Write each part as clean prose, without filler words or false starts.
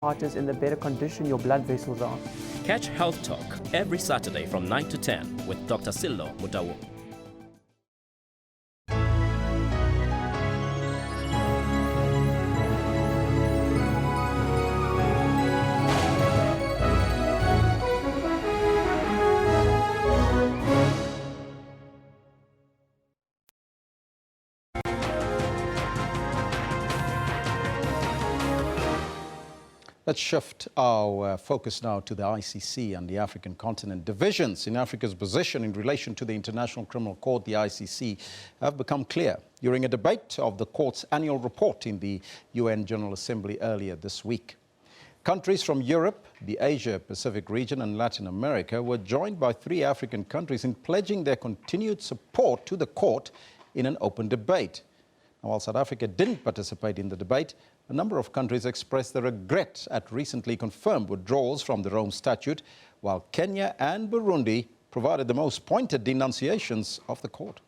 heart is, in the better condition your blood vessels are. Catch Health Talk every Saturday from 9 to 10 with Dr. Sillo Mutawu. Let's shift our focus now to the ICC and the African continent. Divisions in Africa's position in relation to the International Criminal Court, the ICC, have become clear during a debate of the court's annual report in the UN General Assembly earlier this week. Countries from Europe, the Asia-Pacific region and Latin America were joined by 3 African countries in pledging their continued support to the court in an open debate. Now, while South Africa didn't participate in the debate, a number of countries expressed their regret at recently confirmed withdrawals from the Rome Statute, while Kenya and Burundi provided the most pointed denunciations of the court.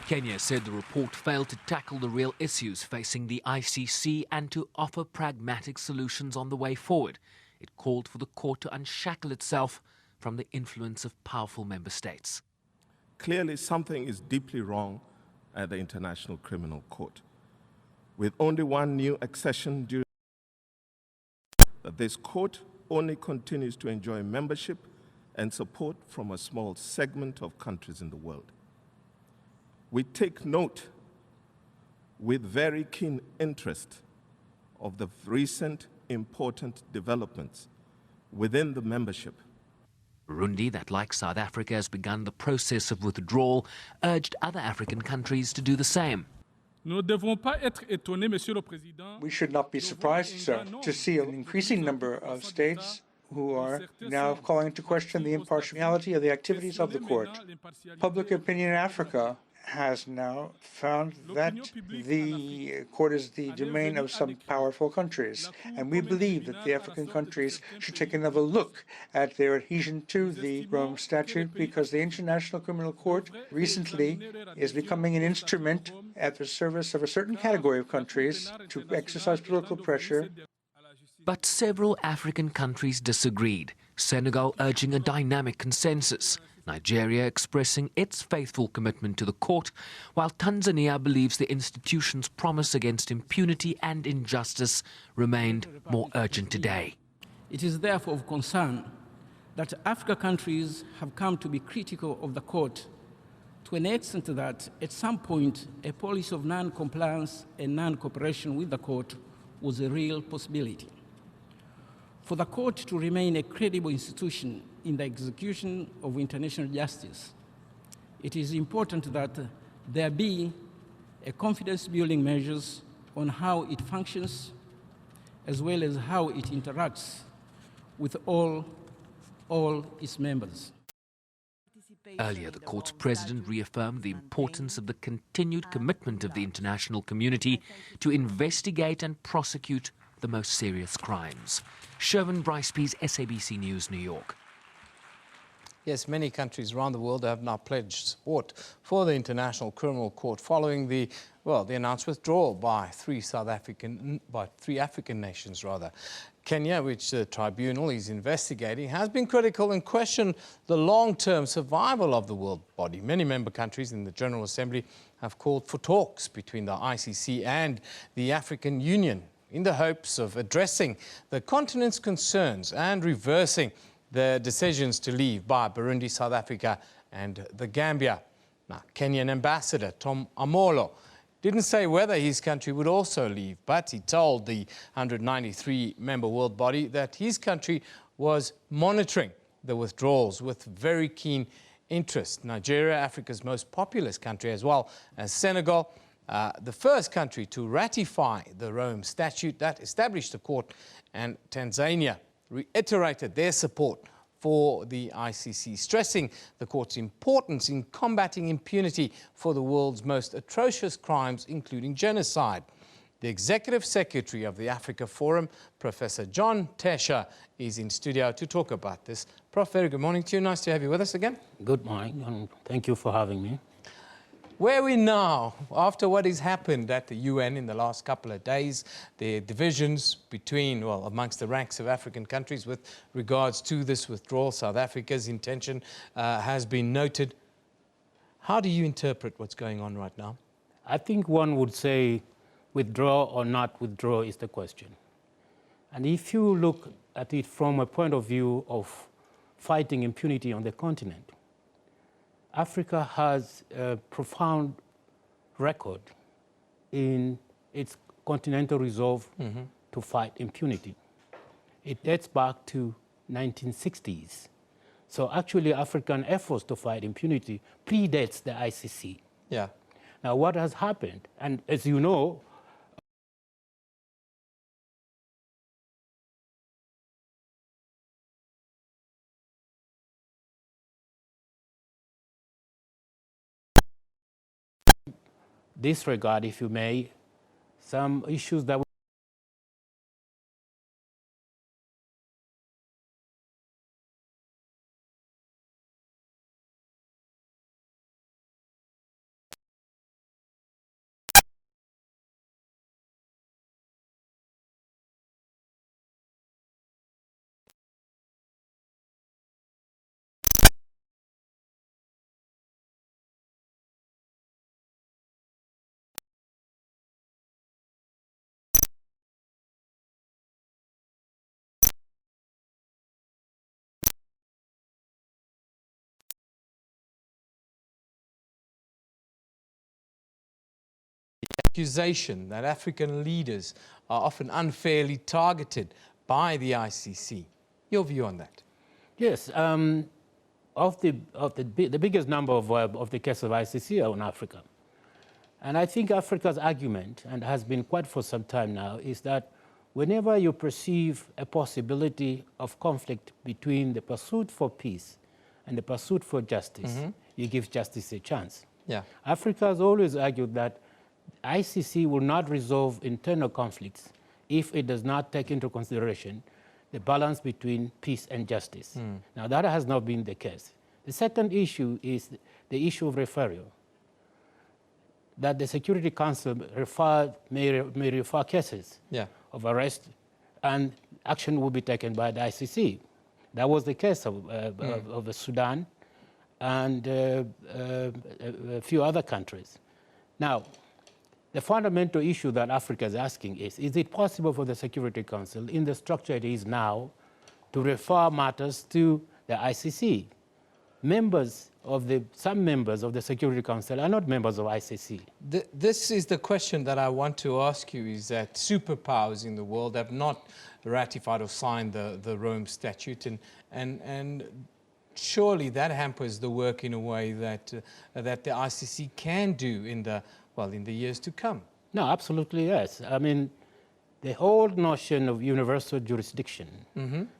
Kenya said the report failed to tackle the real issues facing the ICC and to offer pragmatic solutions on the way forward. It called for the court to unshackle itself from the influence of powerful member states. Clearly, something is deeply wrong at the International Criminal Court. With only one new accession during that this court only continues to enjoy membership and support from a small segment of countries in the world. We take note with very keen interest of the recent important developments within the membership. Burundi, that like South Africa has begun the process of withdrawal, urged other African countries to do the same. We should not be surprised, sir, to see an increasing number of states who are now calling into question the impartiality of the activities of the court. Public opinion in Africa has now found that the court is the domain of some powerful countries. And we believe that the African countries should take another look at their adhesion to the Rome Statute, because the International Criminal Court recently is becoming an instrument at the service of a certain category of countries to exercise political pressure. But several African countries disagreed, Senegal urging a dynamic consensus, Nigeria expressing its faithful commitment to the court, while Tanzania believes the institution's promise against impunity and injustice remained more urgent today. It is therefore of concern that African countries have come to be critical of the court to an extent that at some point a policy of non-compliance and non-cooperation with the court was a real possibility. For the court to remain a credible institution in the execution of international justice, it is important that there be a confidence-building measures on how it functions, as well as how it interacts with all its members. Earlier, the court's president reaffirmed the importance of the continued commitment of the international community to investigate and prosecute the most serious crimes. Sherwin Bryce-Pease, SABC News, New York. Yes, many countries around the world have now pledged support for the International Criminal Court following the announced withdrawal by three African nations. Kenya, which the tribunal is investigating, has been critical and questioned the long-term survival of the world body. Many member countries in the General Assembly have called for talks between the ICC and the African Union in the hopes of addressing the continent's concerns and reversing the decisions to leave by Burundi, South Africa and the Gambia. Now, Kenyan Ambassador Tom Amolo didn't say whether his country would also leave, but he told the 193-member world body that his country was monitoring the withdrawals with very keen interest. Nigeria, Africa's most populous country, as well as Senegal, the first country to ratify the Rome Statute that established the court, and Tanzania reiterated their support for the ICC, stressing the court's importance in combating impunity for the world's most atrocious crimes, including genocide. The Executive Secretary of the Africa Forum, Professor John Tesha, is in studio to talk about this. Prof, very good morning to you. Nice to have you with us again. Good morning, and thank you for having me. Where are we now, after what has happened at the UN in the last couple of days, the divisions between, well, amongst the ranks of African countries with regards to this withdrawal? South Africa's intention has been noted. How do you interpret what's going on right now? I think one would say withdraw or not withdraw is the question. And if you look at it from a point of view of fighting impunity on the continent, Africa has a profound record in its continental resolve to fight impunity. It dates back to 1960s. So actually African efforts to fight impunity predates the ICC. Yeah. Now what has happened, and as you know, disregard, if you may, some issues that Accusation that African leaders are often unfairly targeted by the ICC. Your view on that? yes, the biggest number of the cases of ICC are on Africa. And I think Africa's argument, and has been quite for some time now, is that whenever you perceive a possibility of conflict between the pursuit for peace and the pursuit for justice, you give justice a chance. Yeah. Africa has always argued that ICC will not resolve internal conflicts if it does not take into consideration the balance between peace and justice. Now, that has not been the case. The second issue is the issue of referral, that the Security Council may refer cases of arrest and action will be taken by the ICC. That was the case of Sudan and a few other countries. Now, the fundamental issue that Africa is asking is it possible for the Security Council, in the structure it is now, to refer matters to the ICC? Some members of the Security Council are not members of ICC. This is the question that I want to ask you, is that superpowers in the world have not ratified or signed the Rome Statute, and surely that hampers the work in a way that the ICC can do in the years to come. No, absolutely, yes. I mean, the whole notion of universal jurisdiction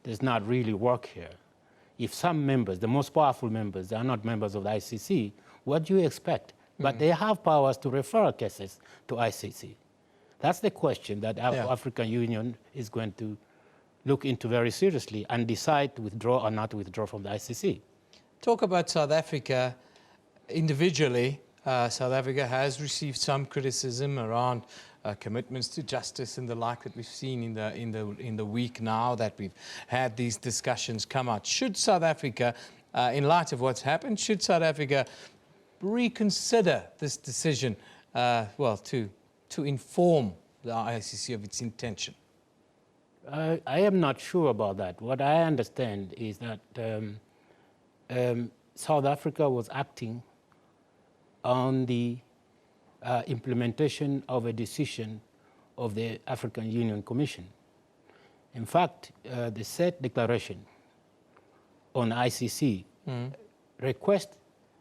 does not really work here. If some members, the most powerful members, are not members of the ICC, what do you expect? But they have powers to refer cases to ICC. That's the question that African Union is going to look into very seriously and decide to withdraw or not to withdraw from the ICC. Talk about South Africa individually. South Africa has received some criticism around commitments to justice and the like that we've seen in the week now that we've had these discussions come out. Should South Africa, in light of what's happened, should South Africa reconsider this decision, to inform the ICC of its intention? I am not sure about that. What I understand is that South Africa was acting on the implementation of a decision of the African Union Commission. In fact, the said declaration on ICC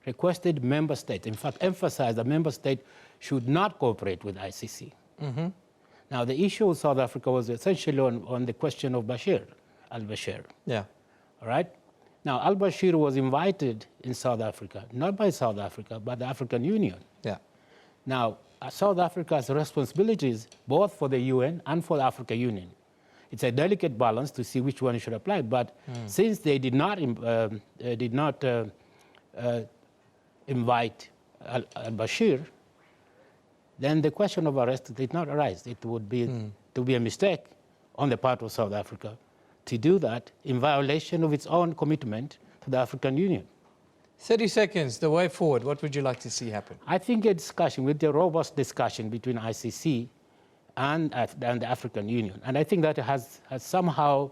requested member states, in fact, emphasized that member states should not cooperate with ICC. Now, the issue of South Africa was essentially on the question of al-Bashir. Yeah. All right? Now, al-Bashir was invited in South Africa, not by South Africa, but the African Union. Yeah. Now, South Africa has responsibilities both for the UN and for the African Union. It's a delicate balance to see which one should apply, but since they did not invite al-Bashir, then the question of arrest did not arise. It would be to be a mistake on the part of South Africa to do that in violation of its own commitment to the African Union. 30 seconds, the way forward. What would you like to see happen? I think a discussion, with a robust discussion between ICC and the African Union. And I think that has somehow,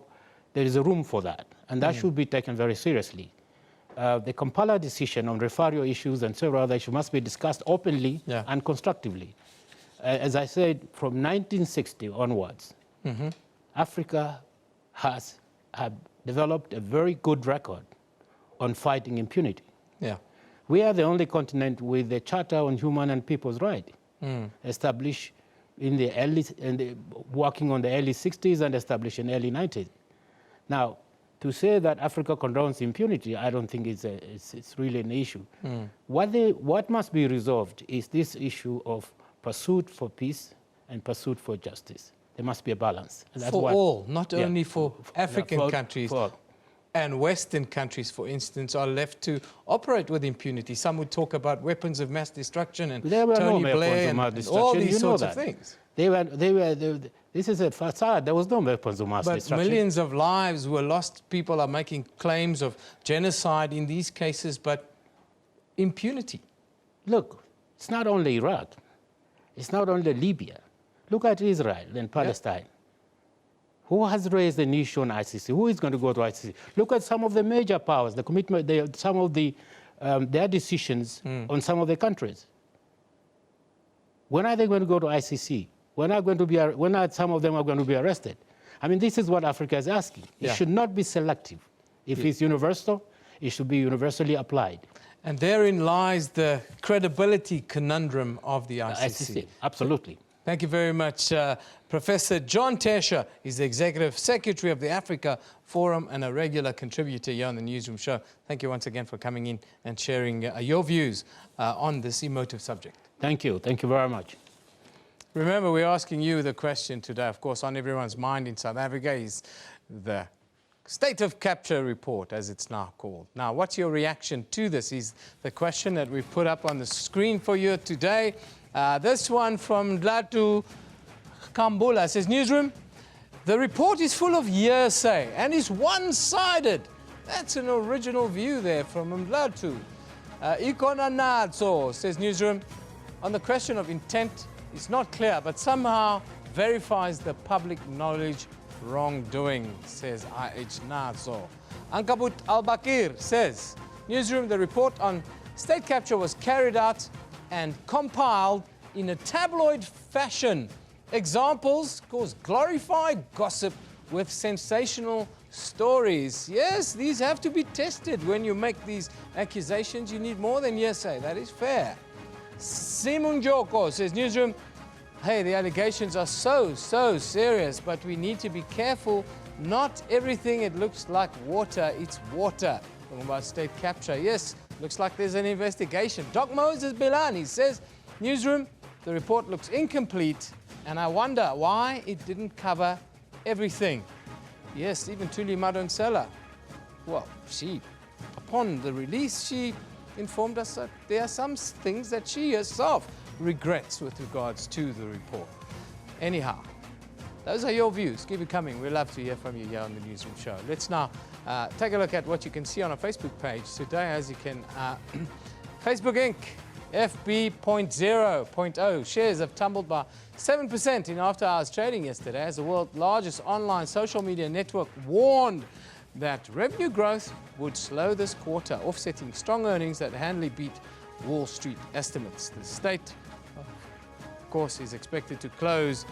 there is a room for that. And that should be taken very seriously. The Kampala decision on referral issues and several other issues must be discussed openly and constructively. As I said, from 1960 onwards, Africa has developed a very good record on fighting impunity. Yeah. We are the only continent with a Charter on Human and People's Rights established in the working on the early 60s and established in the early 90s. Now, to say that Africa condones impunity, I don't think it's really an issue. What must be resolved is this issue of pursuit for peace and pursuit for justice. There must be a balance. And that's for all, not only for African countries. And Western countries, for instance, are left to operate with impunity. Some would talk about weapons of mass destruction and Tony Blair and all these sorts of things. This is a facade. There was no weapons of mass destruction. But millions of lives were lost. People are making claims of genocide in these cases, but impunity. Look, it's not only Iraq. It's not only Libya. Look at Israel and Palestine. Who has raised an issue on ICC? Who is going to go to ICC? Look at some of the major powers, the commitment, some of their decisions on some of the countries. When are they going to go to ICC? When are some of them are going to be arrested? I mean, this is what Africa is asking. It should not be selective. If it's universal, it should be universally applied. And therein lies the credibility conundrum of the ICC. Absolutely. Thank you very much. Professor John Tesha is the Executive Secretary of the Africa Forum and a regular contributor here on the Newsroom Show. Thank you once again for coming in and sharing your views on this emotive subject. Thank you. Thank you very much. Remember, we're asking you the question today, of course, on everyone's mind in South Africa is the State of Capture report, as it's now called. Now, what's your reaction to this is the question that we've put up on the screen for you today. This one from Dlatu Kambula says, Newsroom, the report is full of hearsay and is one-sided. That's an original view there from Dlatu. Ikona Nadzo says, Newsroom, on the question of intent, it's not clear, but somehow verifies the public knowledge wrongdoing, says IH Nadzo. Ankabut Al-Bakir says, Newsroom, the report on state capture was carried out and compiled in a tabloid fashion. Examples cause glorified gossip with sensational stories. Yes, these have to be tested. When you make these accusations, you need more than hearsay. That is fair. Simon Joko says, Newsroom, hey, the allegations are so serious, but we need to be careful. Not everything it looks like water, it's water. Talking about state capture. Yes, looks like there's an investigation. Doc Moses Bilani says, Newsroom, the report looks incomplete, and I wonder why it didn't cover everything. Yes, even Tuli Madonsela. Well, upon the release, she informed us that there are some things that she herself regrets with regards to the report. Anyhow, those are your views. Keep it coming. We'd love to hear from you here on the Newsroom Show. Let's now take a look at what you can see on our Facebook page today. As you can, Facebook Inc., FB.0.0 shares have tumbled by 7% in after-hours trading yesterday as the world's largest online social media network warned that revenue growth would slow this quarter, offsetting strong earnings that handily beat Wall Street estimates. The state, of course, is expected to close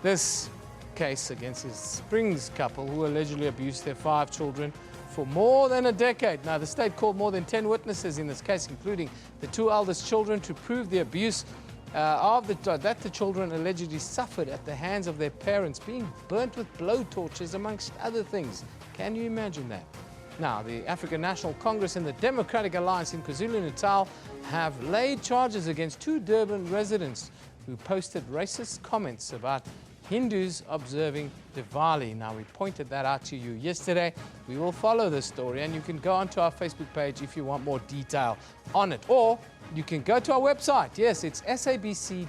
this case against his Springs couple who allegedly abused their 5 children for more than a decade. Now, the state called more than 10 witnesses in this case, including the 2 eldest children, to prove the abuse that the children allegedly suffered at the hands of their parents, being burnt with blowtorches, amongst other things. Can you imagine that? Now, the African National Congress and the Democratic Alliance in KwaZulu-Natal have laid charges against 2 Durban residents who posted racist comments about Hindus observing Diwali. Now, we pointed that out to you yesterday. We will follow this story, and you can go onto our Facebook page if you want more detail on it. Or you can go to our website. Yes, it's sabc.co.za/news.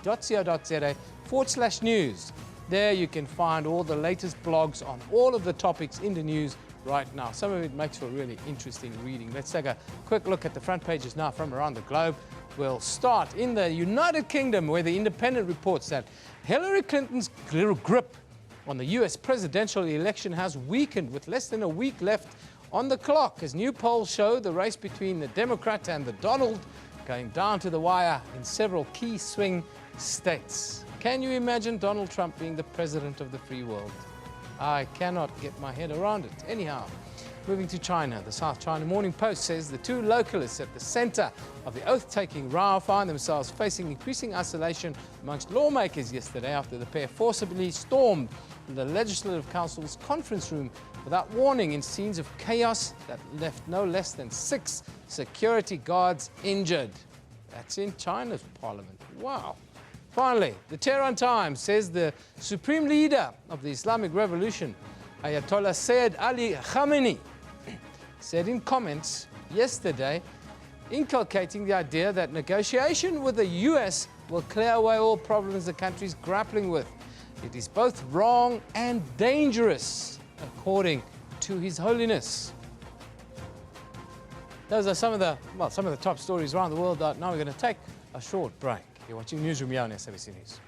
There you can find all the latest blogs on all of the topics in the news right now. Some of it makes for really interesting reading. Let's take a quick look at the front pages now from around the globe. We'll start in the United Kingdom, where the Independent reports that Hillary Clinton's grip on the US presidential election has weakened with less than a week left on the clock, as new polls show the race between the Democrat and the Donald going down to the wire in several key swing states. Can you imagine Donald Trump being the president of the free world? I cannot get my head around it. Anyhow, moving to China, the South China Morning Post says the two localists at the center of the oath-taking row find themselves facing increasing isolation amongst lawmakers yesterday after the pair forcibly stormed the Legislative Council's conference room without warning in scenes of chaos that left no less than 6 security guards injured. That's in China's parliament. Wow. Finally, the Tehran Times says the supreme leader of the Islamic Revolution, Ayatollah Sayyid Ali Khamenei, said in comments yesterday, inculcating the idea that negotiation with the US will clear away all problems the country is grappling with. It is both wrong and dangerous, according to His Holiness. Those are some of the top stories around the world. Now we're going to take a short break. You're watching Newsroom here on SABC News.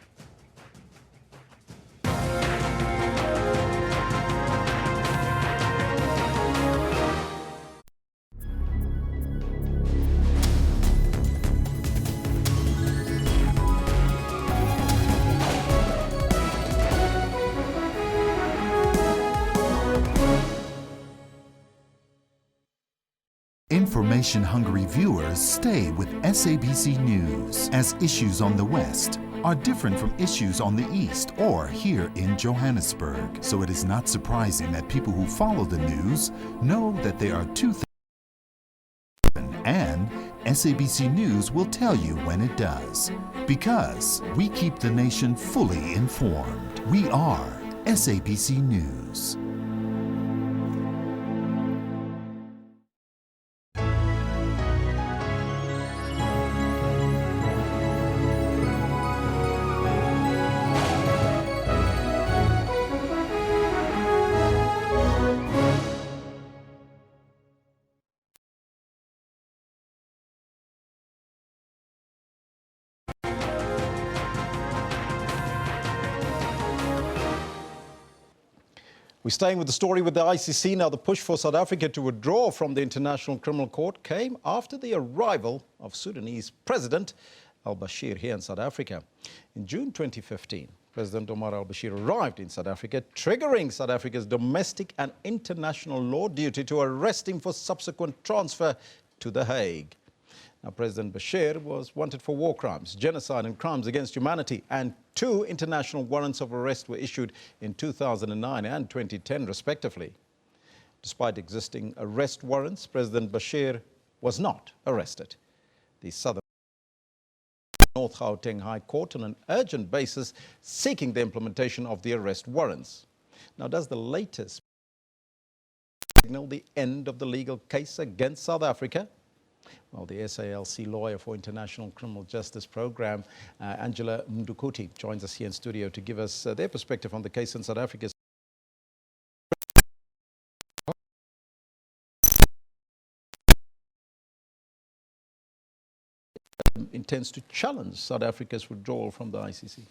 Information-hungry viewers stay with SABC News, as issues on the West are different from issues on the East or here in Johannesburg. So it is not surprising that people who follow the news know that there are two things, and SABC News will tell you when it does. Because we keep the nation fully informed. We are SABC News. We're staying with the story with the ICC. Now, the push for South Africa to withdraw from the International Criminal Court came after the arrival of Sudanese President al-Bashir here in South Africa. In June 2015, President Omar al-Bashir arrived in South Africa, triggering South Africa's domestic and international law duty to arrest him for subsequent transfer to The Hague. Now, President Bashir was wanted for war crimes, genocide and crimes against humanity, and 2 international warrants of arrest were issued in 2009 and 2010, respectively. Despite existing arrest warrants, President Bashir was not arrested. The Southern North Gauteng High Court on an urgent basis seeking the implementation of the arrest warrants. Now, does the latest signal the end of the legal case against South Africa? Well, the SALC lawyer for International Criminal Justice Program, Angela Mdukuti, joins us here in studio to give us their perspective on the case in South Africa. Intends to challenge South Africa's withdrawal from the ICC.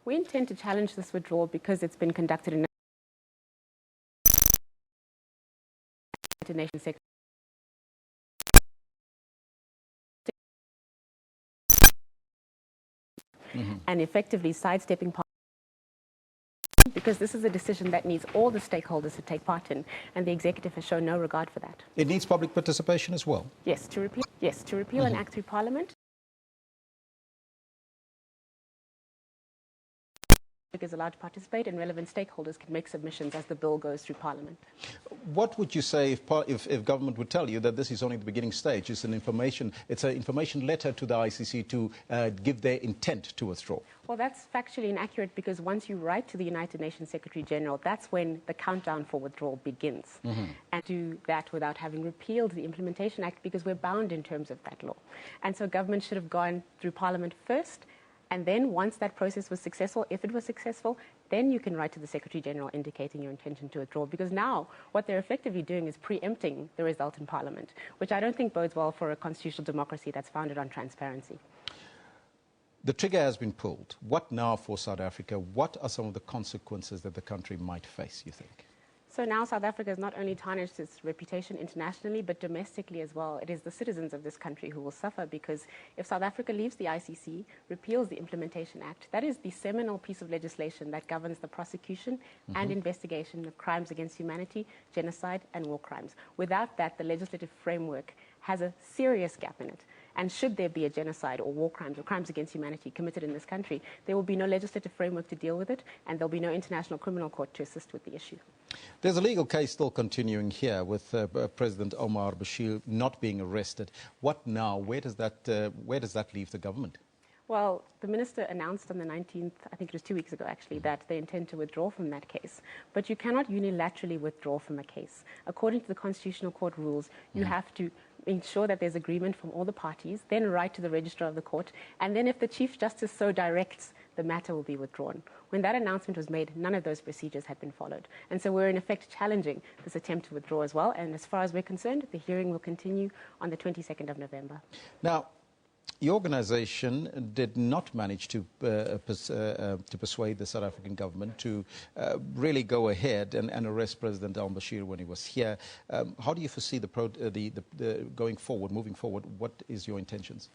We intend to challenge this withdrawal because it's been conducted in a nation sector. And effectively sidestepping because this is a decision that needs all the stakeholders to take part in, and the executive has shown no regard for that. It needs public participation as well. Yes, to repeal an act through Parliament. is allowed to participate and relevant stakeholders can make submissions as the bill goes through Parliament. What would you say if government would tell you that this is only the beginning stage? It's an information letter to the ICC to give their intent to withdraw. Well, that's factually inaccurate because once you write to the United Nations Secretary General, that's when the countdown for withdrawal begins. And do that without having repealed the Implementation Act because we're bound in terms of that law. And so government should have gone through Parliament first. And then once that process was successful, if it was successful, then you can write to the Secretary General indicating your intention to withdraw. Because now what they're effectively doing is preempting the result in Parliament, which I don't think bodes well for a constitutional democracy that's founded on transparency. The trigger has been pulled. What now for South Africa? What are some of the consequences that the country might face, you think? So now South Africa has not only tarnished its reputation internationally, but domestically as well. It is the citizens of this country who will suffer because if South Africa leaves the ICC, repeals the Implementation Act, that is the seminal piece of legislation that governs the prosecution and investigation of crimes against humanity, genocide and war crimes. Without that, the legislative framework has a serious gap in it. And should there be a genocide or war crimes or crimes against humanity committed in this country, there will be no legislative framework to deal with it, and there will be no international criminal court to assist with the issue. There's a legal case still continuing here with President Omar Bashir not being arrested. What now? Where does that leave the government? Well, the minister announced on the 19th, I think it was 2 weeks ago actually, that they intend to withdraw from that case. But you cannot unilaterally withdraw from a case. According to the Constitutional Court rules, you have to ensure that there's agreement from all the parties, then write to the registrar of the court, and then if the Chief Justice so directs, the matter will be withdrawn. When that announcement was made, none of those procedures had been followed. And so we're in effect challenging this attempt to withdraw as well. And as far as we're concerned, the hearing will continue on the 22nd of November. Now, your organization did not manage to persuade the South African government to really go ahead and arrest President al-Bashir when he was here. How do you foresee moving forward? What is your intentions?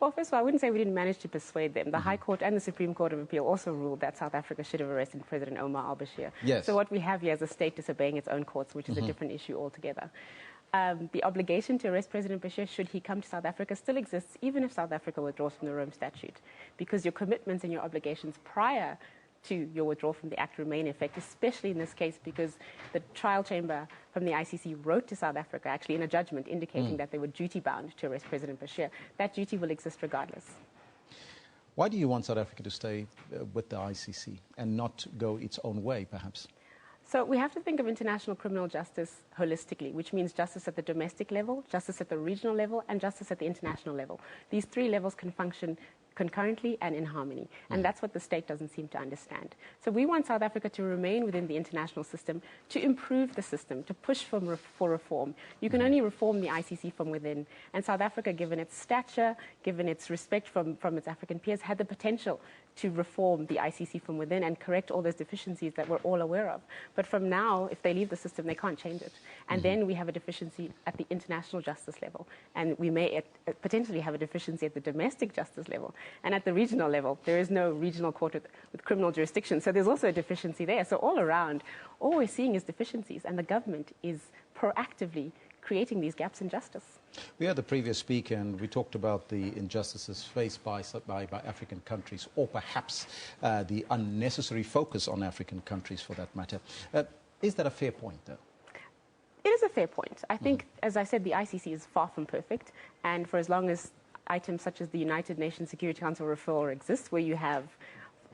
Well, first of all, I wouldn't say we didn't manage to persuade them. The High Court and the Supreme Court of Appeal also ruled that South Africa should have arrested President Omar al-Bashir. Yes. So what we have here is a state disobeying its own courts, which is a different issue altogether. The obligation to arrest President Bashir, should he come to South Africa, still exists, even if South Africa withdraws from the Rome Statute, because your commitments and your obligations prior to your withdrawal from the Act remain in effect, especially in this case because the trial chamber from the ICC wrote to South Africa, actually in a judgment, indicating that they were duty-bound to arrest President Bashir. That duty will exist regardless. Why do you want South Africa to stay with the ICC and not go its own way, perhaps? So we have to think of international criminal justice holistically, which means justice at the domestic level, justice at the regional level, and justice at the international level. These three levels can function concurrently and in harmony, and that's what the state doesn't seem to understand. So we want South Africa to remain within the international system, to improve the system, to push for reform. You can only reform the ICC from within, and South Africa, given its stature, given its respect from its African peers, had the potential to reform the ICC from within and correct all those deficiencies that we're all aware of. But from now, if they leave the system, they can't change it. And then we have a deficiency at the international justice level. And we may potentially have a deficiency at the domestic justice level. And at the regional level, there is no regional court with criminal jurisdiction. So there's also a deficiency there. So all around, all we're seeing is deficiencies. And the government is proactively creating these gaps in justice. We had the previous speaker, and we talked about the injustices faced by African countries, or perhaps the unnecessary focus on African countries for that matter. Is that a fair point, though? It is a fair point. I think, as I said, the ICC is far from perfect, and for as long as items such as the United Nations Security Council referral exists, where you have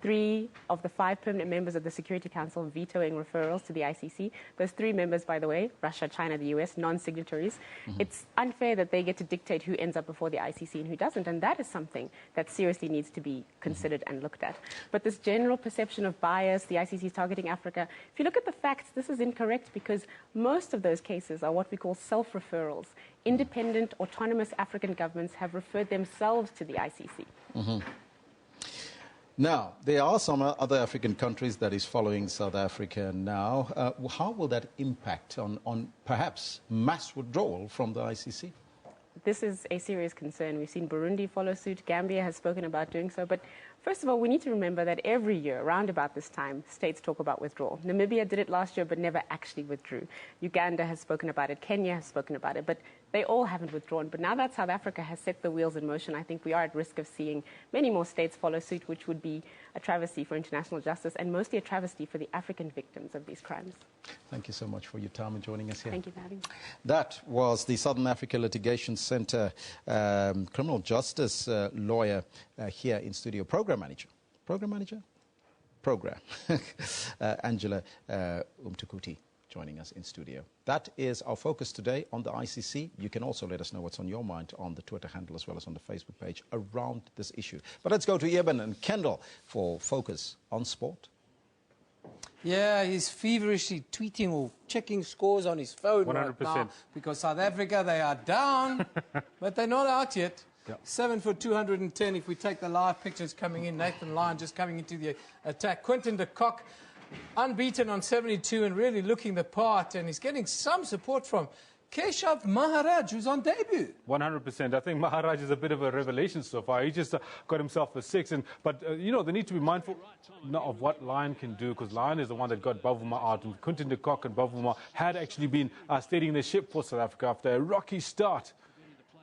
3 of the 5 permanent members of the Security Council vetoing referrals to the ICC. Those 3 members, by the way, Russia, China, the US, non-signatories. It's unfair that they get to dictate who ends up before the ICC and who doesn't, and that is something that seriously needs to be considered and looked at. But this general perception of bias, the ICC is targeting Africa, if you look at the facts, this is incorrect because most of those cases are what we call self-referrals. Independent, autonomous African governments have referred themselves to the ICC. Now, there are some other African countries that is following South Africa now. How will that impact on perhaps mass withdrawal from the ICC? This is a serious concern. We've seen Burundi follow suit. Gambia has spoken about doing so. But first of all, we need to remember that every year, around about this time, states talk about withdrawal. Namibia did it last year, but never actually withdrew. Uganda has spoken about it. Kenya has spoken about it. But They all haven't withdrawn. But now that South Africa has set the wheels in motion, I think we are at risk of seeing many more states follow suit, which would be a travesty for international justice and mostly a travesty for the African victims of these crimes. Thank you so much for your time and joining us here. Thank you for having me. That was the Southern Africa Litigation Centre criminal justice lawyer here in studio. Program manager? Program. Angela Umtukuti joining us in studio. That is our focus today on the ICC. You can also let us know what's on your mind on the Twitter handle as well as on the Facebook page around this issue. But let's go to Eben and Kendall for Focus on Sport. Yeah, he's feverishly tweeting or checking scores on his phone 100%. right now because South Africa, they are down, but they're not out yet. Yep. 7 for 210 if we take the live pictures coming in. Nathan Lyon just coming into the attack. Quinton de Kock, unbeaten on 72 and really looking the part, and he's getting some support from Keshav Maharaj, who's on debut. 100%. I think Maharaj is a bit of a revelation so far. He just got himself a 6. But you know, they need to be mindful of what Lyon can do, because Lyon is the one that got Bavuma out. And Quinton de Kock and Bavuma had actually been steadying the ship for South Africa after a rocky start.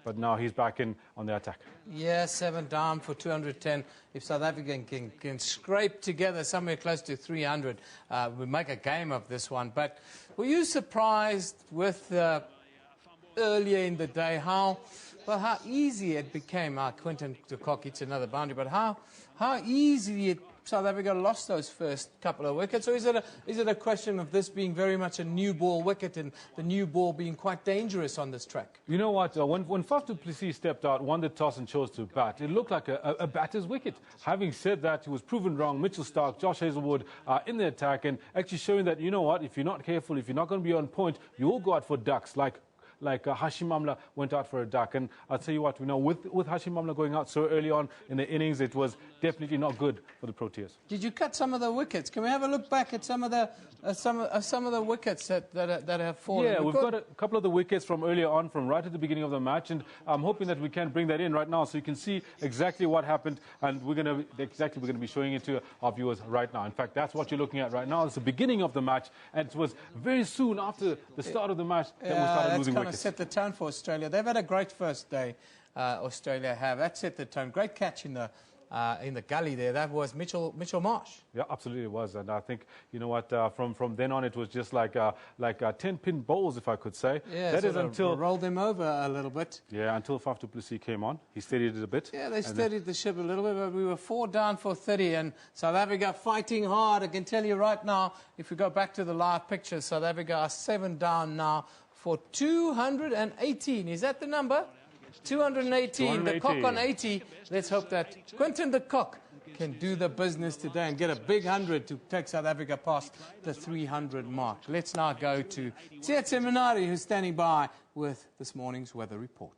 But now he's back in on the attack. Yeah, 7 down for 210. If South Africa can scrape together somewhere close to 300, we make a game of this one. But were you surprised with earlier in the day how easy it became? Quinton de Kock hits another boundary, but how easy South Africa lost those first couple of wickets? Or is it a question of this being very much a new ball wicket and the new ball being quite dangerous on this track? You know what? When Faf du Plessis stepped out, won the toss and chose to bat, it looked like a batter's wicket. Having said that, he was proven wrong. Mitchell Starc, Josh Hazelwood in the attack and actually showing that, you know what, if you're not careful, if you're not going to be on point, you will go out for ducks like Hashim Amla went out for a duck. And I'll tell you what, we know with Hashim Amla going out so early on in the innings, it was definitely not good for the Proteas. Did you cut some of the wickets? Can we have a look back at some of the wickets that have fallen? Yeah, we've got a couple of the wickets from earlier on, from right at the beginning of the match, and I'm hoping that we can bring that in right now so you can see exactly what happened, and we're going to be showing it to our viewers right now. In fact, that's what you're looking at right now. It's the beginning of the match, and it was very soon after the start of the match that we started losing wickets. Set the tone for Australia. They've had a great first day. Australia have. That set the tone. Great catch in the gully there. That was Mitchell Marsh. Yeah, absolutely it was. And I think, you know what, from then on it was just like 10-pin bowls, if I could say. Yeah, that is until rolled them over a little bit. Yeah, until Faf du Plessis came on. He steadied it a bit. Yeah, they steadied the ship a little bit, but we were 4 down for 30, and South Africa fighting hard. I can tell you right now, if we go back to the live pictures, South Africa are 7 down now for 218. Is that the number? 218. The Kock on 80. Let's hope that Quinton de Kock can do the business today and get a big 100 to take South Africa past the 300 mark. Let's now go to Tsietse Minari, who's standing by with this morning's weather report.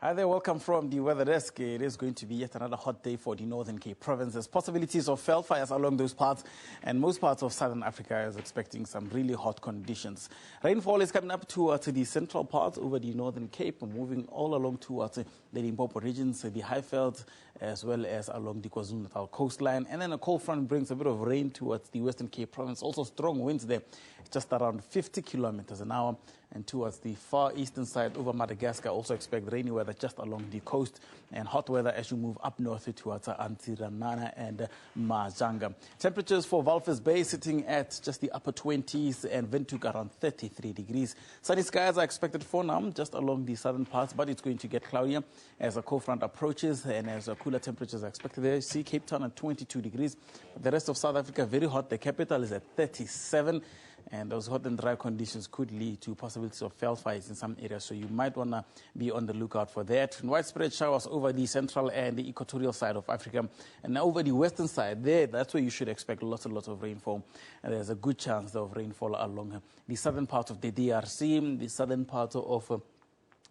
Hi there, welcome from the weather desk. It is going to be yet another hot day for the Northern Cape Province. There's possibilities of fell fires along those parts, and most parts of Southern Africa is expecting some really hot conditions. Rainfall is coming up towards the central parts over the Northern Cape, moving all along towards the Limpopo regions, the Highveld, as well as along the KwaZulu-Natal coastline. And then a cold front brings a bit of rain towards the Western Cape Province. Also strong winds there, just around 50 kilometers an hour. And towards the far eastern side over Madagascar, also expect rainy weather just along the coast and hot weather as you move up north towards Antsiranana and Majanga. Temperatures for Walvis Bay sitting at just the upper 20s and Windhoek around 33 degrees. Sunny skies are expected for now just along the southern parts, but it's going to get cloudier as a cold front approaches and as cooler temperatures are expected there. You see Cape Town at 22 degrees. The rest of South Africa very hot. The capital is at 37. And those hot and dry conditions could lead to possibilities of fell fires in some areas, so you might want to be on the lookout for that. And widespread showers over the central and the equatorial side of Africa. And over the western side, that's where you should expect lots and lots of rainfall. And there's a good chance of rainfall along the southern part of the DRC, the southern part of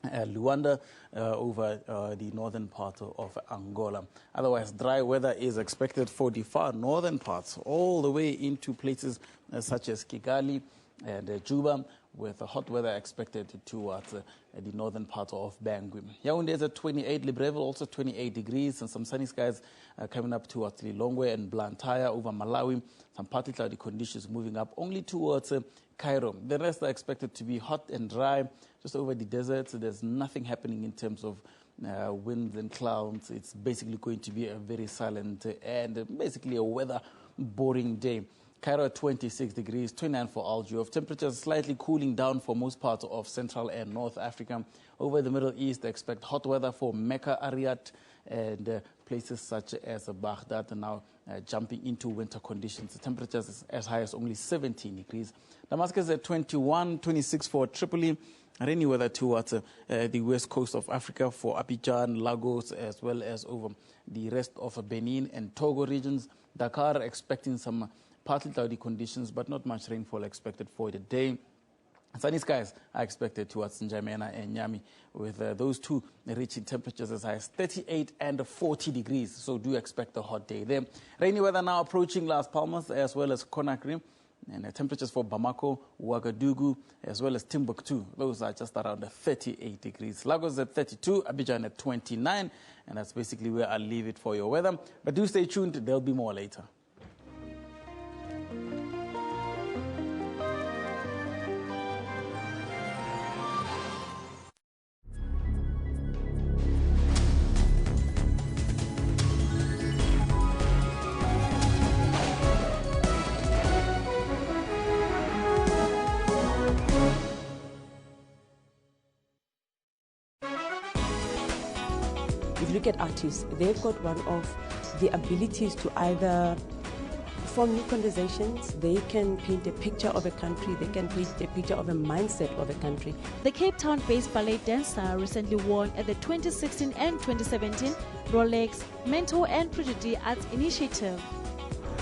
Luanda, over the northern part of Angola. Otherwise, dry weather is expected for the far northern parts, all the way into places such as Kigali and Juba, with hot weather expected towards the northern part of Bangui. Yaoundé is at 28, Libreville also 28 degrees, and some sunny skies coming up towards Lilongwe and Blantyre over Malawi. Some partly cloudy conditions moving up only towards Cairo. The rest are expected to be hot and dry just over the desert. So there's nothing happening in terms of winds and clouds. It's basically going to be a very silent and basically a weather boring day. Cairo at 26 degrees, 29 for Al Juf. Temperatures slightly cooling down for most parts of Central and North Africa. Over the Middle East, expect hot weather for Mecca, Riyadh, and places such as Baghdad, now jumping into winter conditions. The temperatures as high as only 17 degrees. Damascus at 21, 26 for Tripoli. Rainy weather towards the west coast of Africa for Abidjan, Lagos, as well as over the rest of Benin and Togo regions. Dakar expecting some partly cloudy conditions, but not much rainfall expected for the day. Sunny skies are expected towards N'Djamena and Nyami, with those two reaching temperatures as high as 38 and 40 degrees. So do expect a hot day there. Rainy weather now approaching Las Palmas as well as Conakry. And temperatures for Bamako, Ouagadougou, as well as Timbuktu, those are just around 38 degrees. Lagos at 32, Abidjan at 29, and that's basically where I'll leave it for your weather. But do stay tuned, there'll be more later. Look at artists, they've got one of the abilities to either form new conversations, they can paint a picture of a country, they can paint a picture of a mindset of a country. The Cape Town-based ballet dancer recently won at the 2016 and 2017 Rolex Mentor and Prodigy Arts Initiative.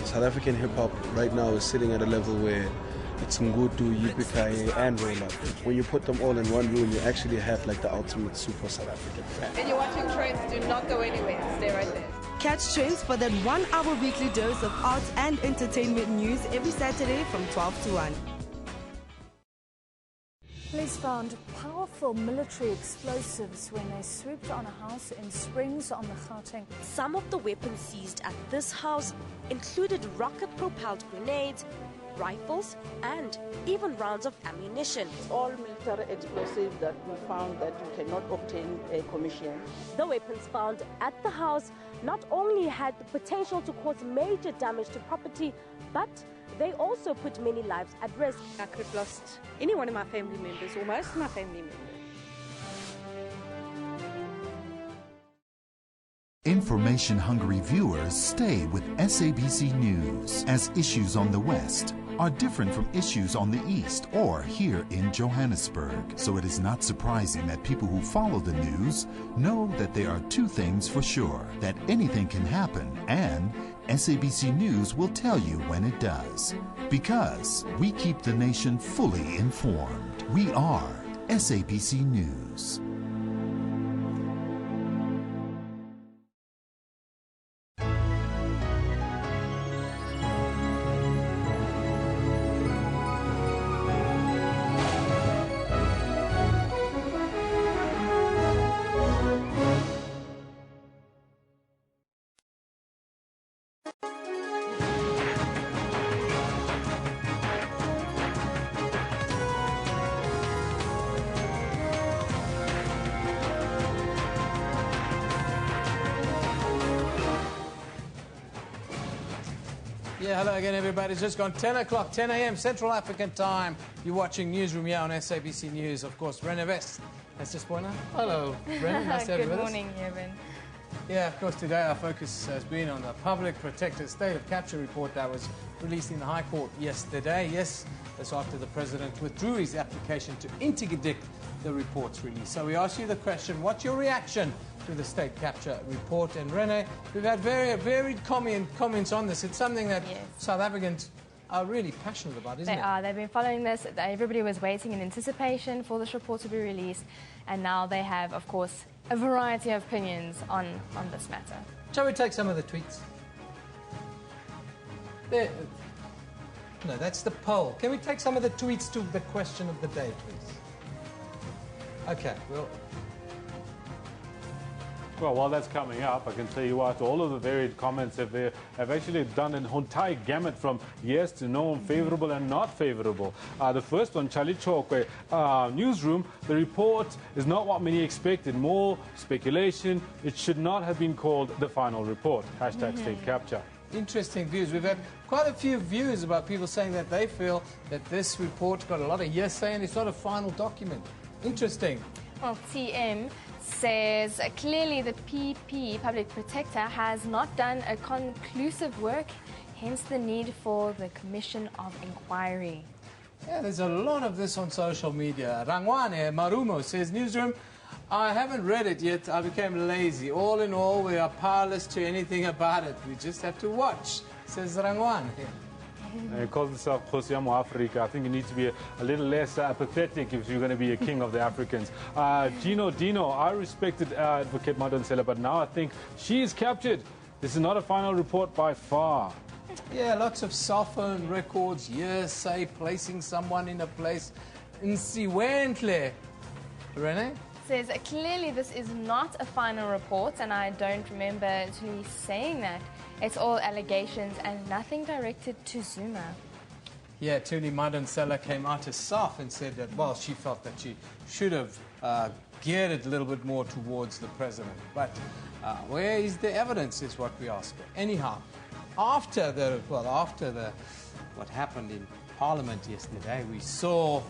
South African hip-hop right now is sitting at a level where it's Ngutu, Yippee and Roll Up. When you put them all in one room, you actually have like the ultimate super South African fan. And you're watching Trends, do not go anywhere. Stay right there. Catch Trends for that 1 hour weekly dose of arts and entertainment news every Saturday from 12 to 1. Police found powerful military explosives when they swooped on a house in Springs on the Gauteng. Some of the weapons seized at this house included rocket-propelled grenades, rifles, and even rounds of ammunition. All military explosives that we found that you cannot obtain a commission. The weapons found at the house not only had the potential to cause major damage to property, but they also put many lives at risk. I could have lost any one of my family members, or most of my family members. Information-hungry viewers stay with SABC News, as issues on the West are different from issues on the East or here in Johannesburg. So it is not surprising that people who follow the news know that there are two things for sure: that anything can happen, and SABC News will tell you when it does. Because we keep the nation fully informed. We are SABC News. Yeah, hello again, everybody. It's just gone 10 o'clock, 10 a.m. Central African time. You're watching Newsroom here on SABC News. Of course, Rene West has just pointed out. Hello, Rene. Nice to have you with us. Good morning, Evan. Yeah, of course, today our focus has been on the Public Protector's State of Capture report that was released in the High Court yesterday. Yes, that's after the President withdrew his application to interdict the report's release. So we ask you the question, what's your reaction to the state capture report? And Rene, we've had very varied comments on this. It's something that South Africans are really passionate about, isn't it? They are. They've been following this. Everybody was waiting in anticipation for this report to be released. And now they have, of course, a variety of opinions on this matter. Shall we take some of the tweets? There. No, that's the poll. Can we take some of the tweets to the question of the day, please? Okay, Well, while that's coming up, I can tell you what, all of the varied comments have actually done an entire gamut from yes to no, favourable and not favourable. The first one, Charlie Chokwe, Newsroom, the report is not what many expected. More speculation. It should not have been called the final report. Hashtag state capture. Interesting views. We've had quite a few views about people saying that they feel that this report got a lot of hearsay and it's not a final document. Interesting. Well, TM says clearly the PP, Public Protector, has not done a conclusive work, hence the need for the Commission of Inquiry. Yeah, there's a lot of this on social media. Rangwane Marumo says, Newsroom, I haven't read it yet. I became lazy. All in all, we are powerless to anything about it. We just have to watch, says Rangwane. He calls himself Khosiamo Africa. I think you need to be a little less apathetic if you're going to be a king of the Africans. Gino Dino, I respected Advocate Madonsela, but now I think she is captured. This is not a final report by far. Yeah, lots of cell phone records, hearsay, placing someone in a place. Insiwentle. Renee? Says clearly this is not a final report, and I don't remember actually saying that. It's all allegations and nothing directed to Zuma. Yeah, Tuli Madonsela came out herself and said that, well, she felt that she should have geared it a little bit more towards the president. But where is the evidence is what we ask for. Anyhow, after what happened in Parliament yesterday, we saw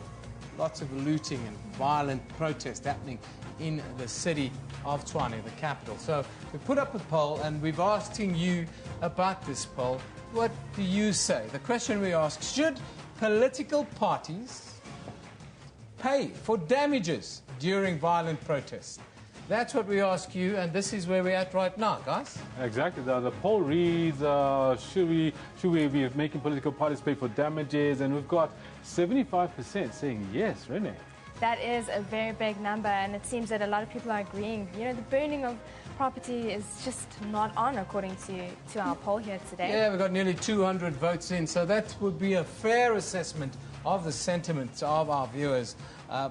lots of looting and violent protest happening in the city of Tshwane, the capital. So we put up a poll and we've asking you about this poll. What do you say? The question we ask, should political parties pay for damages during violent protests? That's what we ask you, and this is where we're at right now, guys. Exactly. The poll reads, should we be making political parties pay for damages? And we've got 75% saying yes, Renee. That is a very big number, and it seems that a lot of people are agreeing. You know, the burning of property is just not on, according to our poll here today. Yeah, we've got nearly 200 votes in, so that would be a fair assessment of the sentiments of our viewers.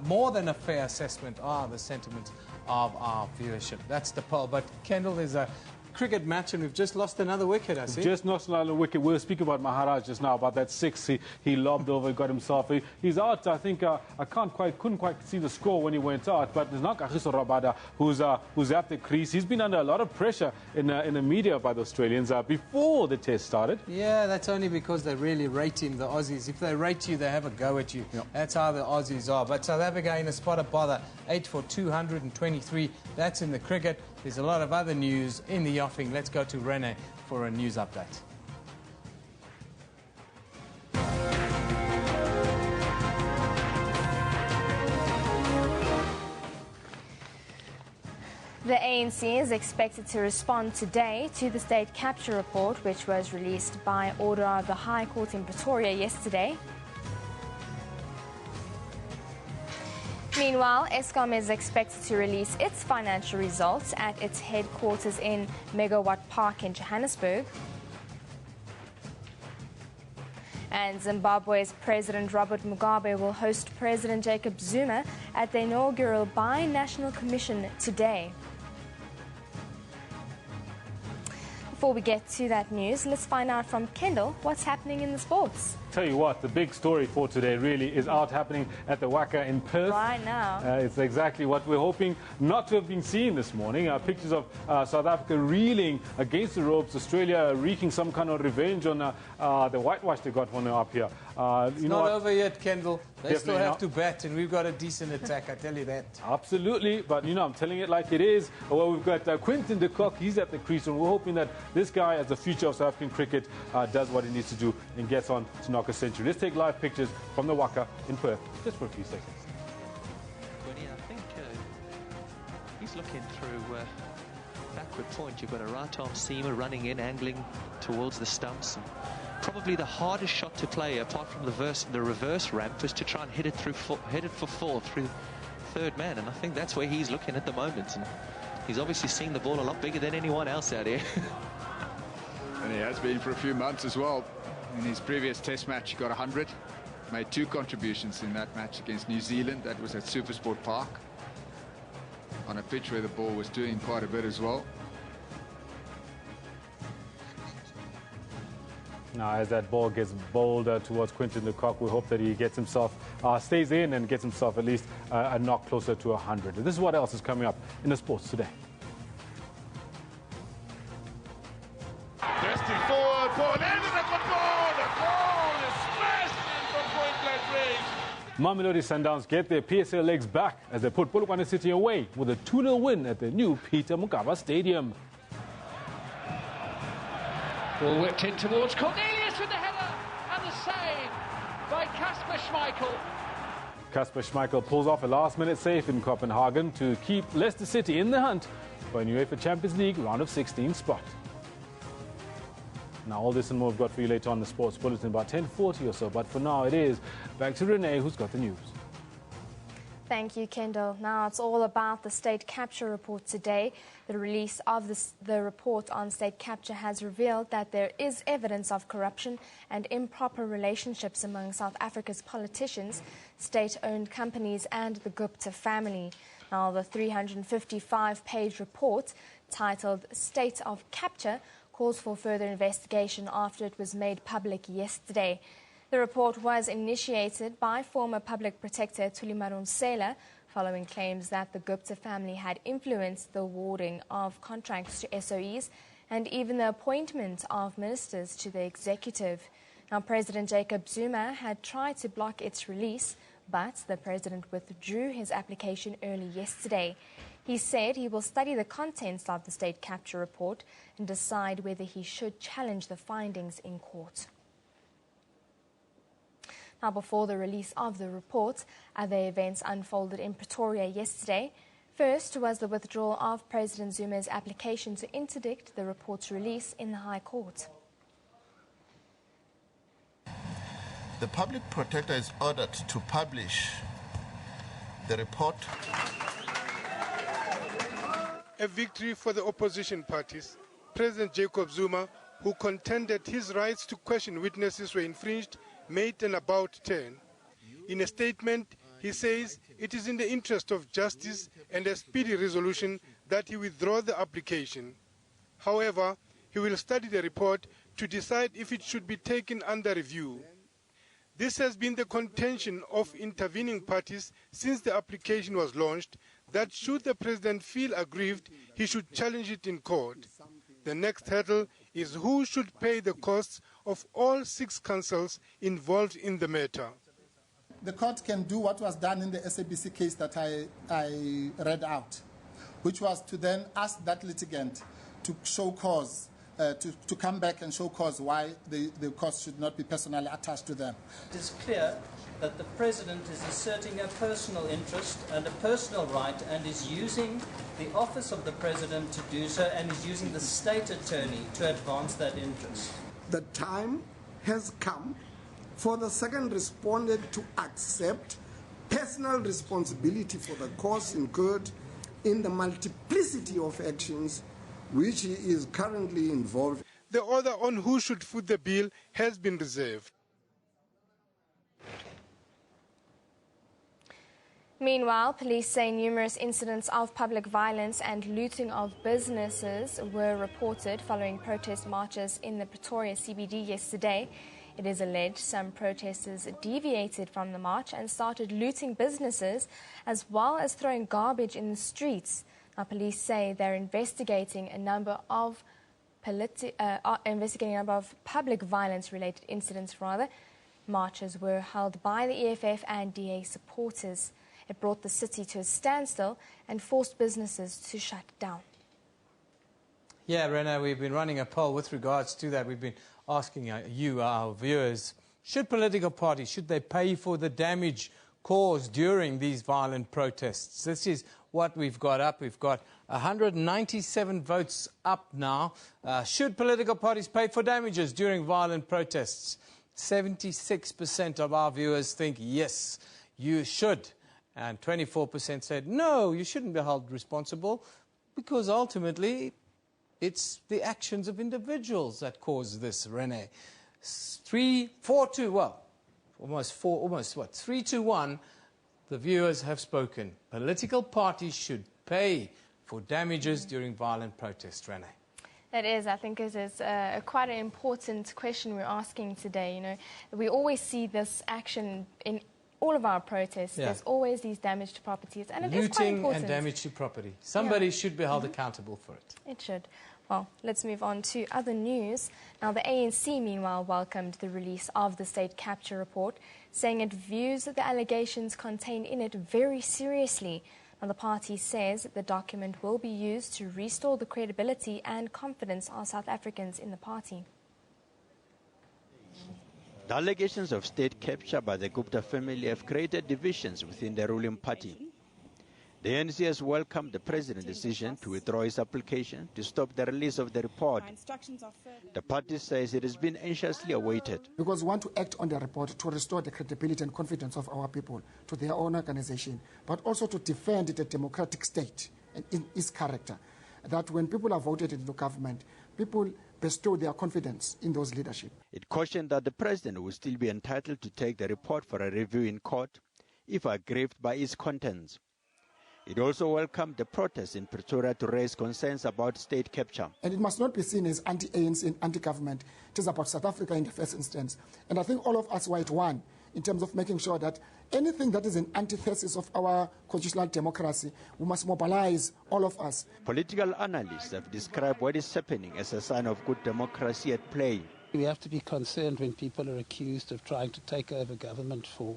More than a fair assessment are the sentiments of our viewership. That's the poll. But, Kendall, there's a cricket match and we've just lost another wicket, I see. Just lost another wicket. We were speaking about Maharaj just now, about that six he lobbed over, got himself. He's out. I think I couldn't quite see the score when he went out, but there's not Kagiso Rabada who's at the crease. He's been under a lot of pressure in the media by the Australians before the test started. Yeah, that's only because they really rate him, the Aussies. If they rate you, they have a go at you. Yep. That's how the Aussies are. But South Africa in a spot of bother, 8 for 223. That's in the cricket. There's a lot of other news in the offing. Let's go to Rene for a news update. The ANC is expected to respond today to the state capture report, which was released by order of the High Court in Pretoria yesterday. Meanwhile, Eskom is expected to release its financial results at its headquarters in Megawatt Park in Johannesburg. And Zimbabwe's President Robert Mugabe will host President Jacob Zuma at the inaugural Bi-National Commission today. Before we get to that news, let's find out from Kendall what's happening in the sports. Tell you what, the big story for today really is out happening at the Waka in Perth. Right now. It's exactly what we're hoping not to have been seen this morning. Pictures of South Africa reeling against the ropes, Australia wreaking some kind of revenge on the whitewash they got when they were up here. It's not over yet, Kendall. They Definitely still have to bat, and we've got a decent attack, I tell you that. Absolutely, but I'm telling it like it is. Well, we've got Quinton de Kock, he's at the crease, and we're hoping that this guy, as the future of South African cricket, does what he needs to do and gets on to knock a century. Let's take live pictures from the Waka in Perth, just for a few seconds. I think he's looking through backward point. You've got a right-arm seamer running in, angling towards the stumps. And probably the hardest shot to play, apart from the reverse ramp, was to try and hit it for four through third man. And I think that's where he's looking at the moment. And he's obviously seeing the ball a lot bigger than anyone else out here. And he has been for a few months as well. In his previous test match, he got 100. Made 2 contributions in that match against New Zealand. That was at Supersport Park, on a pitch where the ball was doing quite a bit as well. Now, as that ball gets bowled towards Quinton de Kock, we hope that he gets himself, stays in and gets himself at least a knock closer to 100. This is what else is coming up in the sports today. Testing forward, ball ended at the goal. The goal is smashed in from point-blank range. Mamelodi Sundowns get their PSL legs back as they put Polokwane City away with a 2-0 win at the new Peter Mokaba Stadium. Ball whipped in towards Cornelius with the header and the save by Kasper Schmeichel. Kasper Schmeichel pulls off a last-minute save in Copenhagen to keep Leicester City in the hunt for a UEFA Champions League round of 16 spot. Now, all this and more we've got for you later on in the Sports Bulletin, about 10:40 or so. But for now, it is back to Renee, who's got the news. Thank you, Kendall. Now it's all about the state capture report today. The release of the report on state capture has revealed that there is evidence of corruption and improper relationships among South Africa's politicians, state-owned companies and the Gupta family. Now, the 355-page report, titled State of Capture, calls for further investigation after it was made public yesterday. The report was initiated by former Public Protector Thulimaron Sela following claims that the Gupta family had influenced the awarding of contracts to SOEs and even the appointment of ministers to the executive. Now, President Jacob Zuma had tried to block its release, but the president withdrew his application early yesterday. He said he will study the contents of the state capture report and decide whether he should challenge the findings in court. Now, before the release of the report, other events unfolded in Pretoria yesterday. First was the withdrawal of President Zuma's application to interdict the report's release in the High Court. The Public Protector is ordered to publish the report. A victory for the opposition parties. President Jacob Zuma, who contended his rights to question witnesses were infringed, made an about turn. In a statement, he says it is in the interest of justice and a speedy resolution that he withdraw the application. However, he will study the report to decide if it should be taken under review. This has been the contention of intervening parties since the application was launched, that should the president feel aggrieved, he should challenge it in court. The next hurdle is who should pay the costs of all 6 councils involved in the matter. The court can do what was done in the SABC case that I read out, which was to then ask that litigant to show cause, to come back and show cause why the cost should not be personally attached to them. It is clear that the president is asserting a personal interest and a personal right and is using the office of the president to do so and is using the state attorney to advance that interest. The time has come for the second respondent to accept personal responsibility for the costs incurred in the multiplicity of actions which he is currently involved. The order on who should foot the bill has been reserved. Meanwhile, police say numerous incidents of public violence and looting of businesses were reported following protest marches in the Pretoria CBD yesterday. It is alleged some protesters deviated from the march and started looting businesses as well as throwing garbage in the streets. Now, police say they're investigating a number of public violence-related incidents. Marches were held by the EFF and DA supporters. It brought the city to a standstill and forced businesses to shut down. Yeah, Rena, we've been running a poll with regards to that. We've been asking you, our viewers, should political parties, should they pay for the damage caused during these violent protests? This is what we've got up. We've got 197 votes up now. Should political parties pay for damages during violent protests? 76% of our viewers think yes, you should. And 24% said, no, you shouldn't be held responsible because ultimately it's the actions of individuals that cause this, Rene. 4-2, well, almost 3-1, the viewers have spoken. Political parties should pay for damages during violent protests, Renee. It is. I think it is quite an important question we're asking today. You know, we always see this action in all of our protests. There's always these damage to properties, and it is quite important. Looting and damage to property. Somebody should be held accountable for it. It should. Well, let's move on to other news. Now, the ANC, meanwhile, welcomed the release of the state capture report, saying it views the allegations contained in it very seriously. Now, the party says the document will be used to restore the credibility and confidence of South Africans in the party. The allegations of state capture by the Gupta family have created divisions within the ruling party. The ANC has welcomed the president's decision to withdraw his application to stop the release of the report. The party says it has been anxiously awaited. Because we want to act on the report to restore the credibility and confidence of our people to their own organization, but also to defend the democratic state and its character. That when people are voted into government, people bestow their confidence in those leadership. It cautioned that the president will still be entitled to take the report for a review in court if aggrieved by its contents. It also welcomed the protests in Pretoria to raise concerns about state capture. And it must not be seen as anti-ANC and anti-government. It is about South Africa in the first instance. And I think all of us were at one in terms of making sure that anything that is an antithesis of our constitutional democracy, we must mobilize all of us. Political analysts have described what is happening as a sign of good democracy at play. We have to be concerned when people are accused of trying to take over government for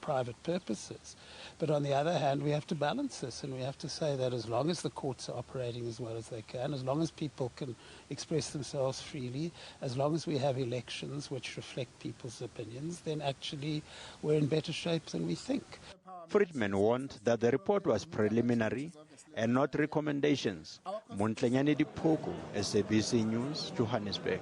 private purposes. But on the other hand, we have to balance this, and we have to say that as long as the courts are operating as well as they can, as long as people can express themselves freely, as long as we have elections which reflect people's opinions, then actually we're in better shape than we think. Friedman warned that the report was preliminary and not recommendations. Montlenyane Dipoko, SABC News, Johannesburg.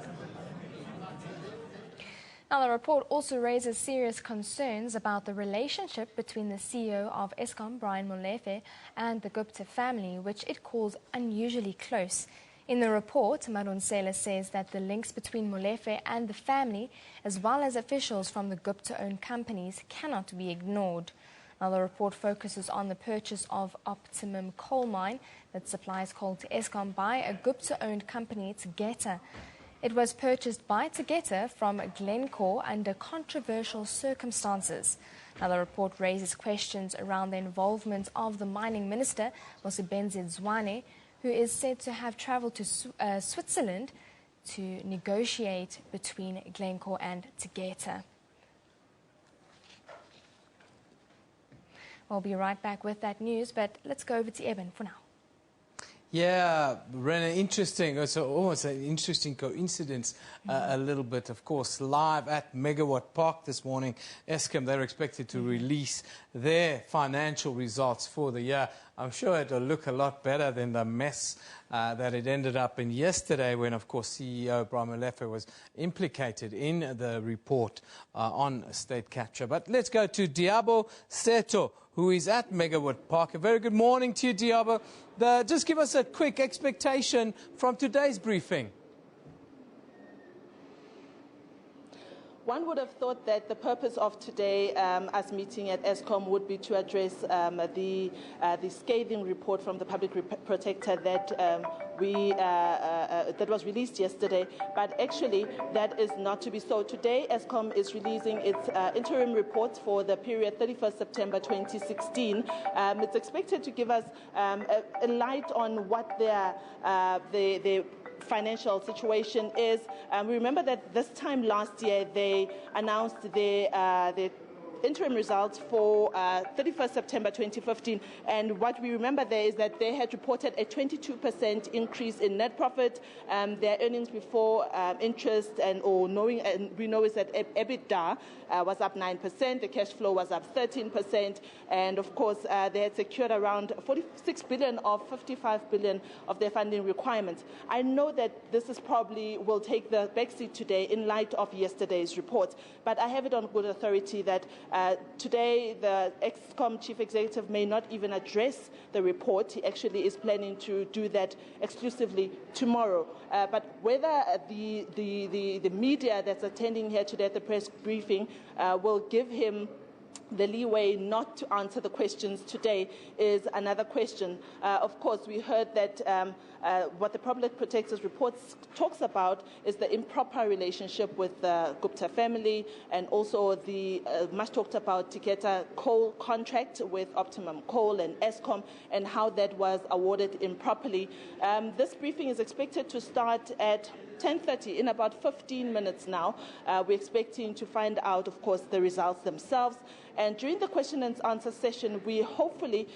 Now, the report also raises serious concerns about the relationship between the CEO of Eskom, Brian Molefe, and the Gupta family, which it calls unusually close. In the report, Madonsela says that the links between Molefe and the family, as well as officials from the Gupta-owned companies, cannot be ignored. Now, the report focuses on the purchase of Optimum coal mine that supplies coal to Eskom by a Gupta-owned company, Tegeta. It was purchased by Tegeta from Glencore under controversial circumstances. Now, the report raises questions around the involvement of the mining minister, Mosebenzi Zwane, who is said to have travelled to Switzerland to negotiate between Glencore and Tegeta. We'll be right back with that news, but let's go over to Eben for now. Yeah, Rene, interesting. It's almost an interesting coincidence, a little bit. Of course, live at Megawatt Park this morning, Eskom, they're expected to release their financial results for the year. I'm sure it'll look a lot better than the mess that it ended up in yesterday when, of course, CEO Brian Molefe was implicated in the report on state capture. But let's go to Diabo Seto, who is at Megawatt Park. A very good morning to you, Diabo. Just give us a quick expectation from today's briefing. One would have thought that the purpose of today, us meeting at Eskom, would be to address the scathing report from the public protector that that was released yesterday. But actually, that is not to be so. Today, Eskom is releasing its interim report for the period 31st September 2016. It's expected to give us a light on what their financial situation is. We remember that this time last year they announced the interim results for 31st September 2015, and what we remember there is that they had reported a 22% increase in net profit. Their earnings before interest and we know is that EBITDA was up 9%, the cash flow was up 13%, and of course they had secured around 46 billion of 55 billion of their funding requirements. I know that this is probably will take the backseat today in light of yesterday's report, but I have it on good authority that Today, the Eskom chief executive may not even address the report. He actually is planning to do that exclusively tomorrow. But whether the media that's attending here today at the press briefing will give him the leeway not to answer the questions today is another question. Of course, we heard that what the Public Protector's report talks about is the improper relationship with the Gupta family and also the much talked about Tiketa coal contract with Optimum Coal and Eskom and how that was awarded improperly. This briefing is expected to start at 10:30 in about 15 minutes now. We're expecting to find out, of course, the results themselves. And during the question and answer session, we hopefully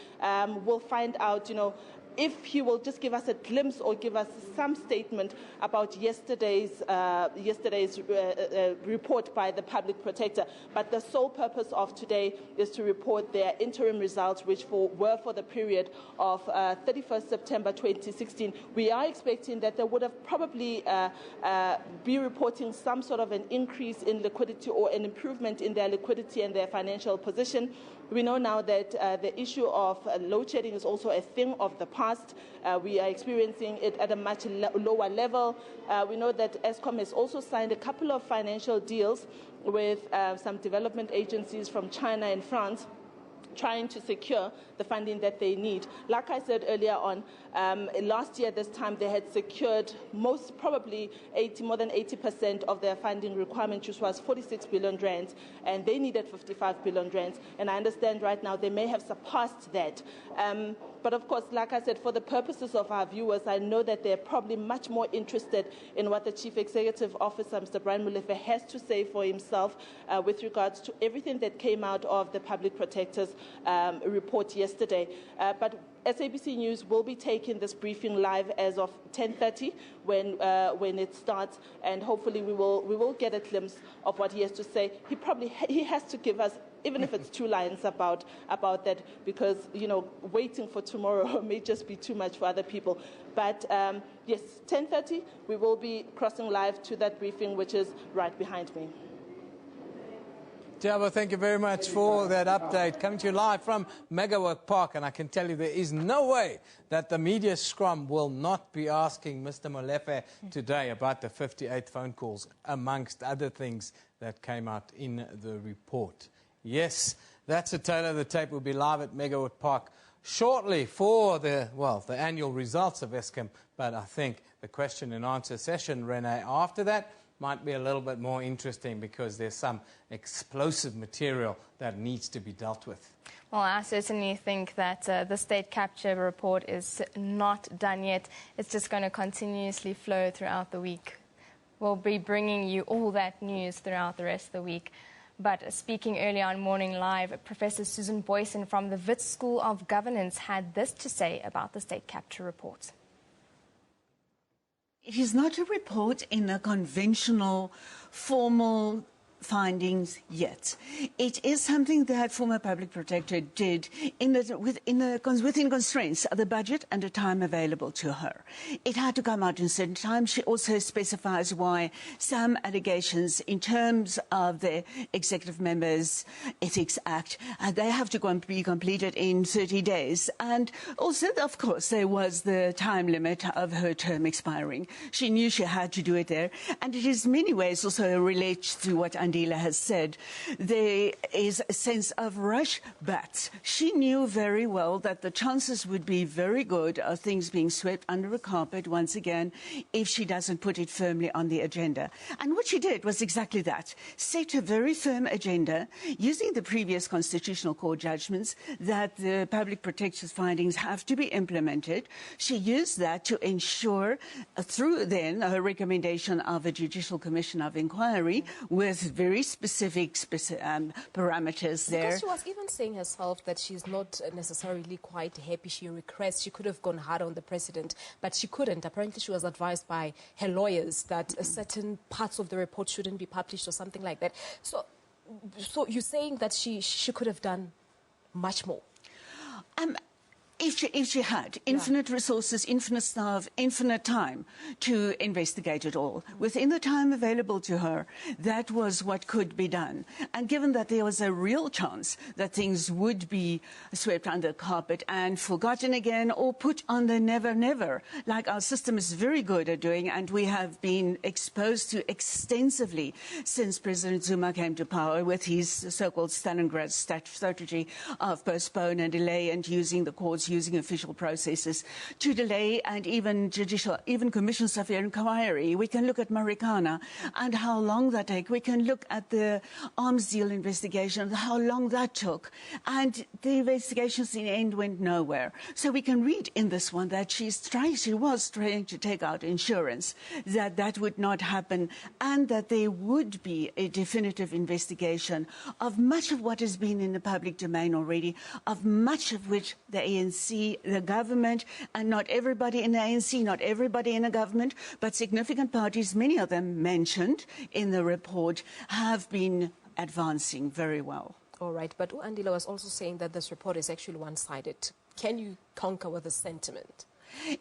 will find out, if he will just give us a glimpse or give us some statement about yesterday's report by the Public Protector. But the sole purpose of today is to report their interim results, which were for the period of 31st September 2016. We are expecting that they would have probably be reporting some sort of an increase in liquidity or an improvement in their liquidity and their financial position. We know now that the issue of load shedding is also a thing of the past. We are experiencing it at a much lower level. We know that Eskom has also signed a couple of financial deals with some development agencies from China and France, trying to secure the funding that they need. Like I said earlier on, last year this time they had secured more than 80% of their funding requirement, which was 46 billion rands, and they needed 55 billion rands. And I understand right now they may have surpassed that. But of course, like I said, for the purposes of our viewers, I know that they're probably much more interested in what the Chief Executive Officer, Mr. Brian Molefe, has to say for himself with regards to everything that came out of the Public Protector's report yesterday. But SABC News will be taking this briefing live as of 10:30 when it starts, and hopefully we will get a glimpse of what he has to say. He has to give us, even if it's 2 lines about that, because waiting for tomorrow may just be too much for other people. But yes, 10:30 we will be crossing live to that briefing, which is right behind me. Jabo, thank you very much for that update. Coming to you live from Megawork Park, and I can tell you there is no way that the media scrum will not be asking Mr. Molefe today about the 58 phone calls, amongst other things that came out in the report. Yes, that's a tail of the tape. We'll be live at Megawork Park shortly for the annual results of Eskom, but I think the question and answer session, Renee, after that, might be a little bit more interesting because there's some explosive material that needs to be dealt with. Well, I certainly think that the state capture report is not done yet. It's just going to continuously flow throughout the week. We'll be bringing you all that news throughout the rest of the week. But speaking earlier on Morning Live, Professor Susan Boyson from the Wits School of Governance had this to say about the state capture report. It is not a report in a conventional, formal findings yet. It is something that former Public Protector did within constraints of the budget and the time available to her. It had to come out in certain time. She also specifies why some allegations in terms of the Executive Members Ethics Act, they have to be completed in 30 days. And also, of course, there was the time limit of her term expiring. She knew she had to do it there. And it is in many ways also relates to what Andila has said. There is a sense of rush, but she knew very well that the chances would be very good of things being swept under a carpet once again if she doesn't put it firmly on the agenda. And what she did was exactly that. Set a very firm agenda using the previous Constitutional Court judgments that the Public Protector's findings have to be implemented. She used that to ensure through then her recommendation of a Judicial Commission of Inquiry with very specific parameters there. Because she was even saying herself that she's not necessarily quite happy. She regrets she could have gone harder on the president, but she couldn't. Apparently she was advised by her lawyers that certain parts of the report shouldn't be published or something like that. So you're saying that she could have done much more? if she had infinite resources, infinite staff, infinite time to investigate it all, within the time available to her, that was what could be done. And given that there was a real chance that things would be swept under the carpet and forgotten again or put on the never, never, like our system is very good at doing, and we have been exposed to extensively since President Zuma came to power with his so-called Stalingrad strategy of postpone and delay and using the courts, using official processes to delay and even commissions of inquiry. We can look at Marikana and how long that took. We can look at the arms deal investigation, how long that took. And the investigations in the end went nowhere. So we can read in this one that she was trying to take out insurance, that would not happen, and that there would be a definitive investigation of much of what has been in the public domain already, of much of which the ANC, the government, and not everybody in the ANC, not everybody in the government, but significant parties, many of them mentioned in the report, have been advancing very well. All right, but Andila was also saying that this report is actually one-sided. Can you concur with the sentiment?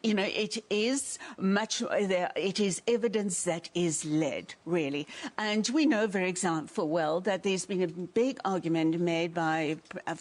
You know, it is evidence that is led, really. And we know, for example, well, that there's been a big argument made by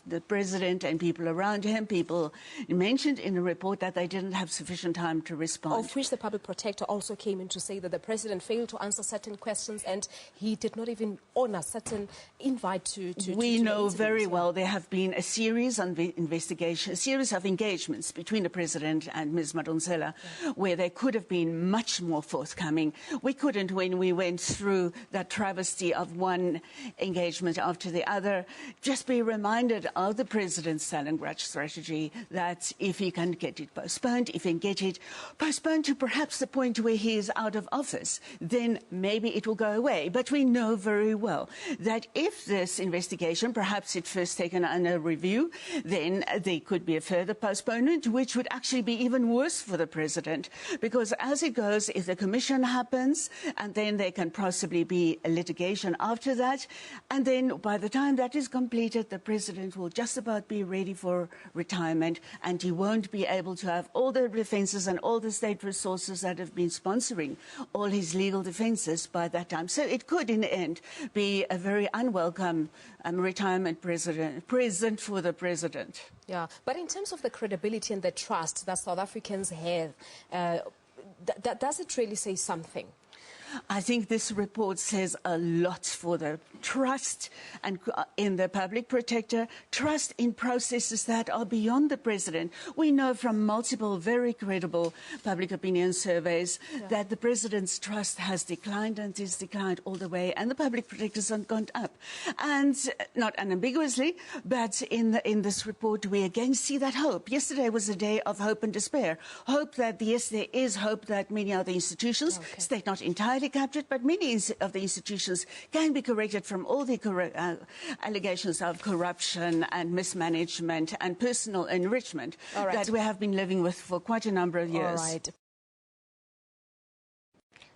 the president and people around him, people mentioned in the report that they didn't have sufficient time to respond. Of which the public protector also came in to say that the president failed to answer certain questions and he did not even honor certain invite to We know very well there have been a series of investigations, a series of engagements between the president and Ms. Madonsela, where they could have been much more forthcoming. We couldn't, when we went through that travesty of one engagement after the other, just be reminded of the president's Stalingrad strategy, that if he can get it postponed, if he can get it postponed to perhaps the point where he is out of office, then maybe it will go away. But we know very well that if this investigation, perhaps it first taken under review, then there could be a further postponement, which would actually be even worse for the president, because as it goes, if the commission happens, and then there can possibly be a litigation after that, and then by the time that is completed, the president will just about be ready for retirement, and he won't be able to have all the defences and all the state resources that have been sponsoring all his legal defences by that time. So it could, in the end, be a very unwelcome retirement present for the president. Yeah, but in terms of the credibility and the trust that South Africans have, does it really say something? I think this report says a lot for the trust and in the public protector, trust in processes that are beyond the president. We know from multiple very credible public opinion surveys that the president's trust has declined and is declined all the way, and the public protectors have gone up. And not unambiguously, but in this report we again see that hope. Yesterday was a day of hope and despair. Hope that, yes, there is hope that many of the institutions, state not entirely captured, but many of the institutions can be corrected from all the allegations of corruption and mismanagement and personal enrichment that we have been living with for quite a number of years. All right.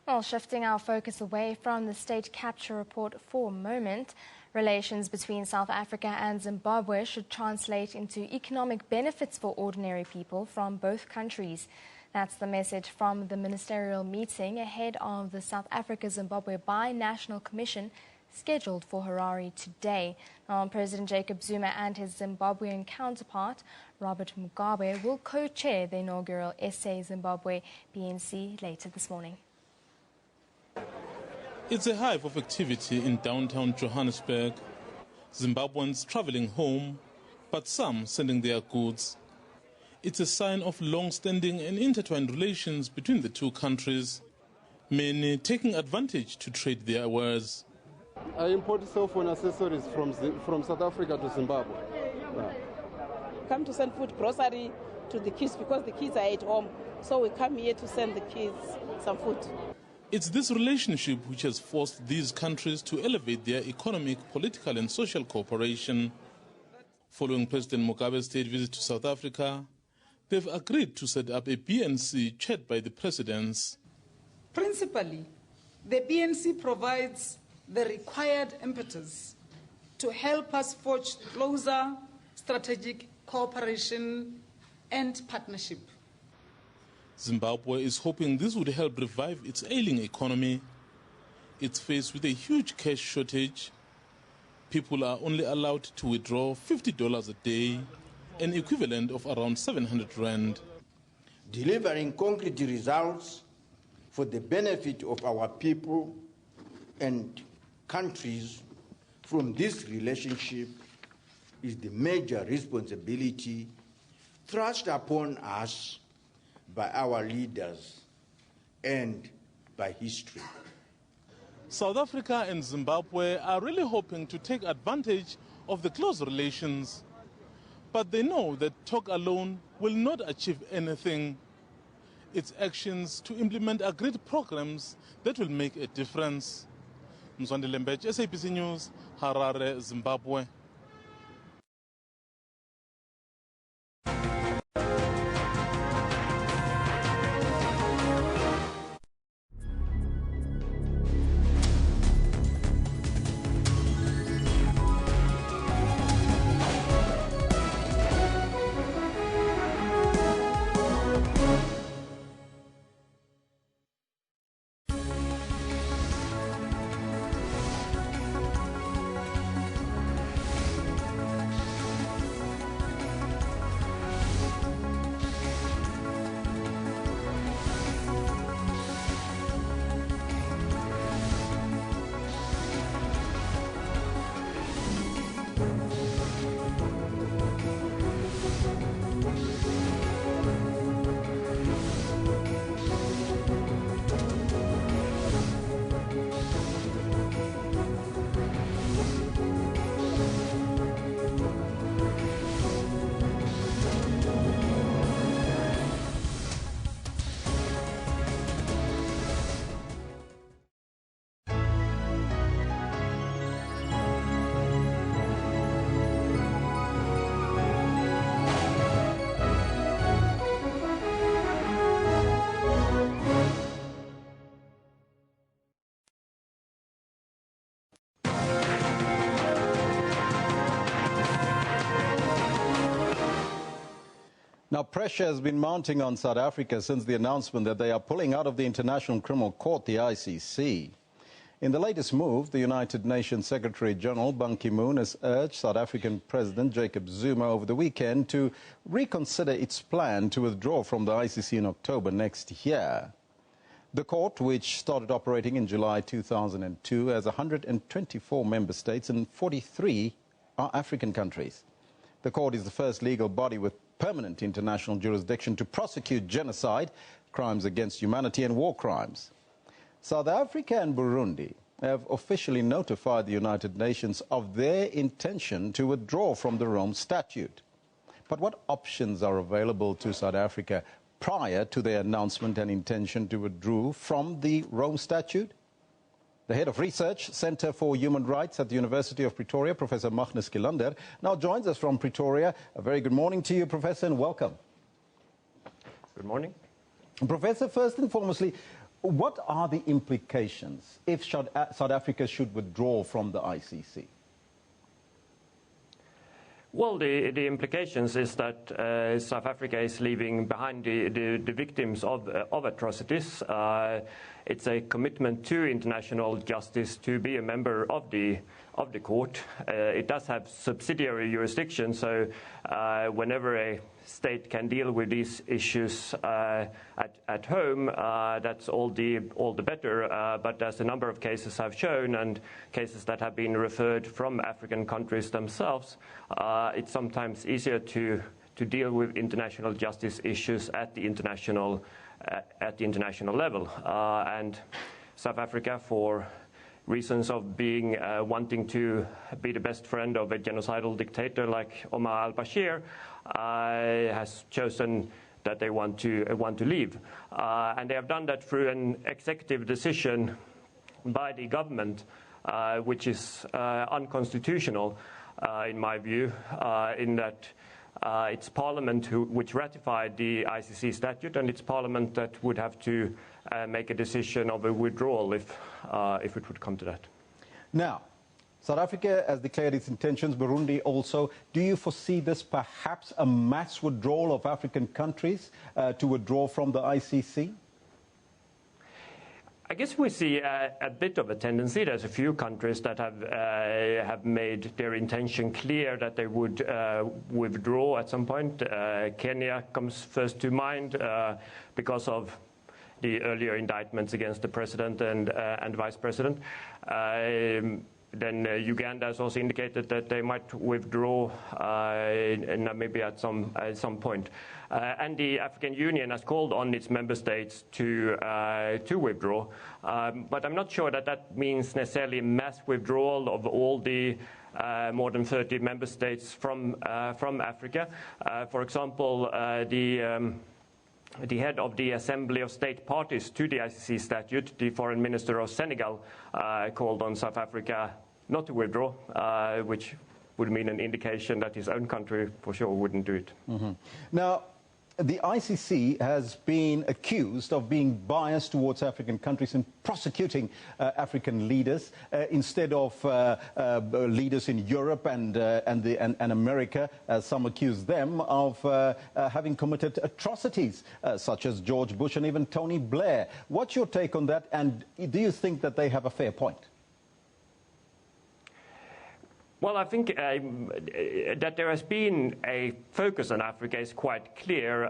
Well, shifting our focus away from the state capture report for a moment, relations between South Africa and Zimbabwe should translate into economic benefits for ordinary people from both countries. That's the message from the ministerial meeting ahead of the South Africa-Zimbabwe Bi-National Commission scheduled for Harare today. Now, President Jacob Zuma and his Zimbabwean counterpart, Robert Mugabe, will co-chair the inaugural SA-Zimbabwe BNC later this morning. It's a hive of activity in downtown Johannesburg. Zimbabweans traveling home, but some sending their goods. It's a sign of long-standing and intertwined relations between the two countries, many taking advantage to trade their wares. I import cell phone accessories from South Africa to Zimbabwe. Yeah. Come to send food, grocery to the kids because the kids are at home. So we come here to send the kids some food. It's this relationship which has forced these countries to elevate their economic, political and social cooperation. Following President Mugabe's state visit to South Africa, they've agreed to set up a BNC chaired by the presidents. Principally, the BNC provides the required impetus to help us forge closer strategic cooperation and partnership. Zimbabwe is hoping this would help revive its ailing economy. It's faced with a huge cash shortage. People are only allowed to withdraw $50 a day, an equivalent of around 700 rand. Delivering concrete results for the benefit of our people and countries from this relationship is the major responsibility thrust upon us by our leaders and by history. South Africa and Zimbabwe are really hoping to take advantage of the close relations. But they know that talk alone will not achieve anything. It's actions to implement agreed programs that will make a difference. Mzwande Lembech, SABC News, Harare, Zimbabwe. Now, pressure has been mounting on South Africa since the announcement that they are pulling out of the International Criminal Court, the ICC. In the latest move, the United Nations Secretary-General Ban Ki-moon has urged South African President Jacob Zuma over the weekend to reconsider its plan to withdraw from the ICC in October next year. The court, which started operating in July 2002, has 124 member states and 43 are African countries. The court is the first legal body with permanent international jurisdiction to prosecute genocide, crimes against humanity and war crimes. South Africa and Burundi have officially notified the United Nations of their intention to withdraw from the Rome Statute. But what options are available to South Africa prior to their announcement and intention to withdraw from the Rome Statute? The head of research, Centre for Human Rights at the University of Pretoria, Professor Magnus Kilander, now joins us from Pretoria. A very good morning to you, Professor, and welcome. Good morning. Professor, first and foremostly, what are the implications if South Africa should withdraw from the ICC? Well, the implications is that South Africa is leaving behind the victims of atrocities. It's a commitment to international justice to be a member of the court. It does have subsidiary jurisdiction, so whenever a state can deal with these issues at home, that's all the better. But as a number of cases have shown, and cases that have been referred from African countries themselves, it's sometimes easier to deal with international justice issues at the international level. And South Africa, for reasons of being wanting to be the best friend of a genocidal dictator like Omar al-Bashir, has chosen that they want to leave, and they have done that through an executive decision by the government, which is unconstitutional in my view, in that it's Parliament which ratified the ICC statute, and it's Parliament that would have to make a decision of a withdrawal if it would come to that. Now, South Africa has declared its intentions, Burundi also. Do you foresee this perhaps a mass withdrawal of African countries to withdraw from the ICC? I guess we see a bit of a tendency. There's a few countries that have made their intention clear that they would withdraw at some point. Kenya comes first to mind because of the earlier indictments against the president and vice president. Then Uganda has also indicated that they might withdraw in Namibia at some point. And the African Union has called on its member states to withdraw. But I'm not sure that means necessarily mass withdrawal of all the more than 30 member states from Africa. For example, the head of the Assembly of State Parties to the ICC statute, the Foreign Minister of Senegal, called on South Africa not to withdraw, which would mean an indication that his own country for sure wouldn't do it. Mm-hmm. Now, the ICC has been accused of being biased towards African countries in prosecuting African leaders instead of leaders in Europe and America. Some accuse them of having committed atrocities, such as George Bush and even Tony Blair. What's your take on that, and do you think that they have a fair point? Well, I think that there has been a focus on Africa is quite clear,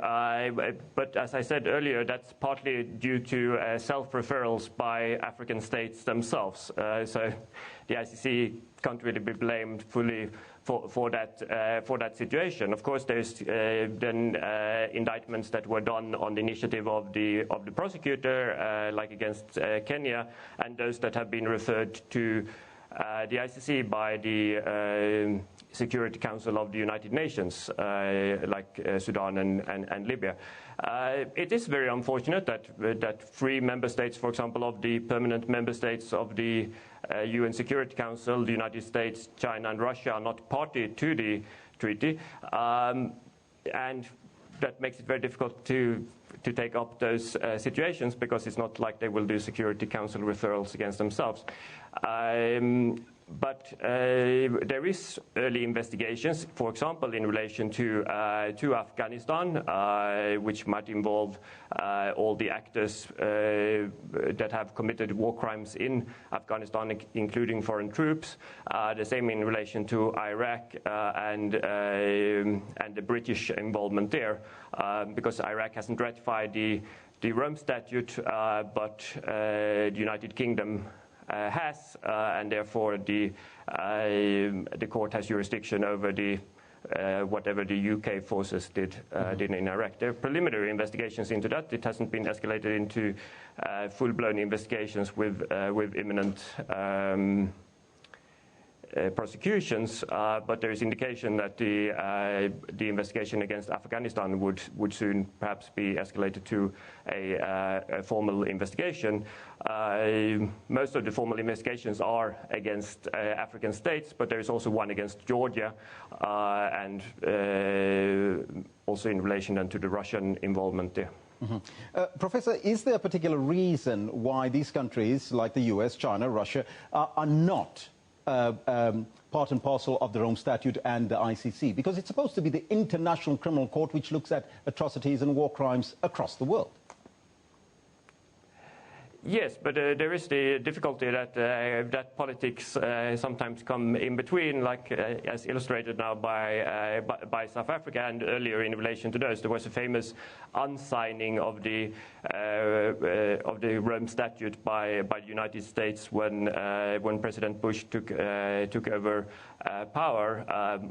but as I said earlier, that's partly due to self-referrals by African states themselves. So the ICC can't really be blamed fully for that situation. Of course, there's then indictments that were done on the initiative of the prosecutor, like against Kenya, and those that have been referred to the ICC by the Security Council of the United Nations, like Sudan and Libya. It is very unfortunate that 3 member states, for example, of the permanent member states of the UN Security Council, the United States, China and Russia, are not party to the treaty. And that makes it very difficult to take up those situations, because it's not like they will do Security Council referrals against themselves. But there is early investigations, for example, in relation to Afghanistan, which might involve all the actors that have committed war crimes in Afghanistan, including foreign troops. The same in relation to Iraq and the British involvement there, because Iraq hasn't ratified the Rome Statute, but the United Kingdom has, and therefore the court has jurisdiction over whatever the UK forces did in Iraq. There are preliminary investigations into that. It hasn't been escalated into full-blown investigations with imminent prosecutions, but there is indication that the investigation against Afghanistan would soon perhaps be escalated to a formal investigation. Most of the formal investigations are against African states, but there is also one against Georgia, and also in relation then to the Russian involvement there. Mm-hmm. Professor, is there a particular reason why these countries, like the US, China, Russia, are not part and parcel of the Rome Statute and the ICC? Because it's supposed to be the International Criminal Court, which looks at atrocities and war crimes across the world. Yes, but there is the difficulty that politics sometimes come in between, like as illustrated now by South Africa, and earlier in relation to those, there was a famous unsigning of the Rome Statute by the United States when President Bush took over power.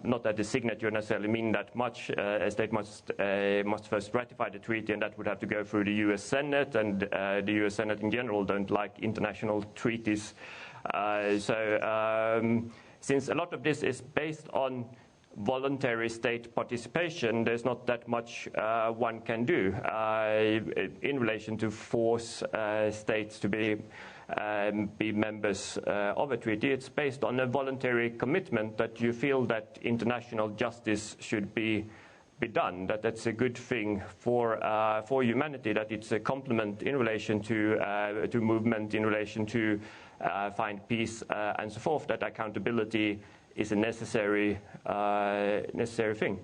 Not that the signature necessarily mean that much. A state must first ratify the treaty, and that would have to go through the U.S. Senate, and the U.S. Senate in general don't like international treaties. Since a lot of this is based on voluntary state participation, there's not that much one can do in relation to force states to be members of a treaty. It's based on a voluntary commitment that you feel that international justice should be done, that's a good thing for humanity, that it's a complement in relation to movement, in relation to find peace, and so forth, that accountability is a necessary thing.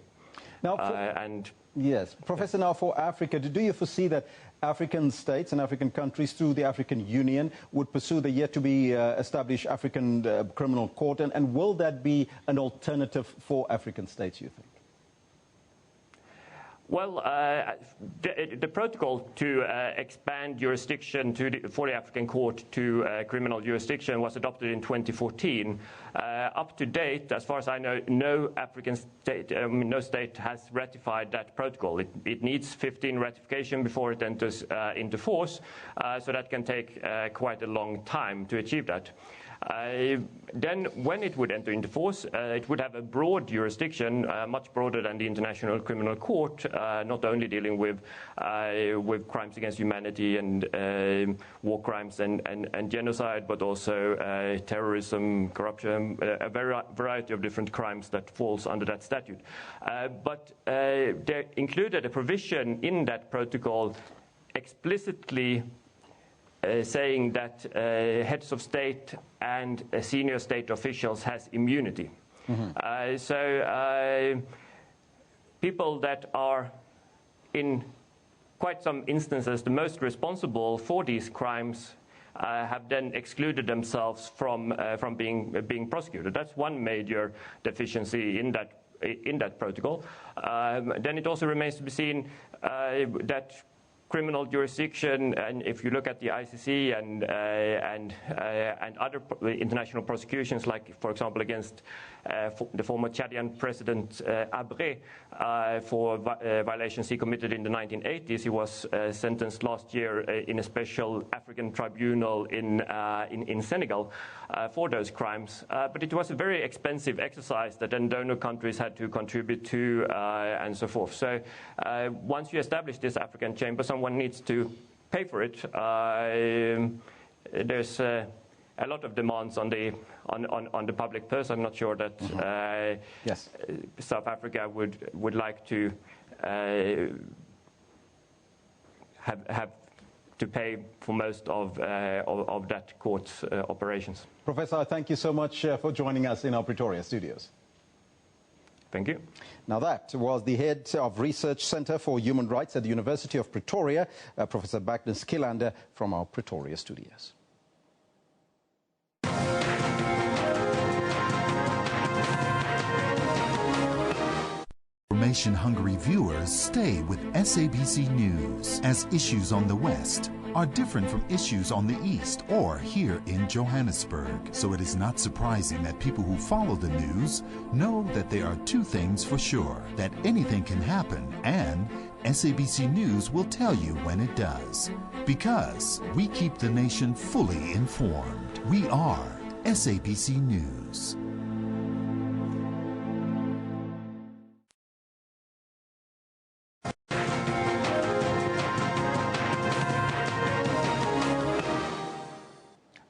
Now, yes, Professor, now for Africa, do you foresee that African states and African countries through the African Union would pursue the yet-to-be established African Criminal Court, and will that be an alternative for African states, you think? Well, the protocol to expand jurisdiction for the African Court to criminal jurisdiction was adopted in 2014. Up to date, as far as I know, no African state, no state has ratified that protocol. It needs 15 ratification before it enters into force, so that can take quite a long time to achieve that. Then, when it would enter into force, it would have a broad jurisdiction, much broader than the International Criminal Court, not only dealing with crimes against humanity and war crimes and genocide, but also terrorism, corruption, a variety of different crimes that falls under that statute. But there included a provision in that protocol explicitly saying that heads of state and senior state officials has immunity. So people that are in quite some instances the most responsible for these crimes have then excluded themselves from being prosecuted. That's one major deficiency in that protocol. Then it also remains to be seen that criminal jurisdiction, and if you look at the ICC and other international prosecutions, like, for example, against the former Chadian president Abré for violations he committed in the 1980s, he was sentenced last year in a special African tribunal in Senegal for those crimes. But it was a very expensive exercise that then donor countries had to contribute to, and so forth. So once you establish this African chamber, someone needs to pay for it. There's a lot of demands on the public purse. I'm not sure that South Africa would like to have to pay for most of that court's operations. Professor, thank you so much for joining us in our Pretoria studios. Thank you. Now that was the head of Research Center for Human Rights at the University of Pretoria, Professor Magnus Kilander, from our Pretoria studios. Information-hungry viewers stay with SABC News, as issues on the West are different from issues on the East or here in Johannesburg. So it is not surprising that people who follow the news know that there are two things for sure: that anything can happen, and SABC News will tell you when it does. Because we keep the nation fully informed. We are SABC News.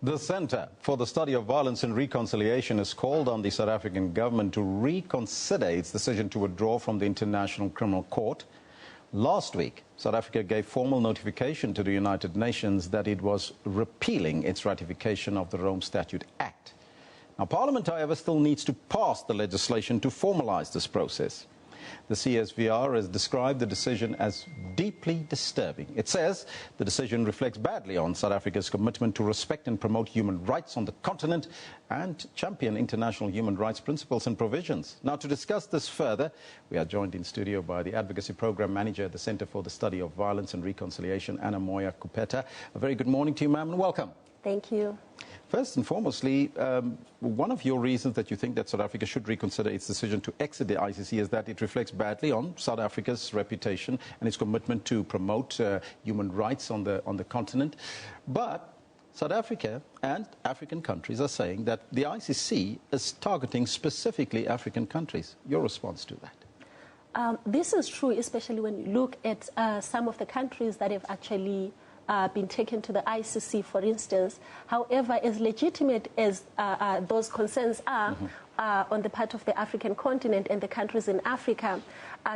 The Center for the Study of Violence and Reconciliation has called on the South African government to reconsider its decision to withdraw from the International Criminal Court. Last week, South Africa gave formal notification to the United Nations that it was repealing its ratification of the Rome Statute Act. Now, Parliament, however, still needs to pass the legislation to formalize this process. The CSVR has described the decision as deeply disturbing. It says the decision reflects badly on South Africa's commitment to respect and promote human rights on the continent and champion international human rights principles and provisions. Now, to discuss this further, we are joined in studio by the Advocacy Program Manager at the Center for the Study of Violence and Reconciliation, Anna Moya Kupeta. A very good morning to you, ma'am, and welcome. Thank you. First and foremostly, one of your reasons that you think that South Africa should reconsider its decision to exit the ICC is that it reflects badly on South Africa's reputation and its commitment to promote human rights on the continent. But South Africa and African countries are saying that the ICC is targeting specifically African countries. Your response to that? This is true, especially when you look at some of the countries that have actually been taken to the ICC, for instance. However, as legitimate as those concerns are, on the part of the African continent and the countries in Africa,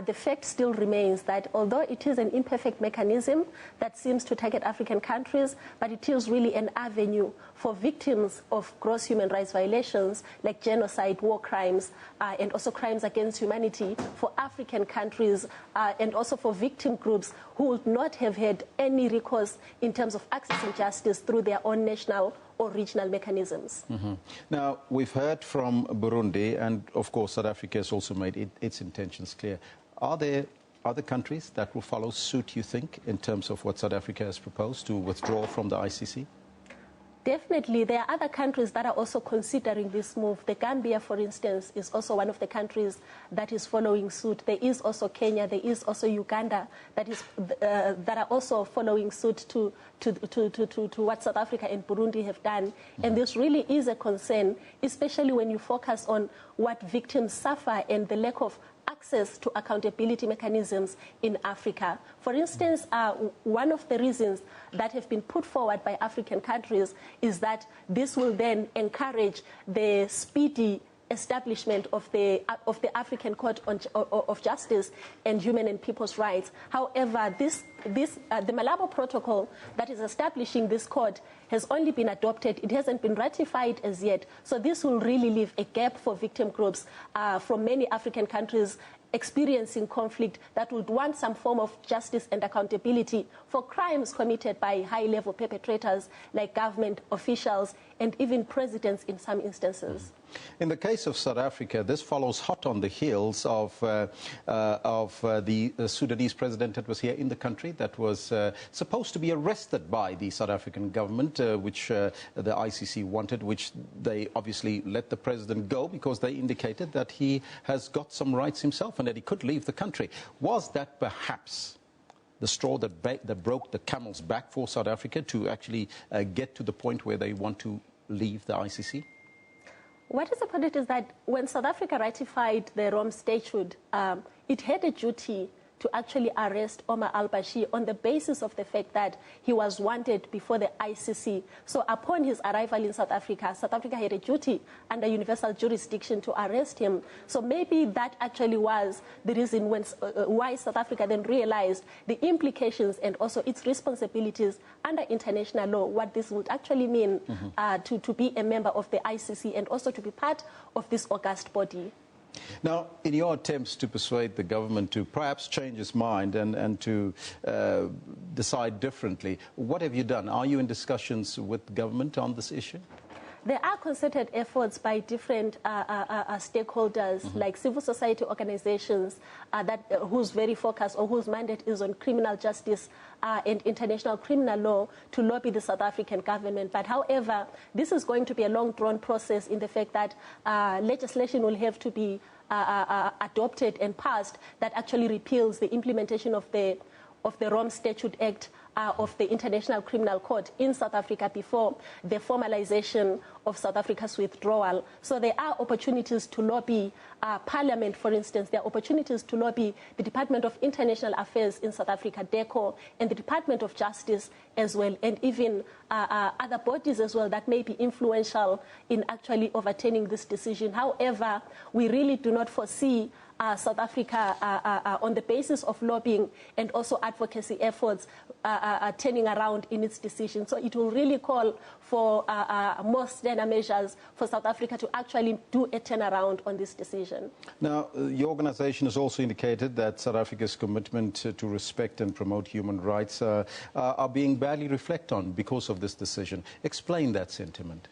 the fact still remains that although it is an imperfect mechanism that seems to target African countries, but it is really an avenue for victims of gross human rights violations like genocide, war crimes, and also crimes against humanity for African countries and also for victim groups who would not have had any recourse in terms of accessing justice through their own national or regional mechanisms. Now, we've heard from Burundi, and of course South Africa has also made its intentions clear. Are there other countries that will follow suit, you think, in terms of what South Africa has proposed to withdraw from the ICC? Definitely, there are other countries that are also considering this move. The Gambia, for instance, is also one of the countries that is following suit. There is also Kenya, there is also Uganda that are also following suit to what South Africa and Burundi have done. And this really is a concern, especially when you focus on what victims suffer and the lack of access to accountability mechanisms in Africa. For instance, one of the reasons that have been put forward by African countries is that this will then encourage the speedy establishment of the African Court of Justice and Human and People's Rights. However, the Malabo Protocol that is establishing this court has only been adopted. It hasn't been ratified as yet. So this will really leave a gap for victim groups from many African countries experiencing conflict that would want some form of justice and accountability for crimes committed by high-level perpetrators like government officials and even presidents in some instances. In the case of South Africa, this follows hot on the heels of the Sudanese president that was here in the country that was supposed to be arrested by the South African government, which the ICC wanted, which they obviously let the president go because they indicated that he has got some rights himself and that he could leave the country. Was that perhaps the straw that broke the camel's back for South Africa to actually get to the point where they want to leave the ICC? What is about it is that when South Africa ratified the Rome Statute, it had a duty to actually arrest Omar al-Bashir on the basis of the fact that he was wanted before the ICC. So upon his arrival in South Africa had a duty under universal jurisdiction to arrest him. So maybe that actually was the reason why South Africa then realized the implications and also its responsibilities under international law, what this would actually mean to be a member of the ICC and also to be part of this august body. Now, in your attempts to persuade the government to perhaps change its mind and to decide differently, what have you done? Are you in discussions with government on this issue? There are concerted efforts by different stakeholders, like civil society organizations whose very focus or whose mandate is on criminal justice and international criminal law to lobby the South African government. But however, this is going to be a long-drawn process in the fact that legislation will have to be adopted and passed that actually repeals the implementation of the Rome Statute Act of the International Criminal Court in South Africa before the formalization of South Africa's withdrawal. So there are opportunities to lobby Parliament, for instance. There are opportunities to lobby the Department of International Affairs in South Africa, DECO, and the Department of Justice as well, and even other bodies as well that may be influential in actually overturning this decision. However, we really do not foresee South Africa on the basis of lobbying and also advocacy efforts turning around in its decision. So it will really call for more stern measures for South Africa to actually do a turnaround on this decision. Now, your organization has also indicated that South Africa's commitment to respect and promote human rights are being badly reflected on because of this decision. Explain that sentiment.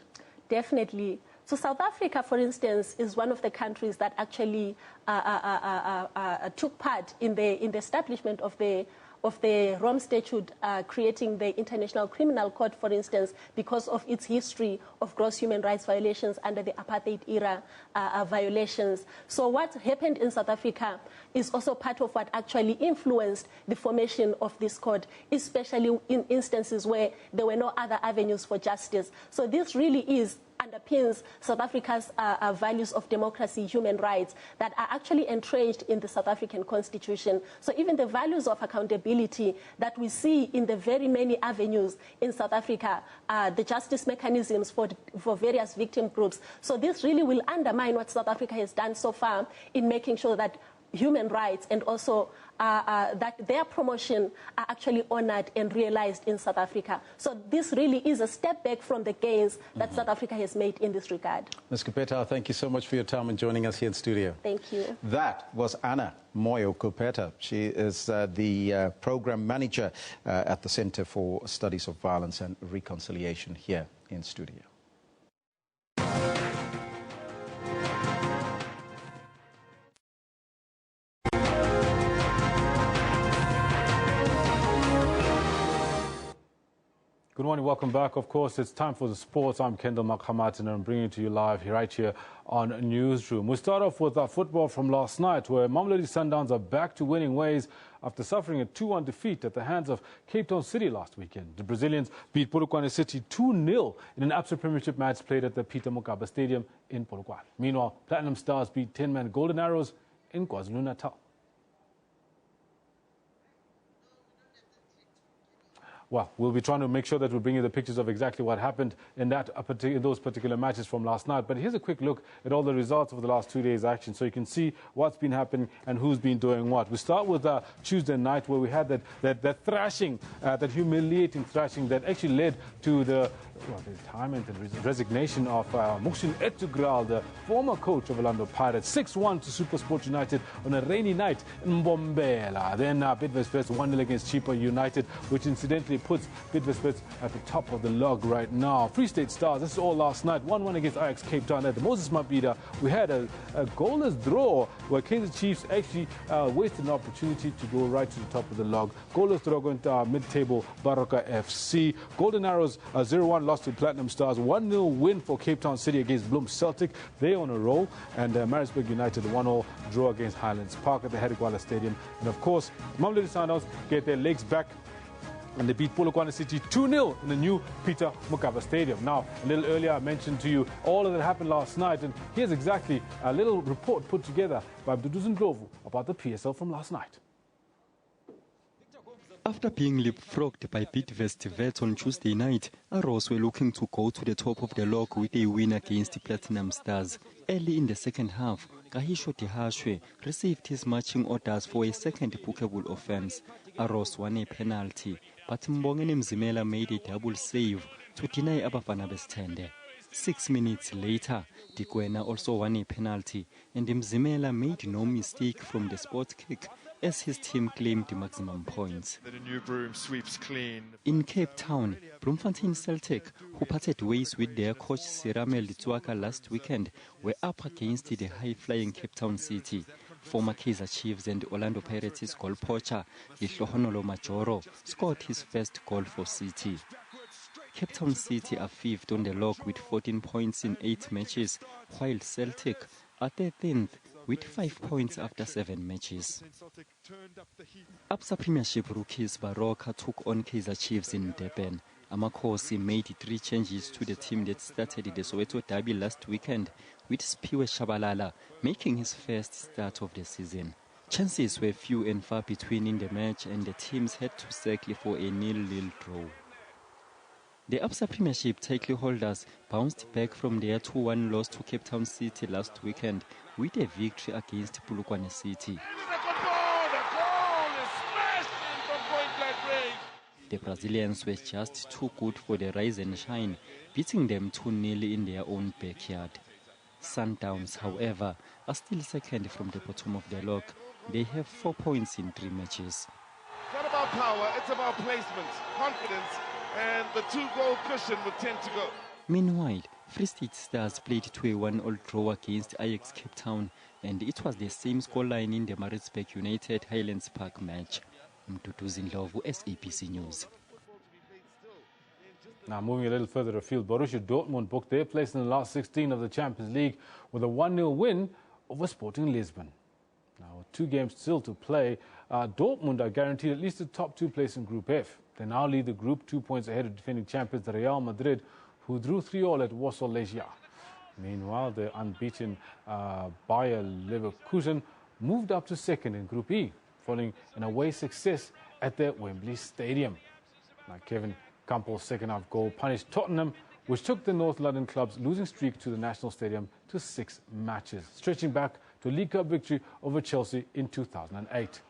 Definitely. So South Africa, for instance, is one of the countries that actually took part in the establishment of the Rome Statute, creating the International Criminal Court, for instance, because of its history of gross human rights violations under the apartheid era violations. So what happened in South Africa is also part of what actually influenced the formation of this court, especially in instances where there were no other avenues for justice. So this really is underpins South Africa's values of democracy, human rights, that are actually entrenched in the South African Constitution. So even the values of accountability that we see in the very many avenues in South Africa, the justice mechanisms for various victim groups. So this really will undermine what South Africa has done so far in making sure that human rights and also that their promotion are actually honored and realized in South Africa. So this really is a step back from the gains that South Africa has made in this regard. Ms. Kupeta, thank you so much for your time and joining us here in studio. Thank you. That was Anna Moyo Kupeta. She is the program manager at the Center for Studies of Violence and Reconciliation here in studio. Good morning, welcome back. Of course, it's time for the sports. I'm Kendall Makhamat and I'm bringing it to you live right here on Newsroom. We start off with our football from last night, where Mamelodi Sundowns are back to winning ways after suffering a 2-1 defeat at the hands of Cape Town City last weekend. The Brazilians beat Polokwane City 2-0 in an Absa Premiership match played at the Peter Mokaba Stadium in Polokwane. Meanwhile, Platinum Stars beat 10-man Golden Arrows in KwaZulu-Natal. Well, we'll be trying to make sure that we bring you the pictures of exactly what happened in those particular matches from last night. But here's a quick look at all the results of the last 2 days' action, so you can see what's been happening and who's been doing what. We start with Tuesday night, where we had that thrashing, that humiliating thrashing that actually led to the retirement and resignation of Mukshin Etugral, the former coach of Orlando Pirates. 6-1 to SuperSport United on a rainy night in Mbombela. Then Bidvest 1-0 against Chipa United, which incidentally puts Bidvest at the top of the log right now. Free State Stars, this is all last night. 1-1 against Ajax Cape Town at the Moses Mabhida. We had a goalless draw where Kaizer Chiefs actually wasted an opportunity to go right to the top of the log. Goalless draw going to mid-table Baroka FC. Golden Arrows 0-1 lost to Platinum Stars. 1-0 win for Cape Town City against Bloem Celtic. They're on a roll. And Maritzburg United 1-0 draw against Highlands Park at the Hedegwala Stadium. And of course, Mamelodi Sundowns get their legs back and they beat Polokwane City 2-0 in the new Peter Mokaba Stadium. Now, a little earlier I mentioned to you all of that happened last night, and here's exactly a little report put together by Duduzi Ndlovu about the PSL from last night. After being leapfrogged by Bidvest Wits on Tuesday night, Arrows were looking to go to the top of the log with a win against Platinum Stars. Early in the second half, Kahisho Dihashwe received his marching orders for a second bookable offence. Arrows won a penalty, but Mbongeni Mzimela made a double save to deny Abafana Bestende. 6 minutes later, Dikwena also won a penalty, and Mzimela made no mistake from the spot kick, as his team claimed maximum points. The new Broom sweeps clean. In Cape Town, Bloemfontein Celtic, who parted ways with their coach Sirame Litsuaka last weekend, were up against the high-flying Cape Town City. Former Kaizer Chiefs and Orlando Pirates goal poacher Lihlohonolo Majoro scored his first goal for City. Cape Town City are 5th on the log with 14 points in 8 matches, while Celtic are 13th with 5 points after 7 matches. Absa Premiership rookies Baroka took on Kaizer Chiefs in Durban. Amakosi made 3 changes to the team that started the Soweto Derby last weekend, with Spiwe Shabalala making his first start of the season. Chances were few and far between in the match, and the teams had to settle for a 0-0 draw. The Absa Premiership title holders bounced back from their 2-1 loss to Cape Town City last weekend with a victory against Polokwane City. The Brazilians were just too good for the rise and shine, beating them 2-0 in their own backyard. Sundowns, however, are still second from the bottom of the log. They have 4 points in 3 matches. It's not about power, it's about placement, confidence, and the 2-goal cushion would tend to go. Meanwhile, Free State Stars played 2-1 draw against Ajax Cape Town, and it was the same scoreline in the Maritzburg United Highlands Park match. Duduzi Ndlovu, SABC News. Now moving a little further afield, Borussia Dortmund booked their place in the last 16 of the Champions League with a 1-0 win over Sporting Lisbon. Now with 2 games still to play, Dortmund are guaranteed at least the top 2 place in Group F. They now lead the group 2 points ahead of defending champions Real Madrid, who drew 3-3 at Warsaw Legia. Meanwhile, the unbeaten Bayer Leverkusen moved up to second in Group E, following an away success at their Wembley Stadium. Now, Kevin Campbell's second-half goal punished Tottenham, which took the North London club's losing streak to the National Stadium to 6 matches, stretching back to a League Cup victory over Chelsea in 2008.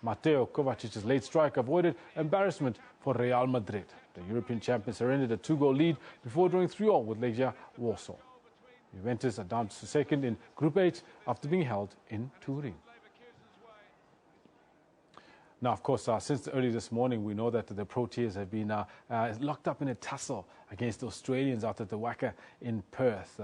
Mateo Kovacic's late strike avoided embarrassment for Real Madrid. The European champions surrendered a 2-goal lead before drawing 3-3 with Legia Warsaw. Juventus are down to second in Group H after being held in Turin. Now, of course, since early this morning, we know that the Proteas have been locked up in a tussle against the Australians out at the WACA in Perth.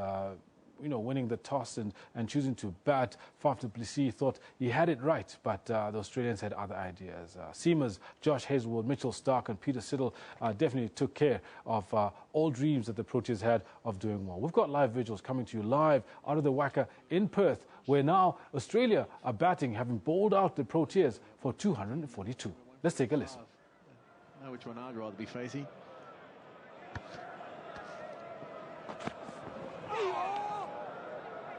Winning the toss and choosing to bat. Faf du Plessis thought he had it right, but the Australians had other ideas. Seamers Josh Hazelwood, Mitchell Stark and Peter Siddle definitely took care of all dreams that the Proteas had of doing well. We've got live visuals coming to you live out of the WACA in Perth, where now Australia are batting, having bowled out the Proteas for 242. Let's take a listen. I know which one I'd rather be facing.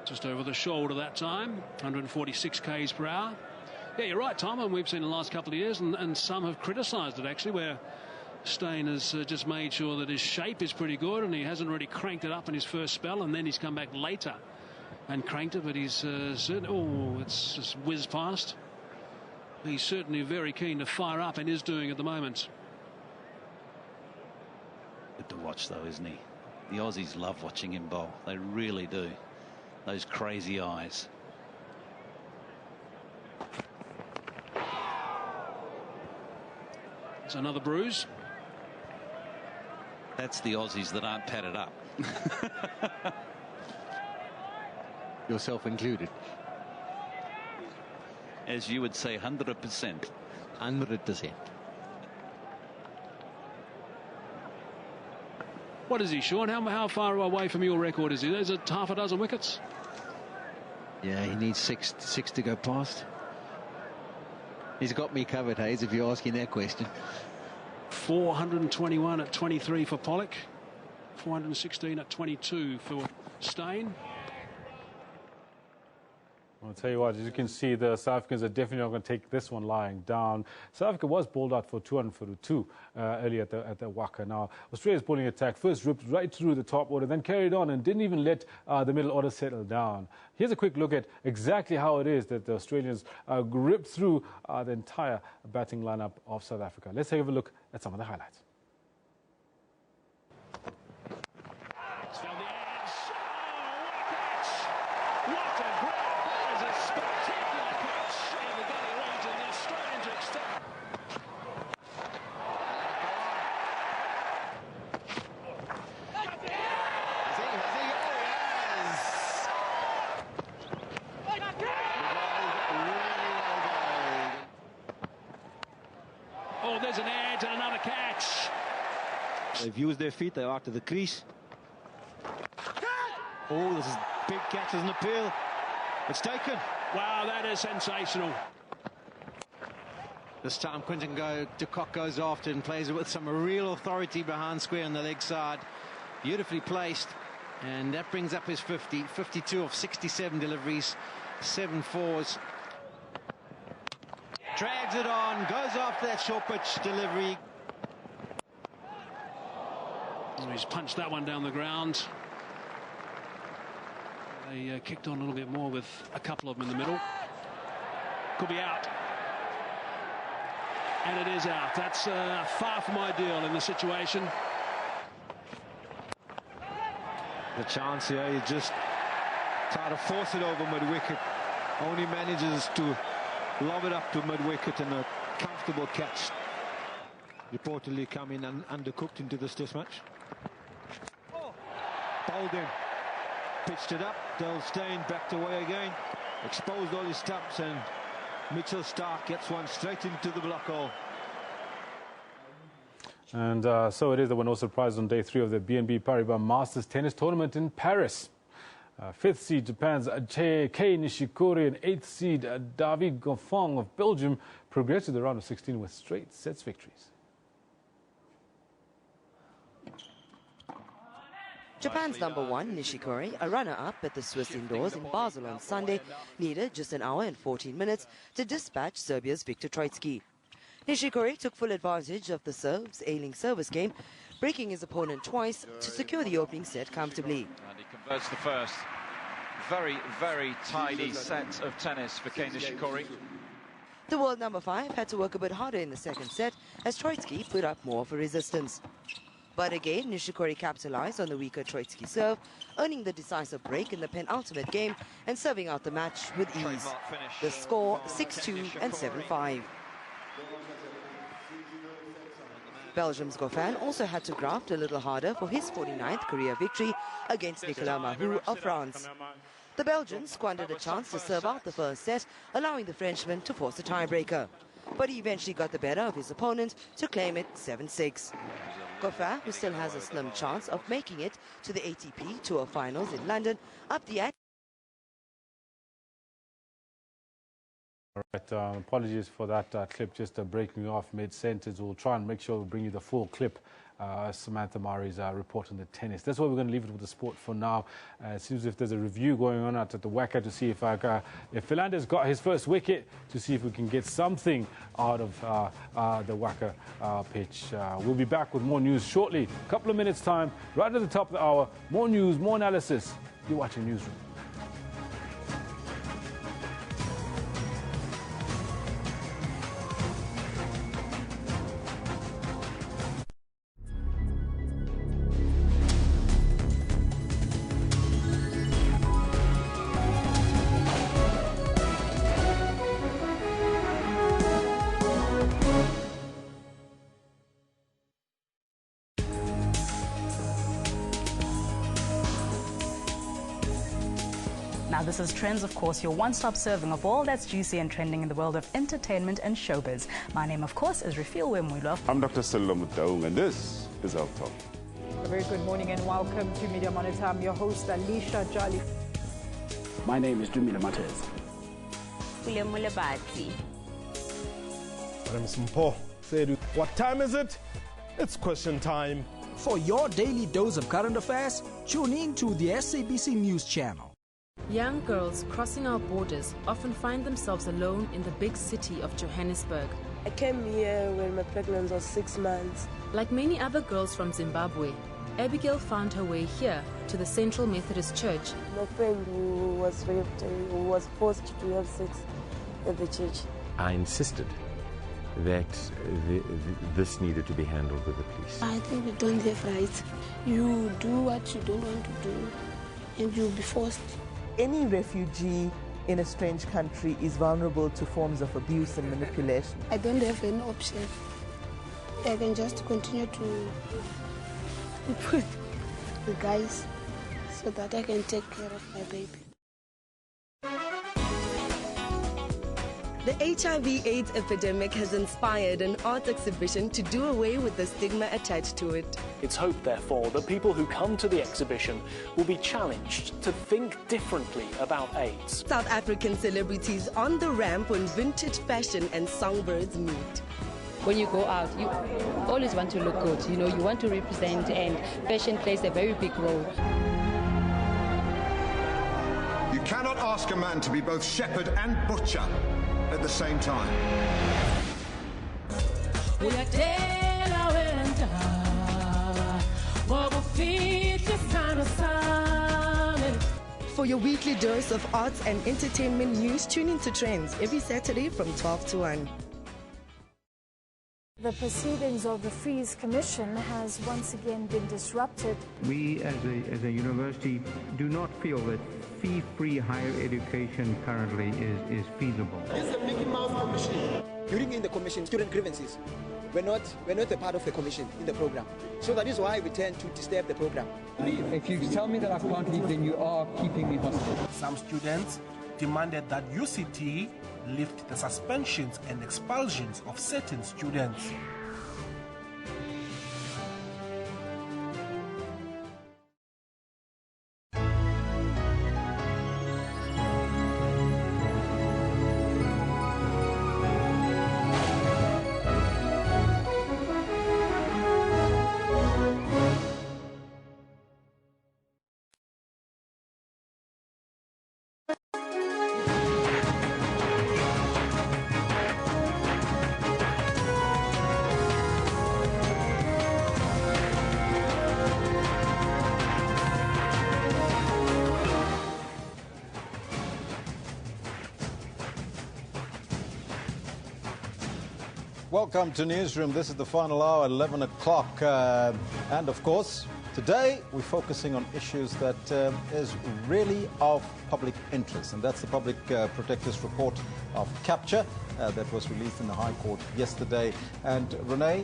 Just over the shoulder that time, 146 k's per hour. Yeah, you're right, Tom, and we've seen in the last couple of years, and some have criticised it actually, where Steyn has just made sure that his shape is pretty good, and he hasn't really cranked it up in his first spell, and then he's come back later and cranked it, but he's certainly, it's just whizzed past. He's certainly very keen to fire up and is doing at the moment. Good to watch though, isn't he? The Aussies love watching him bowl, they really do. Those crazy eyes. It's another bruise. That's the Aussies that aren't padded up. Yourself included. As you would say, 100%. 100%. What is he, Sean? How far away from your record is he? Is it half a dozen wickets? Yeah, he needs six to go past. He's got me covered, Hayes, if you're asking that question. 421 at 23 for Pollock. 416 at 22 for Steyn. I'll tell you what, as you can see, the South Africans are definitely not going to take this one lying down. South Africa was bowled out for 242 earlier at the WACA. Now, Australia's bowling attack first ripped right through the top order, then carried on and didn't even let the middle order settle down. Here's a quick look at exactly how it is that the Australians ripped through the entire batting lineup of South Africa. Let's take a look at some of the highlights. There's an edge and another catch. They've used their feet, they're out to the crease. Oh, this is big catch as an appeal. It's taken. Wow, that is sensational. This time Quinton de Kock goes after and plays it with some real authority behind square on the leg side. Beautifully placed. And that brings up his 50. 52 of 67 deliveries. 7 fours. Drags it on, goes after that short pitch delivery. He's punched that one down the ground. They kicked on a little bit more with a couple of them in the middle. Could be out. And it is out. That's far from ideal in the situation. The chance here, he just tried to force it over mid-wicket. Only manages to lob it up to mid-wicket and a comfortable catch. Reportedly coming undercooked into this test match. Bowled in. Pitched it up. Dale Steyn backed away again. Exposed all his stumps and Mitchell Stark gets one straight into the block hole. And so it is, there were no surprises on day 3 of the BNP Paribas Masters Tennis Tournament in Paris. 5th seed Japan's Kei Nishikori and 8th seed David Goffin of Belgium progressed to the round of 16 with straight sets victories. Japan's number 1, Nishikori, a runner-up at the Swiss indoors in Basel on Sunday, needed just an hour and 14 minutes to dispatch Serbia's Viktor Troicki. Nishikori took full advantage of the Serbs' ailing service game, breaking his opponent twice to secure the opening set comfortably. And he converts the first. Very, very tidy set of tennis for Kei Nishikori. The world number 5 had to work a bit harder in the second set as Troicki put up more of a resistance. But again, Nishikori capitalized on the weaker Troicki serve, earning the decisive break in the penultimate game and serving out the match with ease. The score 6-2 and 7-5. Belgium's Goffin also had to graft a little harder for his 49th career victory against Nicolas Mahut of France. The Belgians squandered a chance to serve out the first set, allowing the Frenchman to force a tiebreaker. But he eventually got the better of his opponent to claim it 7-6. Goffin, who still has a slim chance of making it to the ATP Tour Finals in London, upped the ante. All right, apologies for that clip just breaking off mid-sentence. We'll try and make sure we bring you the full clip. Samantha Mari's report on the tennis. That's why we're going to leave it with the sport for now. It seems if there's a review going on at the WACA to see if Philander's got his first wicket, to see if we can get something out of the WACA pitch. We'll be back with more news shortly. A couple of minutes' time, right at the top of the hour. More news, more analysis. You're watching Newsroom. Now, this is Trends, of course, your one-stop serving of all that's juicy and trending in the world of entertainment and showbiz. My name, of course, is Refill Wemwilo. I'm Dr. Sello Mutaung, and this is Our Talk. A very good morning and welcome to Media Monitor. I'm your host, Alicia Jolly. My name is Dumila Matters. William Mulebati. I'm Simpo. What time is it? It's question time. For your daily dose of current affairs, tune in to the SABC News channel. Young girls crossing our borders often find themselves alone in the big city of Johannesburg. I came here when my pregnancy was 6 months. Like many other girls from Zimbabwe, Abigail found her way here to the Central Methodist Church. My friend who was raped, who was forced to have sex at the church. I insisted that this needed to be handled with the police. I think we don't have rights. You do what you don't want to do, and you'll be forced. Any refugee in a strange country is vulnerable to forms of abuse and manipulation. I don't have any option. I can just continue to put the guys so that I can take care of my baby. The HIV/AIDS epidemic has inspired an art exhibition to do away with the stigma attached to it. It's hoped, therefore, that people who come to the exhibition will be challenged to think differently about AIDS. South African celebrities on the ramp when vintage fashion and songbirds meet. When you go out, you always want to look good. You know, you want to represent, and fashion plays a very big role. You cannot ask a man to be both shepherd and butcher at the same time. For your weekly dose of arts and entertainment news, tune into Trends every Saturday from 12 to 1. The proceedings of the Fees Commission has once again been disrupted. We as a university do not feel that fee-free higher education currently is feasible. It's the Mickey Mouse Commission. During in the commission, student grievances. We're not a part of the commission in the program. So that is why we tend to disturb the program. If you tell me that I can't leave, then you are keeping me hostage. Some students demanded that UCT lift the suspensions and expulsions of certain students. Welcome to Newsroom. This is the final hour, 11 o'clock. And of course, today we're focusing on issues that is really of public interest. And that's the Public Protector's report of capture that was released in the High Court yesterday. And Renee,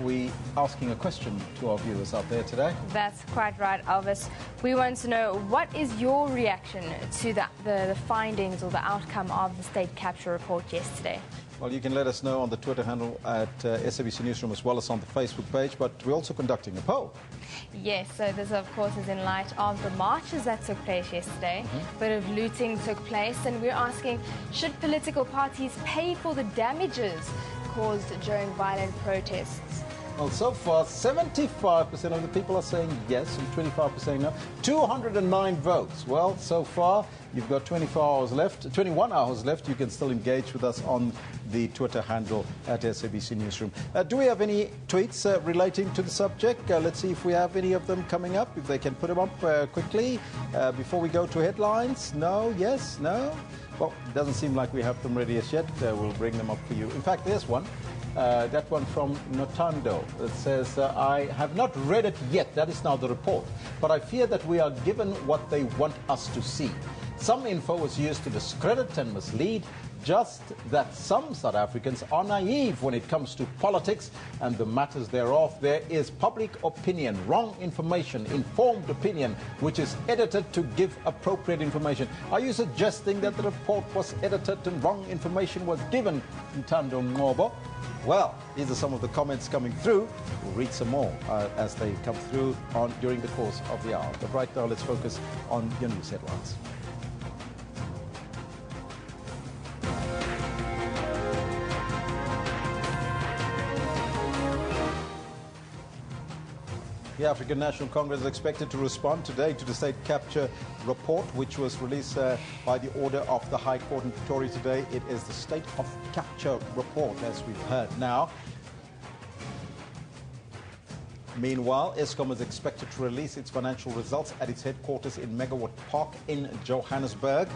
we're asking a question to our viewers out there today. That's quite right, Elvis. We want to know, what is your reaction to the findings or the outcome of the state capture report yesterday? Well, you can let us know on the Twitter handle at SABC Newsroom as well as on the Facebook page, but we're also conducting a poll. Yes, so this of course is in light of the marches that took place yesterday. A bit of looting took place, and we're asking, should political parties pay for the damages caused during violent protests? Well, so far, 75% of the people are saying yes and 25% saying no. 209 votes. Well, so far, you've got 21 hours left. You can still engage with us on the Twitter handle at SABC Newsroom. Do we have any tweets relating to the subject? Let's see if we have any of them coming up, if they can put them up quickly before we go to headlines. No? Yes? No? Well, it doesn't seem like we have them ready as yet. We'll bring them up for you. In fact, there's one. That one from Notando. It says, I have not read it yet. That is now the report. But I fear that we are given what they want us to see. Some info was used to discredit and mislead. Just that some South Africans are naive when it comes to politics and the matters thereof. There is public opinion, wrong information, informed opinion, which is edited to give appropriate information. Are you suggesting that the report was edited and wrong information was given, Ntando Ngobo? Well, these are some of the comments coming through. We'll read some more as they come through during the course of the hour. But right now, let's focus on your news headlines. The African National Congress is expected to respond today to the state capture report, which was released by the order of the High Court in Pretoria today. It is the state of capture report, as we've heard now. Meanwhile, Eskom is expected to release its financial results at its headquarters in Megawatt Park in Johannesburg.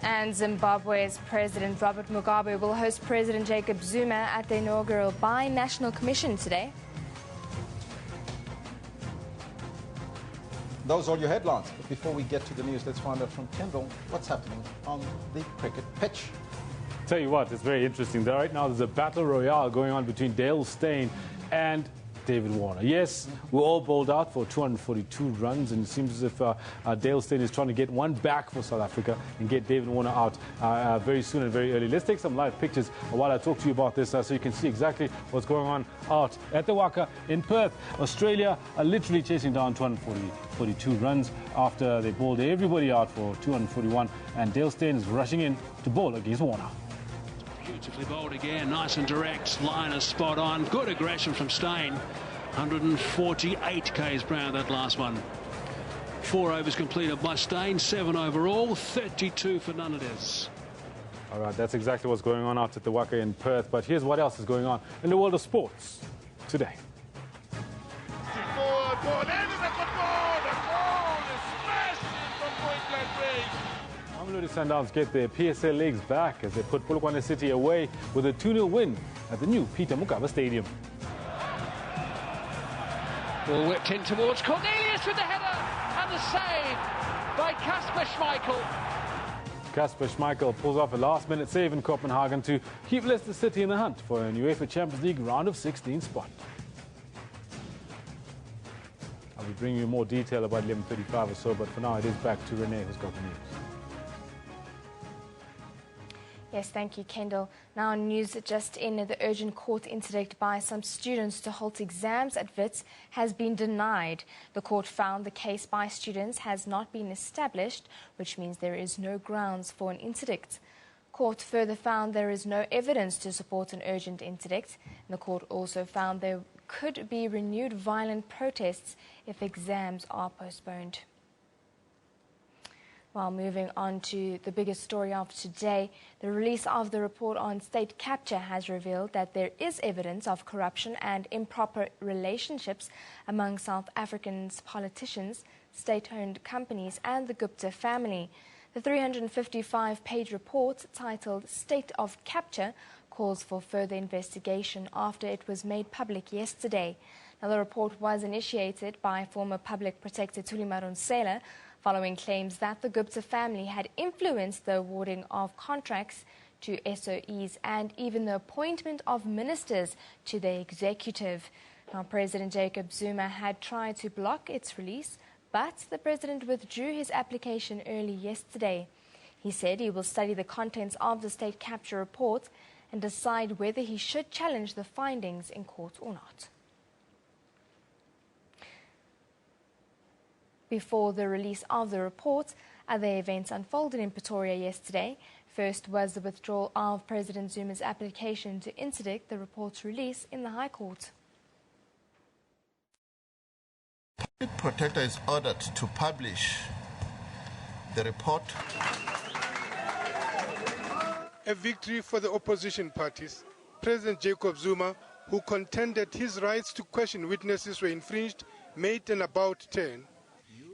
And Zimbabwe's President Robert Mugabe will host President Jacob Zuma at the inaugural Bi-National Commission today. Those are your headlines. But before we get to the news, let's find out from Kendall what's happening on the cricket pitch. Tell you what, it's very interesting. Right now there's a battle royale going on between Dale Steyn and David Warner. Yes, we're all bowled out for 242 runs, and it seems as if Dale Steyn is trying to get one back for South Africa and get David Warner out very soon and very early. Let's take some live pictures while I talk to you about this so you can see exactly what's going on out at the Waka in Perth. Australia are literally chasing down 242 runs after they bowled everybody out for 241, and Dale Steyn is rushing in to bowl against Warner. Beautifully bowled again, nice and direct, line is spot on, good aggression from Steyn. 148 k's per hour that last one. 4 overs completed by Steyn, 7 overall, 32 for Nunez. All right, that's exactly what's going on out at the Waka in Perth, but here's what else is going on in the world of sports today. Forward, ball, ended at the ball, the goal is smashing from point blank range. Mamelodi Sundowns get their PSL legs back as they put Polokwane City away with a 2-0 win at the new Peter Mokaba Stadium. Ball whipped in towards Cornelius with the header and the save by Kasper Schmeichel. Kasper Schmeichel pulls off a last-minute save in Copenhagen to keep Leicester City in the hunt for a UEFA Champions League round of 16 spot. I'll be bringing you more detail about 11:35 or so, but for now it is back to Renee, who's got the news. Yes, thank you, Kendall. Now news just in, the urgent court interdict by some students to halt exams at Wits has been denied. The court found the case by students has not been established, which means there is no grounds for an interdict. Court further found there is no evidence to support an urgent interdict. And the court also found there could be renewed violent protests if exams are postponed. While moving on to the biggest story of today, the release of the report on state capture has revealed that there is evidence of corruption and improper relationships among South Africans' politicians, state-owned companies and the Gupta family. The 355-page report, titled State of Capture, calls for further investigation after it was made public yesterday. Now, the report was initiated by former Public Protector Thuli Madonsela following claims that the Gupta family had influenced the awarding of contracts to SOEs and even the appointment of ministers to the executive. Now, President Jacob Zuma had tried to block its release, but the president withdrew his application early yesterday. He said he will study the contents of the state capture report and decide whether he should challenge the findings in court or not. Before the release of the report, other events unfolded in Pretoria yesterday. First was the withdrawal of President Zuma's application to interdict the report's release in the High Court. Public Protector is ordered to publish the report. A victory for the opposition parties. President Jacob Zuma, who contended his rights to question witnesses were infringed, made an about turn.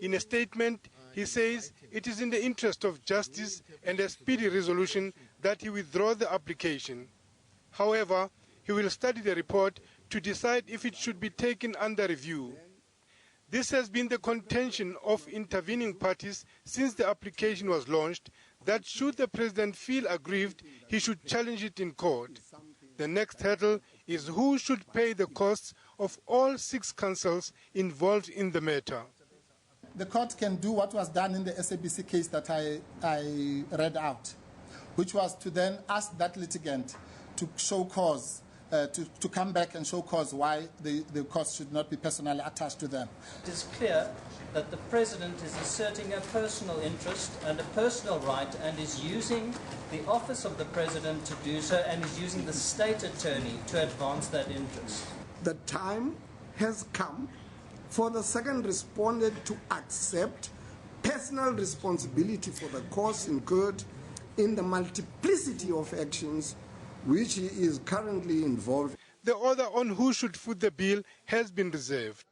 In a statement, he says it is in the interest of justice and a speedy resolution that he withdraw the application. However, he will study the report to decide if it should be taken under review. This has been the contention of intervening parties since the application was launched, that should the president feel aggrieved, he should challenge it in court. The next hurdle is who should pay the costs of all 6 councils involved in the matter. The court can do what was done in the SABC case that I read out, which was to then ask that litigant to show cause, to come back and show cause why the cost should not be personally attached to them. It is clear that the president is asserting a personal interest and a personal right and is using the office of the president to do so and is using the state attorney to advance that interest. The time has come for the second respondent to accept personal responsibility for the costs incurred in the multiplicity of actions which he is currently involved. The order on who should foot the bill has been reserved.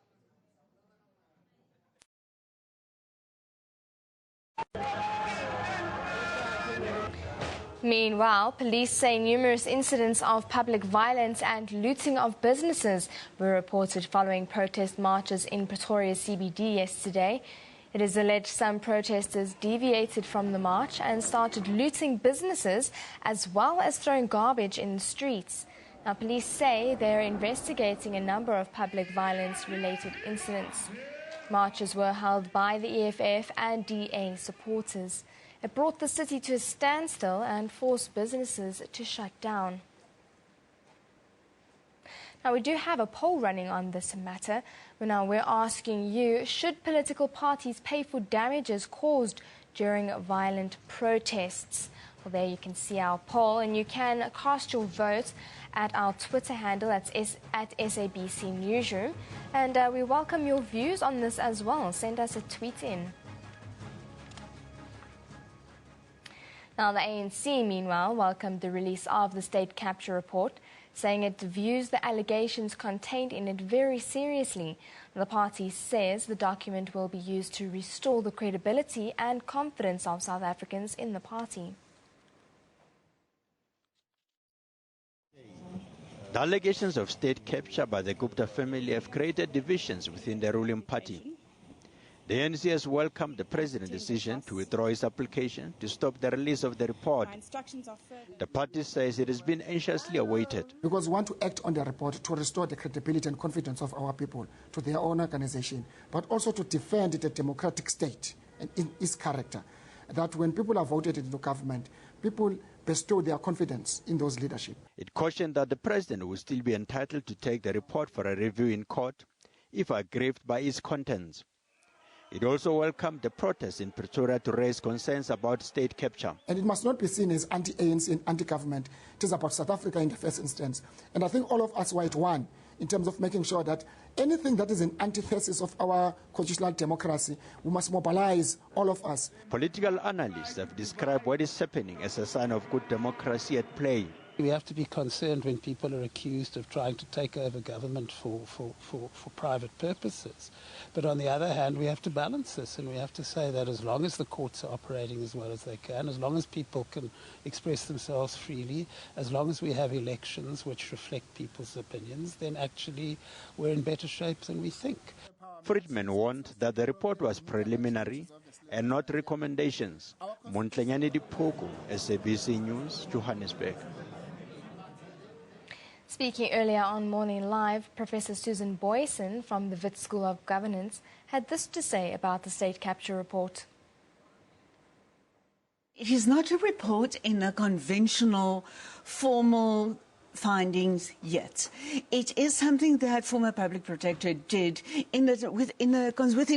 Meanwhile, police say numerous incidents of public violence and looting of businesses were reported following protest marches in Pretoria CBD yesterday. It is alleged some protesters deviated from the march and started looting businesses as well as throwing garbage in the streets. Now, police say they are investigating a number of public violence-related incidents. Marches were held by the EFF and DA supporters. It brought the city to a standstill and forced businesses to shut down. Now, we do have a poll running on this matter. Now, we're asking you, should political parties pay for damages caused during violent protests? Well, there you can see our poll, and you can cast your vote at our Twitter handle, that's at SABC Newsroom. And we welcome your views on this as well. Send us a tweet in. Now, the ANC, meanwhile, welcomed the release of the state capture report, saying it views the allegations contained in it very seriously. The party says the document will be used to restore the credibility and confidence of South Africans in the party. The allegations of state capture by the Gupta family have created divisions within the ruling party. The ANC has welcomed the president's decision to withdraw his application to stop the release of the report. The party says it has been anxiously awaited. Because we want to act on the report to restore the credibility and confidence of our people to their own organization, but also to defend the democratic state and in its character. That when people are voted into government, people bestow their confidence in those leadership. It cautioned that the president will still be entitled to take the report for a review in court if aggrieved by its contents. It also welcomed the protests in Pretoria to raise concerns about state capture. And it must not be seen as anti-ANC and anti-government. It is about South Africa in the first instance. And I think all of us were at one in terms of making sure that anything that is an antithesis of our constitutional democracy, we must mobilize all of us. Political analysts have described what is happening as a sign of good democracy at play. We have to be concerned when people are accused of trying to take over government for private purposes. But on the other hand, we have to balance this, and we have to say that as long as the courts are operating as well as they can, as long as people can express themselves freely, as long as we have elections which reflect people's opinions, then actually we're in better shape than we think. Friedman warned that the report was preliminary and not recommendations. Montlenyane Dipoko, SABC News, Johannesburg. Speaking earlier on Morning Live, Professor Susan Boyson from the Wits School of Governance had this to say about the state capture report. It is not a report in a conventional, formal findings yet. It is something that former public protector did within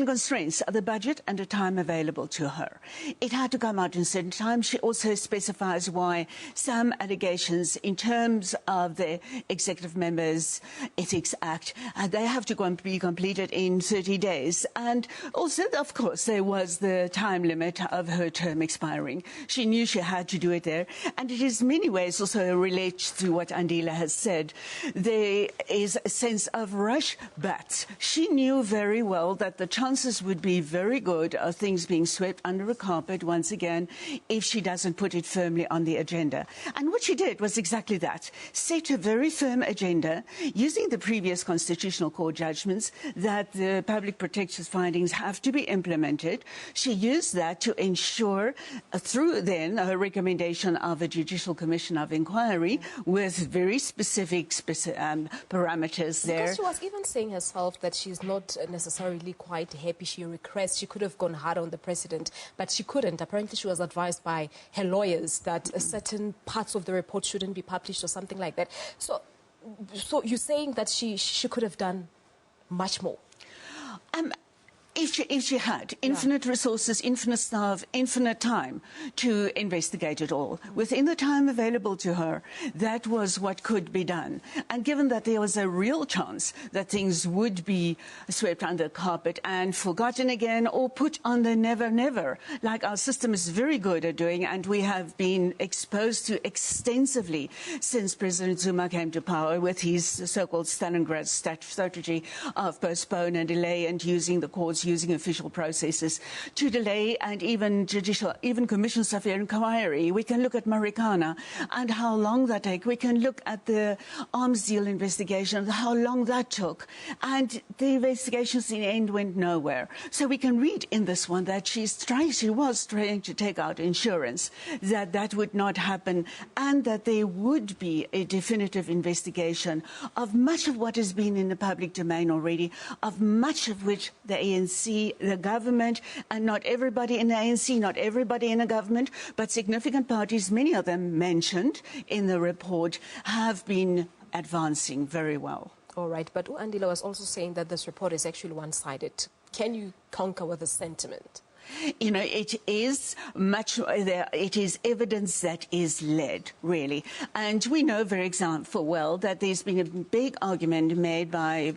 constraints of the budget and the time available to her. It had to come out in certain time. She also specifies why some allegations in terms of the Executive Members Ethics Act, they have to be completed in 30 days. And also, of course, there was the time limit of her term expiring. She knew she had to do it there. And it is in many ways also relates to what Andila has said. There is a sense of rush, but she knew very well that the chances would be very good of things being swept under the carpet once again if she doesn't put it firmly on the agenda. And what she did was exactly that. Set a very firm agenda using the previous Constitutional Court judgments that the public protector's findings have to be implemented. She used that to ensure through then a recommendation of a Judicial Commission of Inquiry with very specific parameters there. Because she was even saying herself that she's not necessarily quite happy. She regrets she could have gone hard on the president, but she couldn't. Apparently she was advised by her lawyers that certain parts of the report shouldn't be published or something like that. So you're saying that she could have done much more? If she had infinite resources, infinite staff, infinite time to investigate it all, within the time available to her, that was what could be done. And given that there was a real chance that things would be swept under the carpet and forgotten again or put on the never, like our system is very good at doing and we have been exposed to extensively since President Zuma came to power with his so-called Stalingrad strategy of postpone and delay and using the courts, using official processes to delay and even commissions of inquiry. We can look at Marikana and how long that took. We can look at the arms deal investigation, how long that took. And the investigations in the end went nowhere. So we can read in this one that she was trying to take out insurance, that would not happen and that there would be a definitive investigation of much of what has been in the public domain already, of much of which the ANC, the government, and not everybody in the ANC, not everybody in the government, but significant parties, many of them mentioned in the report, have been advancing very well. All right, but Andila was also saying that this report is actually one-sided. Can you concur with the sentiment? You know, it is evidence that is led, really. And we know very well that there's been a big argument made by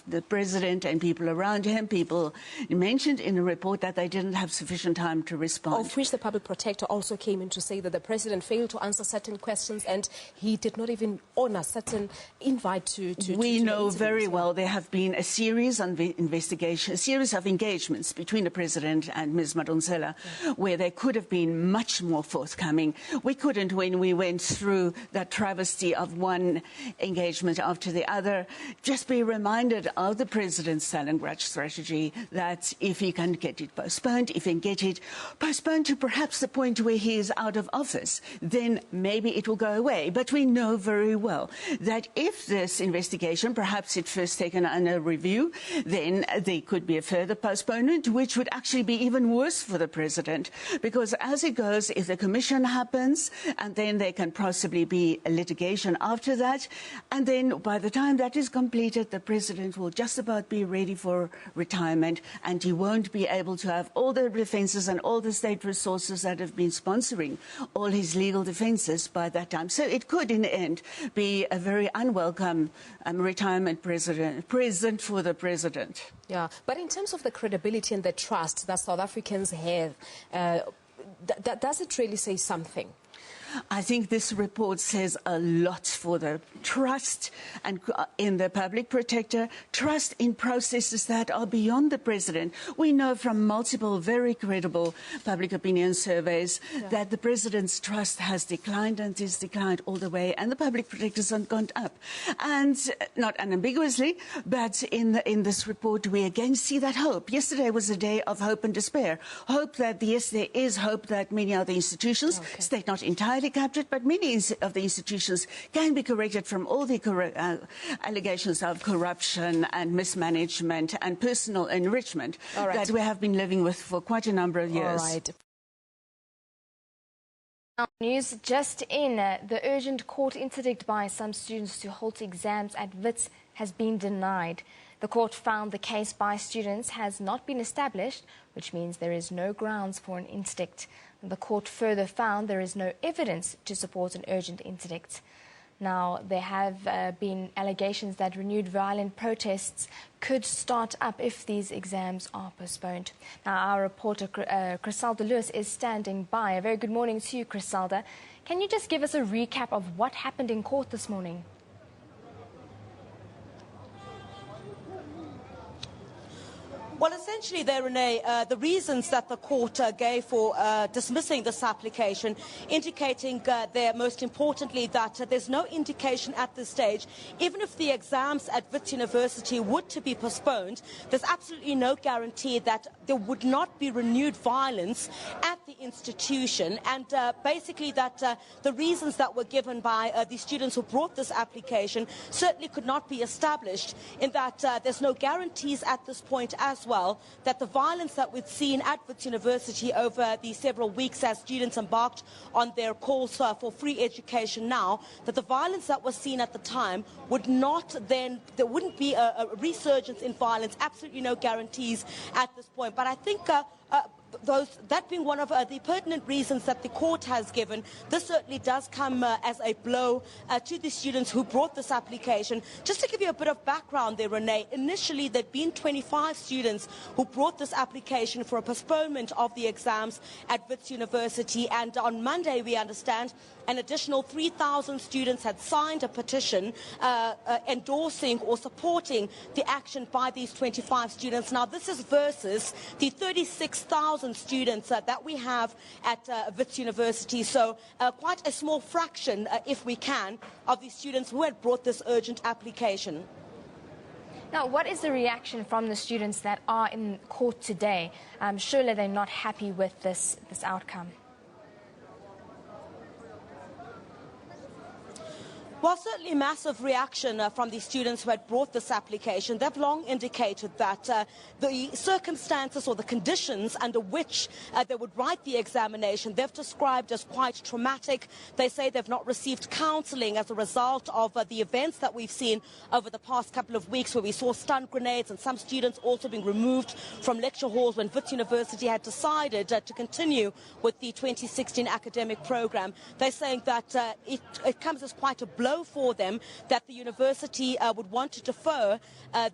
the president and people around him. People mentioned in the report that they didn't have sufficient time to respond. Of which the public protector also came in to say that the president failed to answer certain questions and he did not even honor certain invite to We know very well there have been a series of investigations, a series of engagements between the president and Ms. Madonsela, where they could have been much more forthcoming. We couldn't when we went through that travesty of one engagement after the other. Just be reminded of the president's Stalingrad strategy that if he can get it postponed, if he can get it postponed to perhaps the point where he is out of office, then maybe it will go away. But we know very well that if this investigation, perhaps it's first taken under review, then there could be a further postponement, which would actually be even worse for the president, because as it goes, if the commission happens, and then there can possibly be a litigation after that, and then by the time that is completed, the president will just about be ready for retirement, and he won't be able to have all the defences and all the state resources that have been sponsoring all his legal defences by that time. So it could, in the end, be a very unwelcome retirement present for the president. Yeah, but in terms of the credibility and the trust that South Africans have, does it really say something? I think this report says a lot for the trust and in the public protector, trust in processes that are beyond the president. We know from multiple very credible public opinion surveys that the president's trust has declined and is declined all the way, and the public protectors have gone up. And not unambiguously, but in this report we again see that hope. Yesterday was a day of hope and despair. Hope that, yes, there is hope that many of the institutions, state not entirely captured, but many of the institutions can be corrected from all the allegations of corruption and mismanagement and personal enrichment that we have been living with for quite a number of years. All right. News just in. The urgent court interdict by some students to halt exams at Wits has been denied. The court found the case by students has not been established, which means there is no grounds for an interdict. The court further found there is no evidence to support an urgent interdict. Now, there have been allegations that renewed violent protests could start up if these exams are postponed. Now, our reporter, Criselda Lewis, is standing by. A very good morning to you, Criselda. Can you just give us a recap of what happened in court this morning? Well, essentially there, Renee, the reasons that the court gave for dismissing this application, indicating there, most importantly, that there's no indication at this stage, even if the exams at Wits University were to be postponed, there's absolutely no guarantee that there would not be renewed violence at the institution, and basically that the reasons that were given by the students who brought this application certainly could not be established, in that there's no guarantees at this point as well that the violence that we've seen at Wits University over the several weeks as students embarked on their calls for free education now, that the violence that was seen at the time would not then, there wouldn't be a resurgence in violence, absolutely no guarantees at this point. But I think that being one of the pertinent reasons that the court has given, this certainly does come as a blow to the students who brought this application. Just to give you a bit of background there, Renee, initially there'd been 25 students who brought this application for a postponement of the exams at Wits University, and on Monday, we understand, an additional 3,000 students had signed a petition endorsing or supporting the action by these 25 students. Now, this is versus the 36,000 students that we have at Wits University. So quite a small fraction, if we can, of the students who had brought this urgent application. Now, what is the reaction from the students that are in court today? Surely they're not happy with this outcome. Well, certainly massive reaction from the students who had brought this application. They've long indicated that the circumstances or the conditions under which they would write the examination, they've described as quite traumatic. They say they've not received counselling as a result of the events that we've seen over the past couple of weeks, where we saw stun grenades and some students also being removed from lecture halls when Wits University had decided to continue with the 2016 academic program. They're saying that it comes as quite a blow for them that the university would want to defer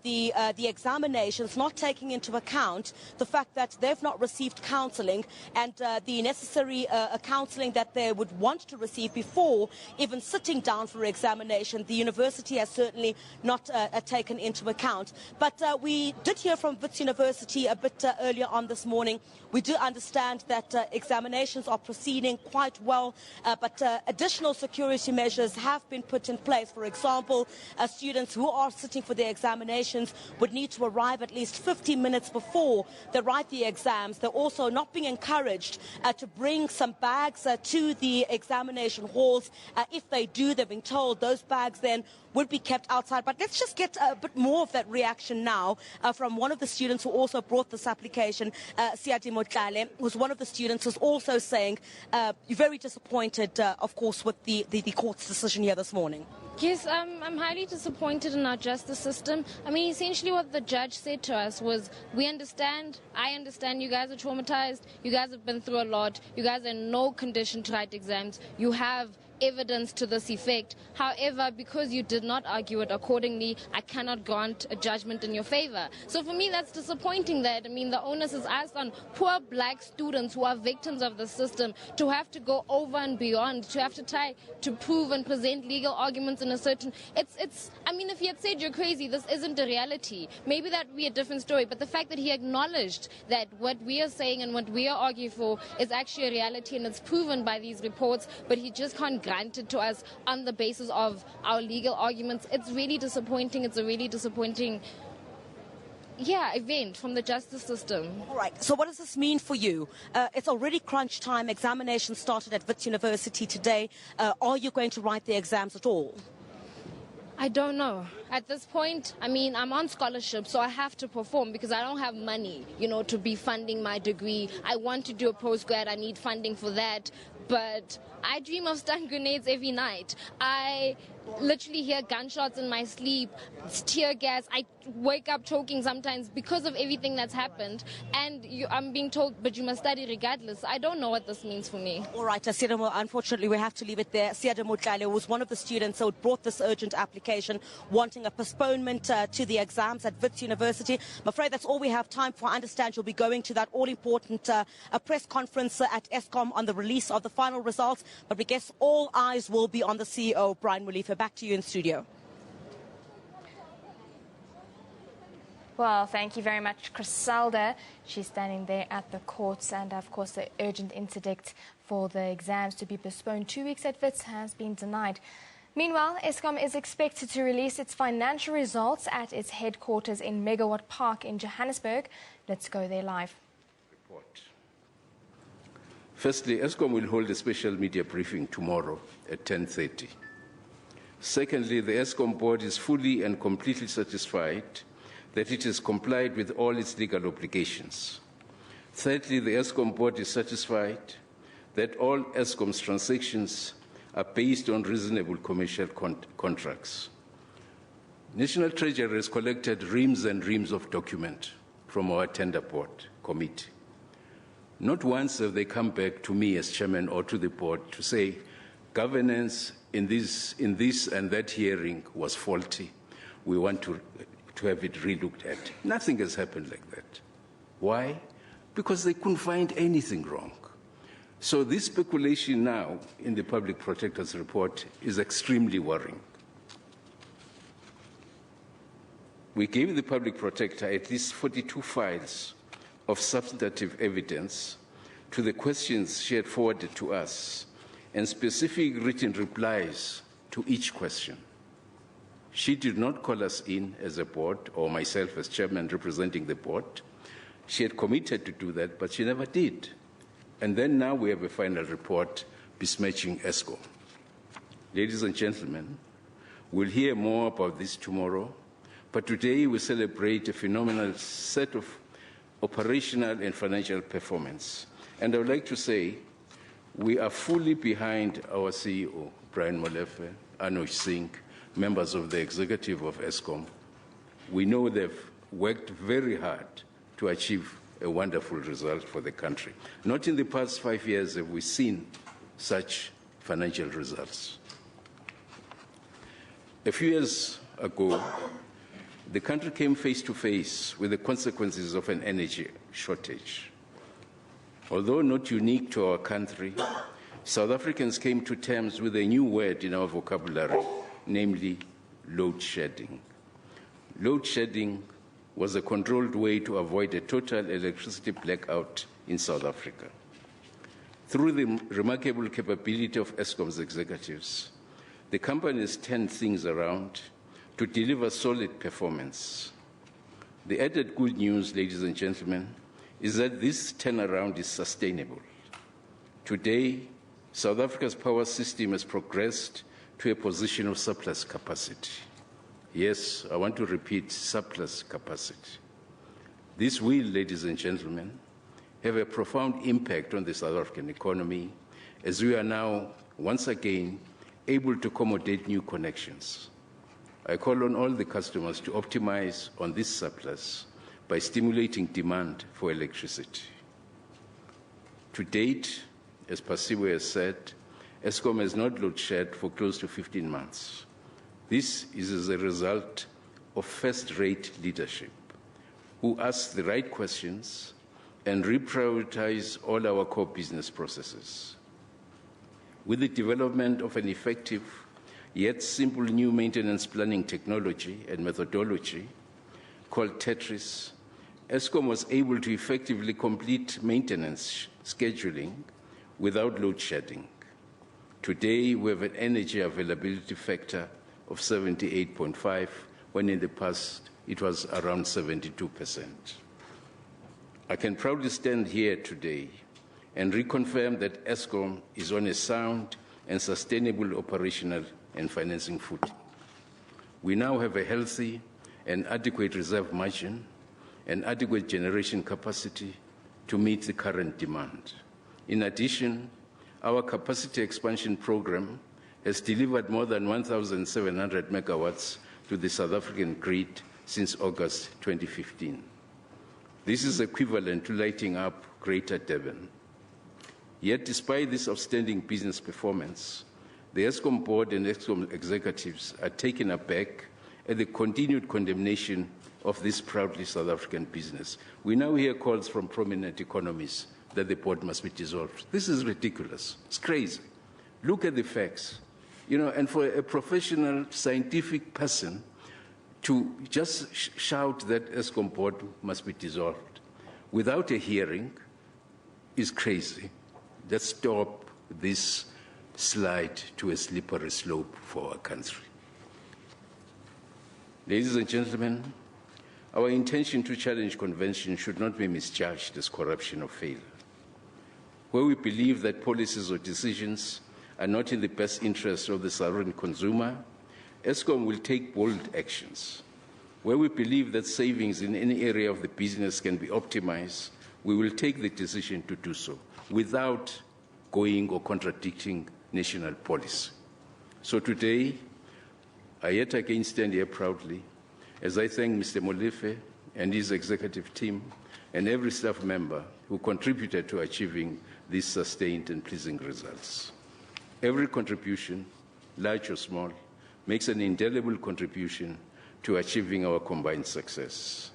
the examinations, not taking into account the fact that they've not received counselling and the necessary counselling that they would want to receive before even sitting down for examination. The university has certainly not taken into account. But we did hear from Wits University a bit earlier on this morning. We do understand that examinations are proceeding quite well, but additional security measures have been put in place. For example, students who are sitting for their examinations would need to arrive at least 50 minutes before they write the exams. They're also not being encouraged to bring some bags to the examination halls. If they do, they're being told those bags then would be kept outside. But let's just get a bit more of that reaction now from one of the students who also brought this application, Siati Motlale, who's one of the students, who's also saying very disappointed, of course, with the court's decision here this morning. Yes, I'm highly disappointed in our justice system. I mean, essentially what the judge said to us was, we understand, I understand you guys are traumatized, you guys have been through a lot, you guys are in no condition to write exams, you have evidence to this effect. However, because you did not argue it accordingly, I cannot grant a judgment in your favor. So for me, that's disappointing that, the onus is asked on poor black students who are victims of the system to have to go over and beyond, to have to try to prove and present legal arguments in a certain... if he had said you're crazy, this isn't a reality, maybe that would be a different story. But the fact that he acknowledged that what we are saying and what we are arguing for is actually a reality and it's proven by these reports, but he just can't grant it to us on the basis of our legal arguments. It's really disappointing. It's a really disappointing event from the justice system. All right, so what does this mean for you? It's already crunch time. Examinations started at Wits University today. Are you going to write the exams at all? I don't know. At this point, I'm on scholarship, so I have to perform because I don't have money, to be funding my degree. I want to do a postgrad. I need funding for that. But I dream of stun grenades every night. I literally hear gunshots in my sleep, tear gas. I wake up choking sometimes because of everything that's happened. And I'm being told, but you must study regardless. I don't know what this means for me. All right, Siadamo, unfortunately, we have to leave it there. Siadamo Tlale was one of the students who brought this urgent application wanting a postponement to the exams at Wits University. I'm afraid that's all we have time for. I understand you'll be going to that all-important press conference at Eskom on the release of the final results. But we guess all eyes will be on the CEO, Brian Molefe. Back to you in studio. Well, thank you very much, Criselda. She's standing there at the courts, and of course the urgent interdict for the exams to be postponed 2 weeks at Wits has been denied. Meanwhile, Eskom is expected to release its financial results at its headquarters in Megawatt Park in Johannesburg. Let's go there live. Firstly, Eskom will hold a special media briefing tomorrow at 10:30. Secondly, the Eskom board is fully and completely satisfied that it has complied with all its legal obligations. Thirdly, the Eskom board is satisfied that all Eskom's transactions are based on reasonable commercial contracts. National Treasury has collected reams and reams of documents from our tender board committee. Not once have they come back to me as chairman or to the board to say governance in this and that hearing was faulty. We want to have it relooked at. Nothing has happened like that. Why? Because they couldn't find anything wrong. So this speculation now in the Public Protector's report is extremely worrying. We gave the Public Protector at least 42 files of substantive evidence to the questions she had forwarded to us and specific written replies to each question. She did not call us in as a board or myself as chairman representing the board. She had committed to do that, but she never did. And then now we have a final report besmirching Eskom. Ladies and gentlemen, we'll hear more about this tomorrow, but today we celebrate a phenomenal set of operational and financial performance. And I would like to say we are fully behind our CEO, Brian Molefe, Anuj Singh, members of the executive of Eskom. We know they've worked very hard to achieve a wonderful result for the country. Not in the past 5 years have we seen such financial results. A few years ago, the country came face to face with the consequences of an energy shortage. Although not unique to our country, South Africans came to terms with a new word in our vocabulary, namely load shedding. Load shedding was a controlled way to avoid a total electricity blackout in South Africa. Through the remarkable capability of Eskom's executives, the company has turned things around to deliver solid performance. The added good news, ladies and gentlemen, is that this turnaround is sustainable. Today, South Africa's power system has progressed to a position of surplus capacity. Yes, I want to repeat, surplus capacity. This will, ladies and gentlemen, have a profound impact on the South African economy as we are now, once again, able to accommodate new connections. I call on all the customers to optimize on this surplus by stimulating demand for electricity. To date, as Pasiwe has said, Eskom has not load shed for close to 15 months. This is as a result of first-rate leadership, who ask the right questions and reprioritize all our core business processes. With the development of an effective yet simple new maintenance planning technology and methodology called Tetris, Eskom was able to effectively complete maintenance scheduling without load shedding. Today, we have an energy availability factor of 78.5, when in the past it was around 72%. I can proudly stand here today and reconfirm that Eskom is on a sound and sustainable operational and financing footing. We now have a healthy and adequate reserve margin and adequate generation capacity to meet the current demand. In addition, our capacity expansion program has delivered more than 1,700 megawatts to the South African grid since August 2015. This is equivalent to lighting up Greater Durban. Yet, despite this outstanding business performance, the Eskom board and Eskom executives are taken aback at the continued condemnation of this proudly South African business. We now hear calls from prominent economists that the board must be dissolved. This is ridiculous. It's crazy. Look at the facts. You know, and for a professional, scientific person to just shout that Eskom board must be dissolved without a hearing is crazy. Let's stop this slide to a slippery slope for our country. Ladies and gentlemen, our intention to challenge convention should not be misjudged as corruption or failure. Where we believe that policies or decisions are not in the best interest of the sovereign consumer, Eskom will take bold actions. Where we believe that savings in any area of the business can be optimized, we will take the decision to do so without going or contradicting national policy. So today, I yet again stand here proudly as I thank Mr. Molefe and his executive team and every staff member who contributed to achieving these sustained and pleasing results. Every contribution, large or small, makes an indelible contribution to achieving our combined success.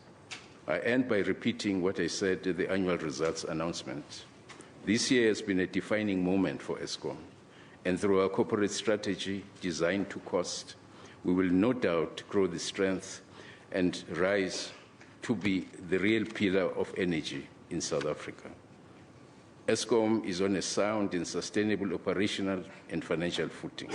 I end by repeating what I said at the annual results announcement. This year has been a defining moment for Eskom, and through our corporate strategy designed to cost, we will no doubt grow the strength and rise to be the real pillar of energy in South Africa. Eskom is on a sound and sustainable operational and financial footing.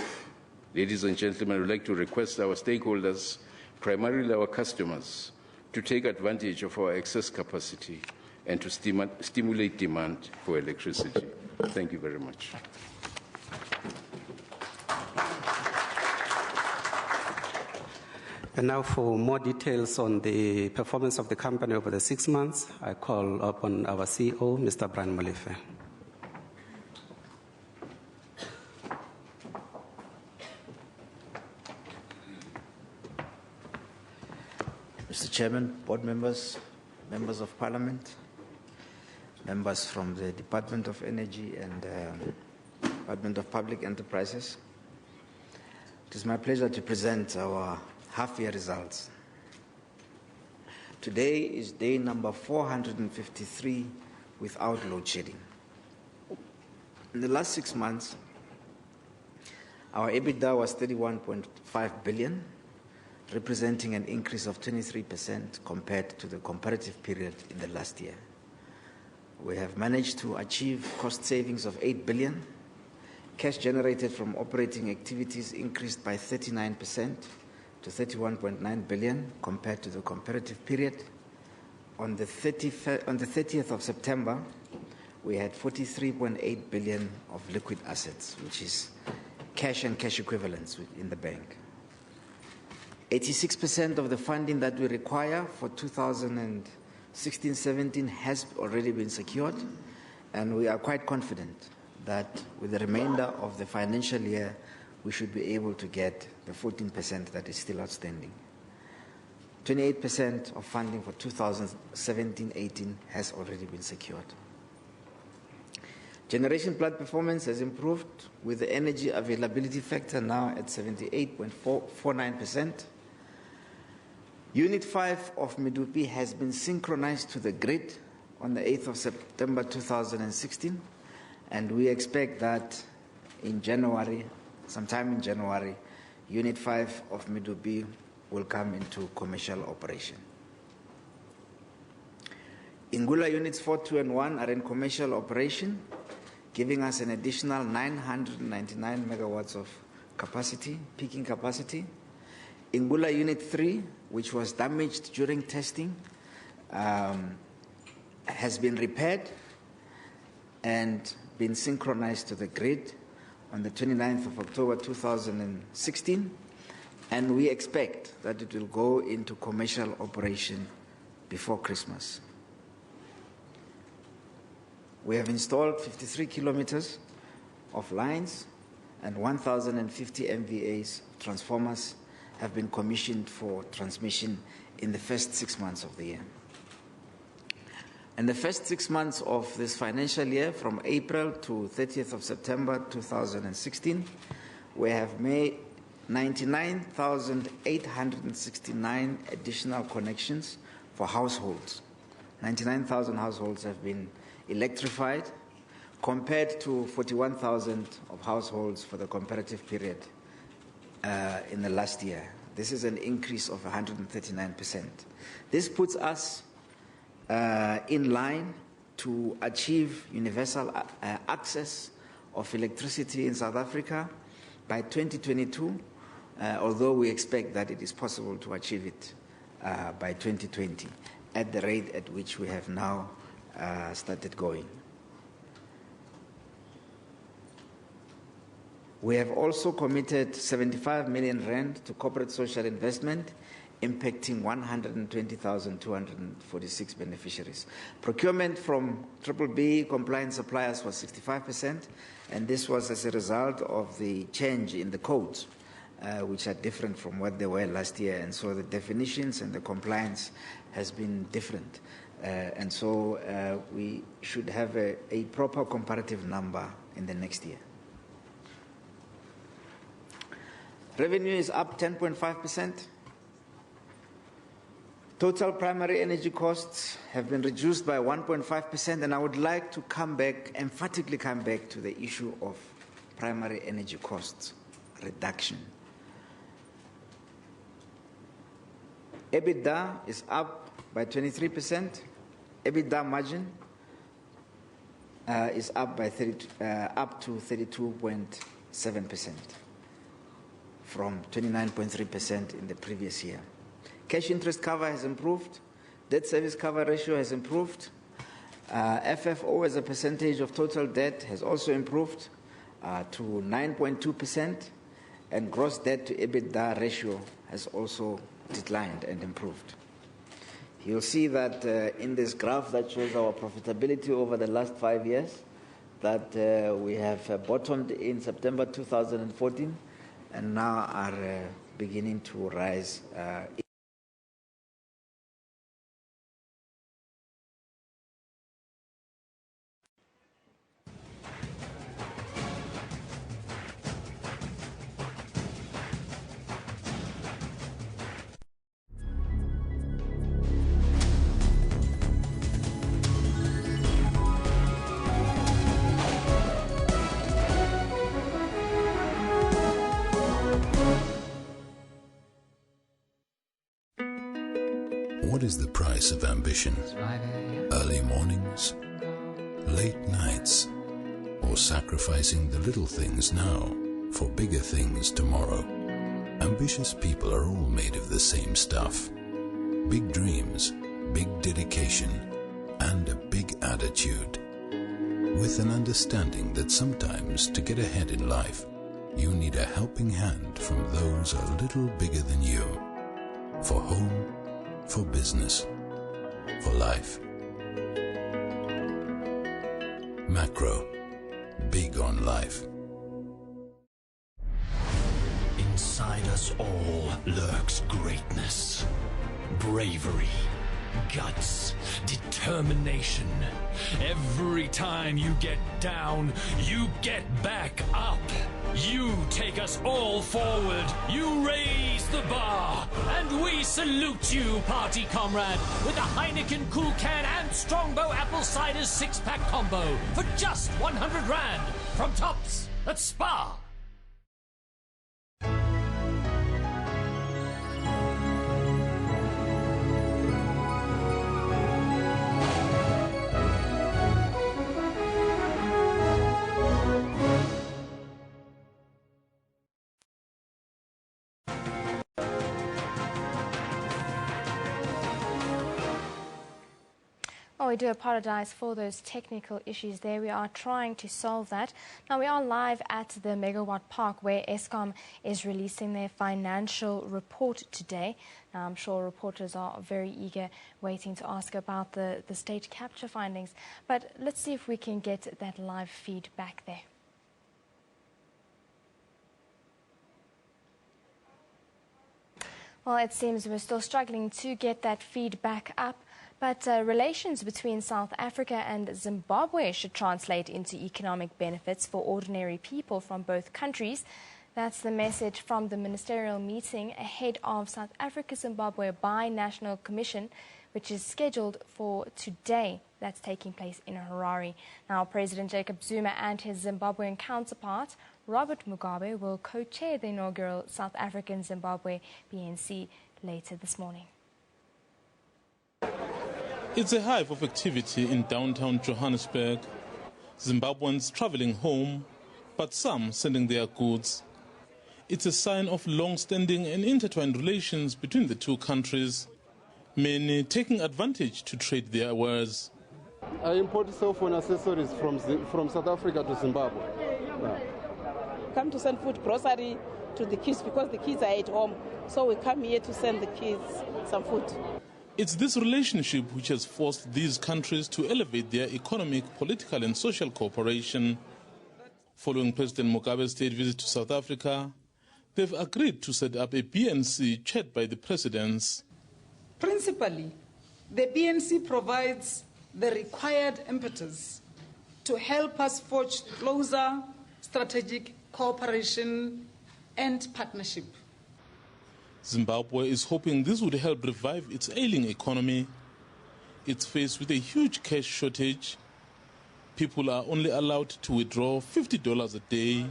Ladies and gentlemen, I would like to request our stakeholders, primarily our customers, to take advantage of our excess capacity and to stimulate demand for electricity. Thank you very much. And now for more details on the performance of the company over the 6 months, I call upon our CEO, Mr. Brian Molefe. Mr. Chairman, board members, members of parliament, members from the Department of Energy and Department of Public Enterprises. It is my pleasure to present our half-year results. Today is day number 453 without load shedding. In the last 6 months, our EBITDA was 31.5 billion, representing an increase of 23% compared to the comparative period in the last year. We have managed to achieve cost savings of 8 billion. Cash generated from operating activities increased by 39% to 31.9 billion compared to the comparative period. On the 30th of September, we had 43.8 billion of liquid assets, which is cash and cash equivalents in the bank. 86% of the funding that we require for 2016-17 has already been secured, and we are quite confident that with the remainder of the financial year, we should be able to get the 14% that is still outstanding. 28% of funding for 2017-18 has already been secured. Generation plant performance has improved with the energy availability factor now at 78.49%. Unit 5 of Medupi has been synchronized to the grid on the 8th of September 2016, and we expect that in January, sometime in January, Unit 5 of Medupi will come into commercial operation. Ingula Units 4, 2, and 1 are in commercial operation, giving us an additional 999 megawatts of capacity, peaking capacity. Ingula Unit 3, which was damaged during testing, has been repaired and been synchronized to the grid on the 29th of October 2016, and we expect that it will go into commercial operation before Christmas. We have installed 53 kilometers of lines, and 1,050 MVAs transformers have been commissioned for transmission in the first 6 months of the year. In the first 6 months of this financial year, from April to 30th of September 2016, we have made 99,869 additional connections for households. 99,000 households have been electrified, compared to 41,000 of households for the comparative period in the last year. This is an increase of 139%. This puts us in line to achieve universal access of electricity in South Africa by 2022, although we expect that it is possible to achieve it by 2020 at the rate at which we have now started going. We have also committed 75 million rand to corporate social investment, impacting 120,246 beneficiaries. Procurement from BBB compliant suppliers was 65%, and this was as a result of the change in the codes, which are different from what they were last year, and so the definitions and the compliance has been different. And so we should have a proper comparative number in the next year. Revenue is up 10.5%. Total primary energy costs have been reduced by 1.5%, and I would like to emphatically come back to the issue of primary energy costs reduction. EBITDA is up by 23%. EBITDA margin is up by up to 32.7% from 29.3% in the previous year. Cash interest cover has improved. Debt service cover ratio has improved. FFO as a percentage of total debt has also improved to 9.2%, and gross debt to EBITDA ratio has also declined and improved. You'll see that in this graph that shows our profitability over the last 5 years, that we have bottomed in September 2014 and now are beginning to rise. What is the price of ambition? Early mornings, late nights, or sacrificing the little things now for bigger things tomorrow? Ambitious people are all made of the same stuff. Big dreams, big dedication, and a big attitude. With an understanding that sometimes to get ahead in life, you need a helping hand from those a little bigger than you. For home, for business, for life. Macro, big on life. Inside us all lurks greatness, bravery, Guts, determination. Every time you get down, you get back up. You take us all forward. You raise the bar. And we salute you, party comrade, with a Heineken Cool Can and Strongbow Apple Cider 6-pack combo for just 100 Rand from Tops at Spa. Oh, we do apologize for those technical issues there. We are trying to solve that. Now, we are live at the Megawatt Park where Eskom is releasing their financial report today. Now, I'm sure reporters are very eager, waiting to ask about the state capture findings. But let's see if we can get that live feed back there. Well, it seems we're still struggling to get that feed back up. But relations between South Africa and Zimbabwe should translate into economic benefits for ordinary people from both countries. That's the message from the ministerial meeting ahead of South Africa-Zimbabwe Bi-National Commission, which is scheduled for today. That's taking place in Harare. Now, President Jacob Zuma and his Zimbabwean counterpart, Robert Mugabe, will co-chair the inaugural South African-Zimbabwe BNC later this morning. It's a hive of activity in downtown Johannesburg. Zimbabweans traveling home, but some sending their goods. It's a sign of long-standing and intertwined relations between the two countries, many taking advantage to trade their wares. I import cell phone accessories from South Africa to Zimbabwe. Yeah. Come to send food, grocery to the kids because the kids are at home. So we come here to send the kids some food. It's this relationship which has forced these countries to elevate their economic, political and social cooperation. Following President Mugabe's state visit to South Africa, they've agreed to set up a BNC chaired by the presidents. Principally, the BNC provides the required impetus to help us forge closer strategic cooperation and partnership. Zimbabwe is hoping this would help revive its ailing economy. It's faced with a huge cash shortage. People are only allowed to withdraw $50 a day,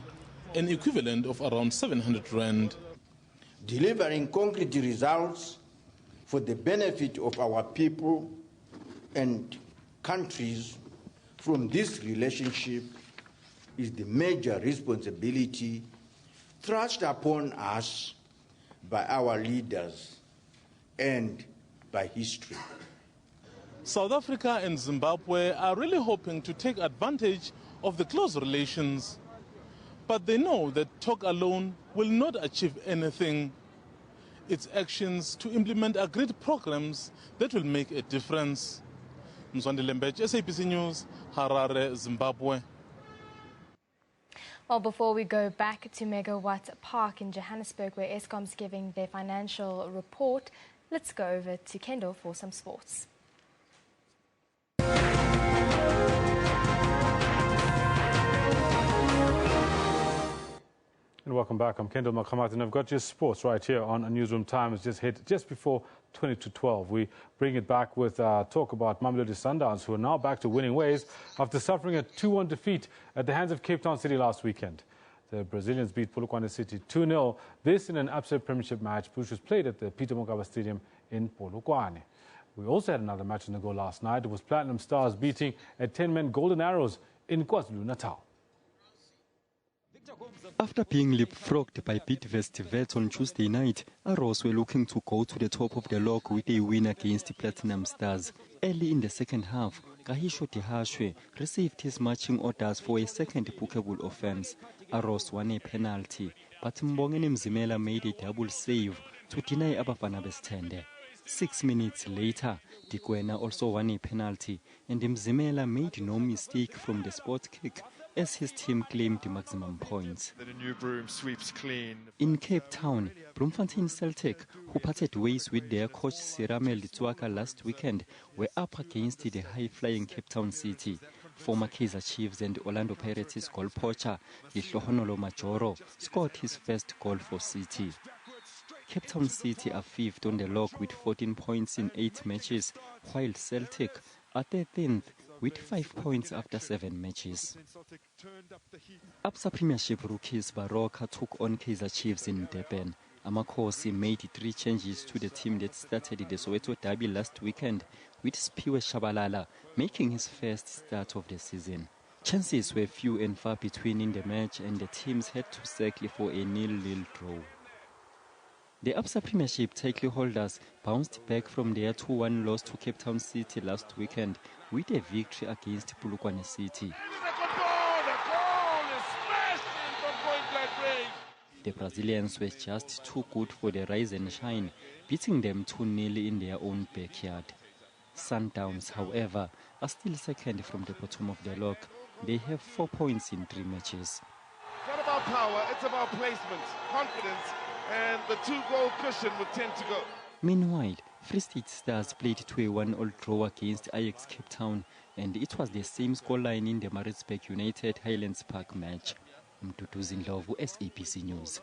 an equivalent of around 700 Rand. Delivering concrete results for the benefit of our people and countries from this relationship is the major responsibility thrust upon us by our leaders and by history. South Africa and Zimbabwe are really hoping to take advantage of the close relations. But they know that talk alone will not achieve anything. It's actions to implement agreed programs that will make a difference. Mzwandile Mbethe, SABC News, Harare, Zimbabwe. Well, before we go back to Megawatt Park in Johannesburg, where Eskom's giving their financial report, let's go over to Kendall for some sports. And welcome back. I'm Kendall Makamat, and I've got your sports right here on Newsroom Time. It's just hit just before 20 to 12. We bring it back with talk about Mamelodi Sundowns, who are now back to winning ways after suffering a 2-1 defeat at the hands of Cape Town City last weekend. The Brazilians beat Polokwane City 2-0. This in an absolute premiership match, which was played at the Peter Mokaba Stadium in Polokwane. We also had another match on the go last night. It was Platinum Stars beating a 10-man Golden Arrows in KwaZulu-Natal. After being leapfrogged by Bidvest Vets on Tuesday night, Arrows were looking to go to the top of the log with a win against Platinum Stars. Early in the second half, Kahisho Dihashwe received his marching orders for a second bookable offence. Arrows won a penalty, but Mbongeni Mzimela made a double save to deny Abafana Bestende. 6 minutes later, Dikwena also won a penalty, and Mzimela made no mistake from the spot kick as his team claimed maximum points. The Newsroom sweeps clean. In Cape Town, Bloemfontein Celtic, who parted ways with their coach Serame Litsuaka last weekend, were up against the high-flying Cape Town City. Former Kaizer Chiefs and Orlando Pirates goal poacher Lihlohonolo Majoro scored his first goal for City. Cape Town City are 5th on the log with 14 points in 8 matches, while Celtic are 13th with 5 points after 7 matches. Absa Premiership rookies Baroka took on Kaizer Chiefs in Durban. Amakosi made 3 changes to the team that started the Soweto derby last weekend, with Spiwe Shabalala making his first start of the season. Chances were few and far between in the match, and the teams had to settle for a 0-0 draw. The Absa Premiership title holders bounced back from their 2-1 loss to Cape Town City last weekend with a victory against Polokwane City. The Brazilians were just too good for the rise and shine, beating them 2-0 in their own backyard. Sundowns, however, are still second from the bottom of the log. They have 4 points in 3 matches. It's not about power, it's about placement, confidence, and the 2-goal cushion with 10 to go. Meanwhile, Free State Stars played 2-1 draw against Ajax Cape Town, and it was the same scoreline in the Maritzburg United Highlands Park match. Mduduzi Ndlovu, SABC News.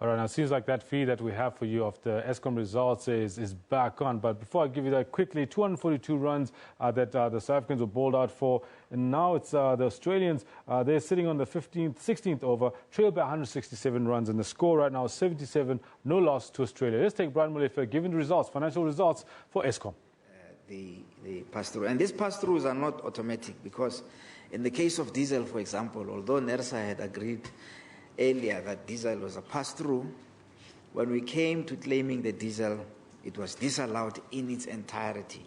All right, now it seems like that feed that we have for you of the Eskom results is back on. But before I give you that quickly, 242 runs that the South Africans were bowled out for. And now it's the Australians, they're sitting on the 16th over, trailed by 167 runs. And the score right now is 77, no loss to Australia. Let's take Brian Molefe, given the results, financial results for Eskom. The pass-through. And these pass-throughs are not automatic because in the case of diesel, for example, although NERSA had agreed earlier that diesel was a pass-through, when we came to claiming the diesel, it was disallowed in its entirety.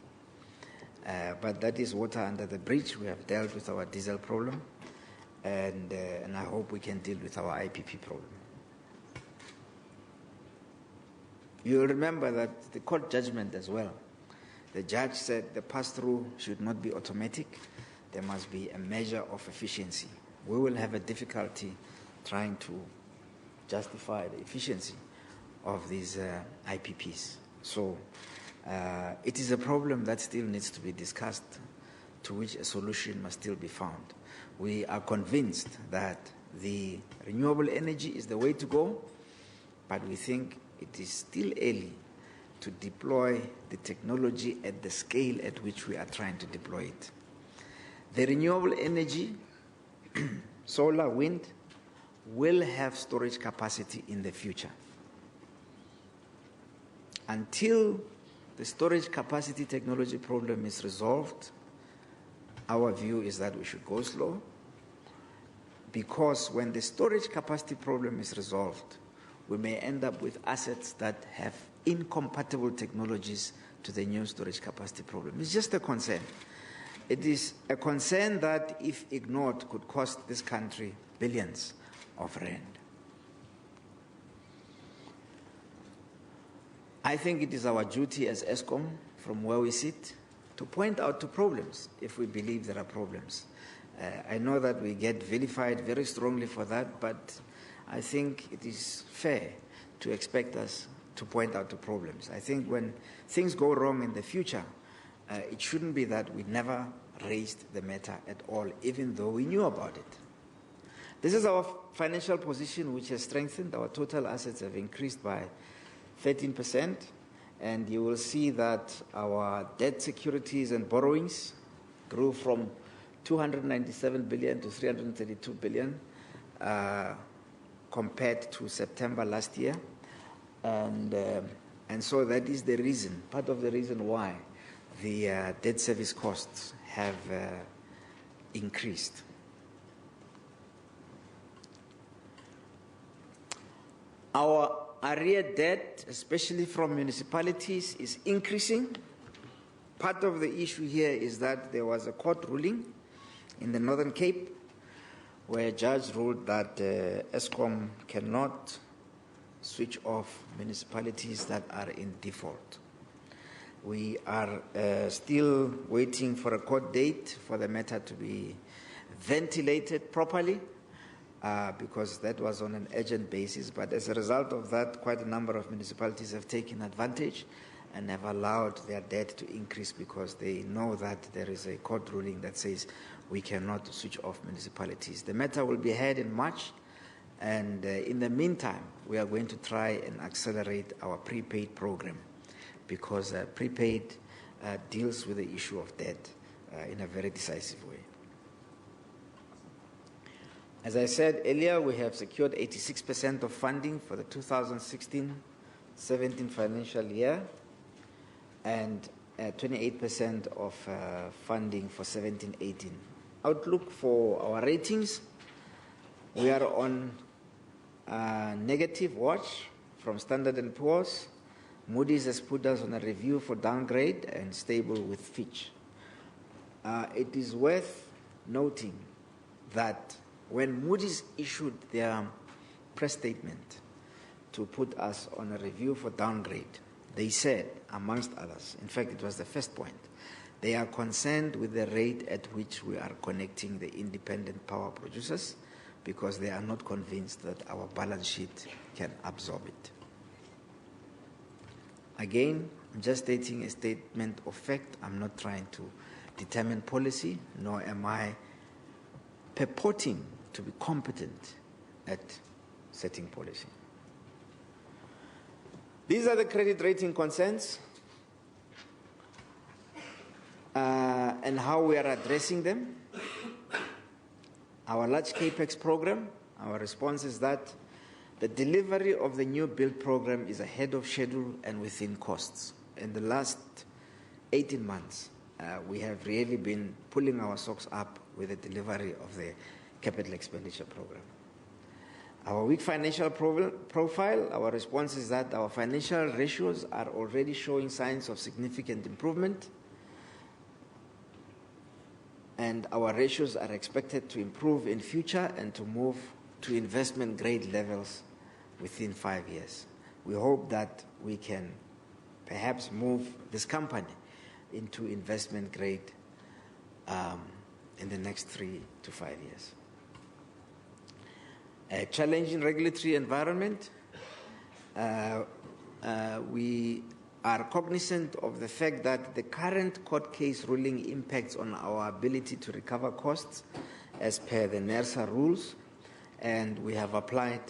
But that is water under the bridge. We have dealt with our diesel problem, and I hope we can deal with our IPP problem. You'll remember that the court judgment as well, the judge said the pass-through should not be automatic. There must be a measure of efficiency. We will have a difficulty trying to justify the efficiency of these IPPs. So it is a problem that still needs to be discussed, to which a solution must still be found. We are convinced that the renewable energy is the way to go, but we think it is still early to deploy the technology at the scale at which we are trying to deploy it. The renewable energy, solar, wind, will have storage capacity in the future. Until the storage capacity technology problem is resolved, our view is that we should go slow, because when the storage capacity problem is resolved, we may end up with assets that have incompatible technologies to the new storage capacity problem. It's just a concern. It is a concern that, if ignored, could cost this country billions of rand. I think it is our duty as Eskom, from where we sit, to point out to problems if we believe there are problems. I know that we get vilified very strongly for that, but I think it is fair to expect us to point out to problems. I think when things go wrong in the future, it shouldn't be that we never raised the matter at all, even though we knew about it. This is our financial position, which has strengthened. Our total assets have increased by 13%, and you will see that our debt securities and borrowings grew from 297 billion to 332 billion compared to September last year. And so that is the reason, part of the reason why the debt service costs have increased. Our arrear debt, especially from municipalities, is increasing. Part of the issue here is that there was a court ruling in the Northern Cape where a judge ruled that Eskom cannot switch off municipalities that are in default. We are still waiting for a court date for the matter to be ventilated properly because that was on an urgent basis. But as a result of that, quite a number of municipalities have taken advantage and have allowed their debt to increase because they know that there is a court ruling that says we cannot switch off municipalities. The matter will be heard in March, and in the meantime, we are going to try and accelerate our prepaid program because prepaid deals with the issue of debt in a very decisive way. As I said earlier, we have secured 86% of funding for the 2016-17 financial year and 28% of funding for 17-18. Outlook for our ratings, we are on negative watch from Standard & Poor's. Moody's has put us on a review for downgrade and stable with Fitch. It is worth noting that when Moody's issued their press statement to put us on a review for downgrade, they said, amongst others, in fact, it was the first point, they are concerned with the rate at which we are connecting the independent power producers because they are not convinced that our balance sheet can absorb it. Again, I'm just stating a statement of fact. I'm not trying to determine policy, nor am I purporting to be competent at setting policy. These are the credit rating concerns and how we are addressing them. Our large CAPEX program, our response is that the delivery of the new build program is ahead of schedule and within costs. In the last 18 months, we have really been pulling our socks up with the delivery of the capital expenditure program. Our weak financial profile, our response is that our financial ratios are already showing signs of significant improvement, and our ratios are expected to improve in future and to move to investment grade levels within 5 years. We hope that we can perhaps move this company into investment grade in the next 3 to 5 years. A challenging regulatory environment. We are cognizant of the fact that the current court case ruling impacts on our ability to recover costs as per the NERSA rules, and we have applied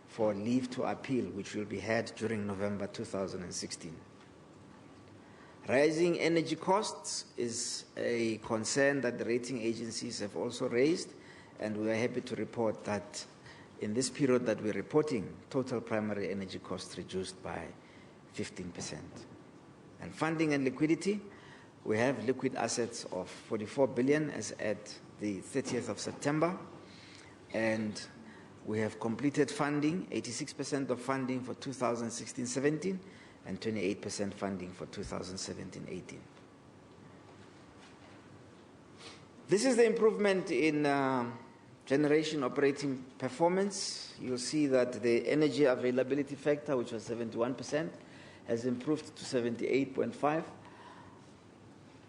for leave to appeal, which will be heard during November 2016. Rising energy costs is a concern that the rating agencies have also raised, and we are happy to report that in this period that we're reporting, total primary energy costs reduced by 15%. And funding and liquidity, we have liquid assets of 44 billion as at the 30th of September, and we have completed funding, 86% of funding for 2016-17 and 28% funding for 2017-18. This is the improvement in generation operating performance. You'll see that the energy availability factor, which was 71%, has improved to 78.5%.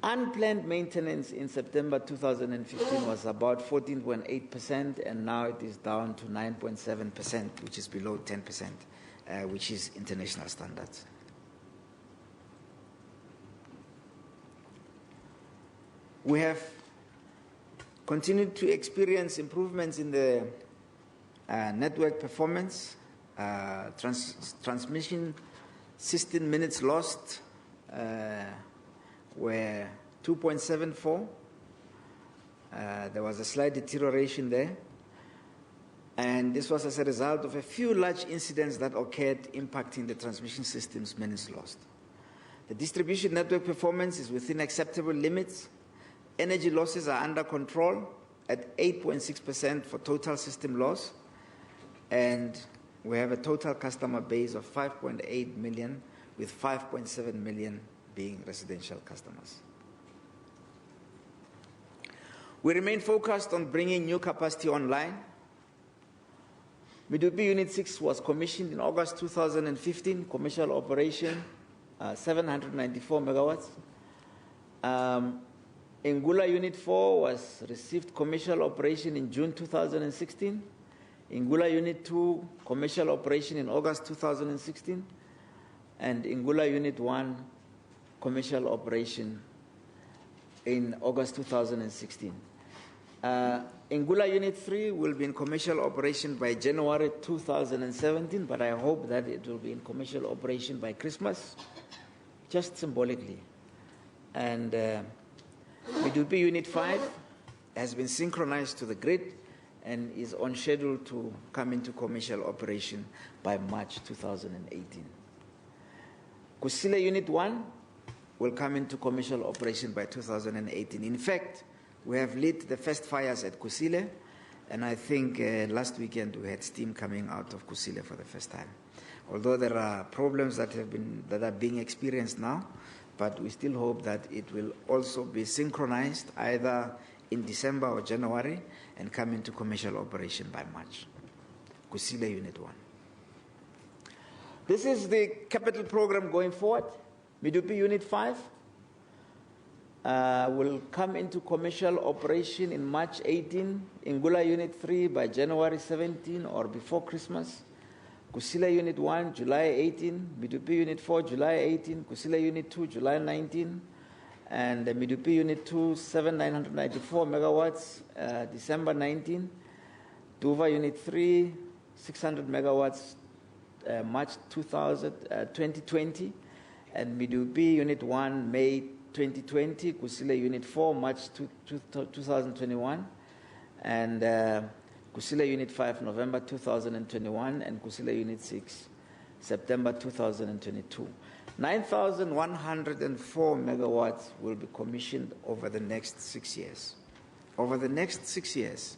Unplanned maintenance in September 2015 was about 14.8%, and now it is down to 9.7%, which is below 10%, which is international standards. We have continued to experience improvements in the network performance. Transmission system minutes lost were 2.74. There was a slight deterioration there, and this was as a result of a few large incidents that occurred impacting the transmission system's minutes lost. The distribution network performance is within acceptable limits. Energy losses are under control at 8.6% for total system loss, and we have a total customer base of 5.8 million, with 5.7 million being residential customers. We remain focused on bringing new capacity online. Medupi Unit 6 was commissioned in August 2015, commercial operation 794 megawatts. Ingula Unit 4 was received commercial operation in June 2016. Ingula Unit 2, commercial operation in August 2016. And Ingula Unit 1, commercial operation in August 2016. Ingula Unit 3 will be in commercial operation by January 2017, but I hope that it will be in commercial operation by Christmas, just symbolically. And Medupi Unit 5 has been synchronized to the grid and is on schedule to come into commercial operation by March 2018. Kusile Unit 1 will come into commercial operation by 2018. In fact, we have lit the first fires at Kusile, and I think last weekend we had steam coming out of Kusile for the first time. Although there are problems that are being experienced now, but we still hope that it will also be synchronized either in December or January and come into commercial operation by March. Kusile Unit 1. This is the capital program going forward. Medupi Unit 5 will come into commercial operation in March 18, Ingula Unit 3 by January 17 or before Christmas, Kusile Unit 1 July 18, Medupi Unit 4 July 18, Kusile Unit 2 July 19, and Medupi Unit 2 7,994 megawatts December 19, Duva Unit 3 600 megawatts March 2020, and Medupi Unit 1 May 2020, Kusile Unit 4 March 2021, and Kusile Unit 5 November 2021, and Kusile Unit 6 September 2022. 9,104 megawatts will be commissioned over the next 6 years. Over the next 6 years,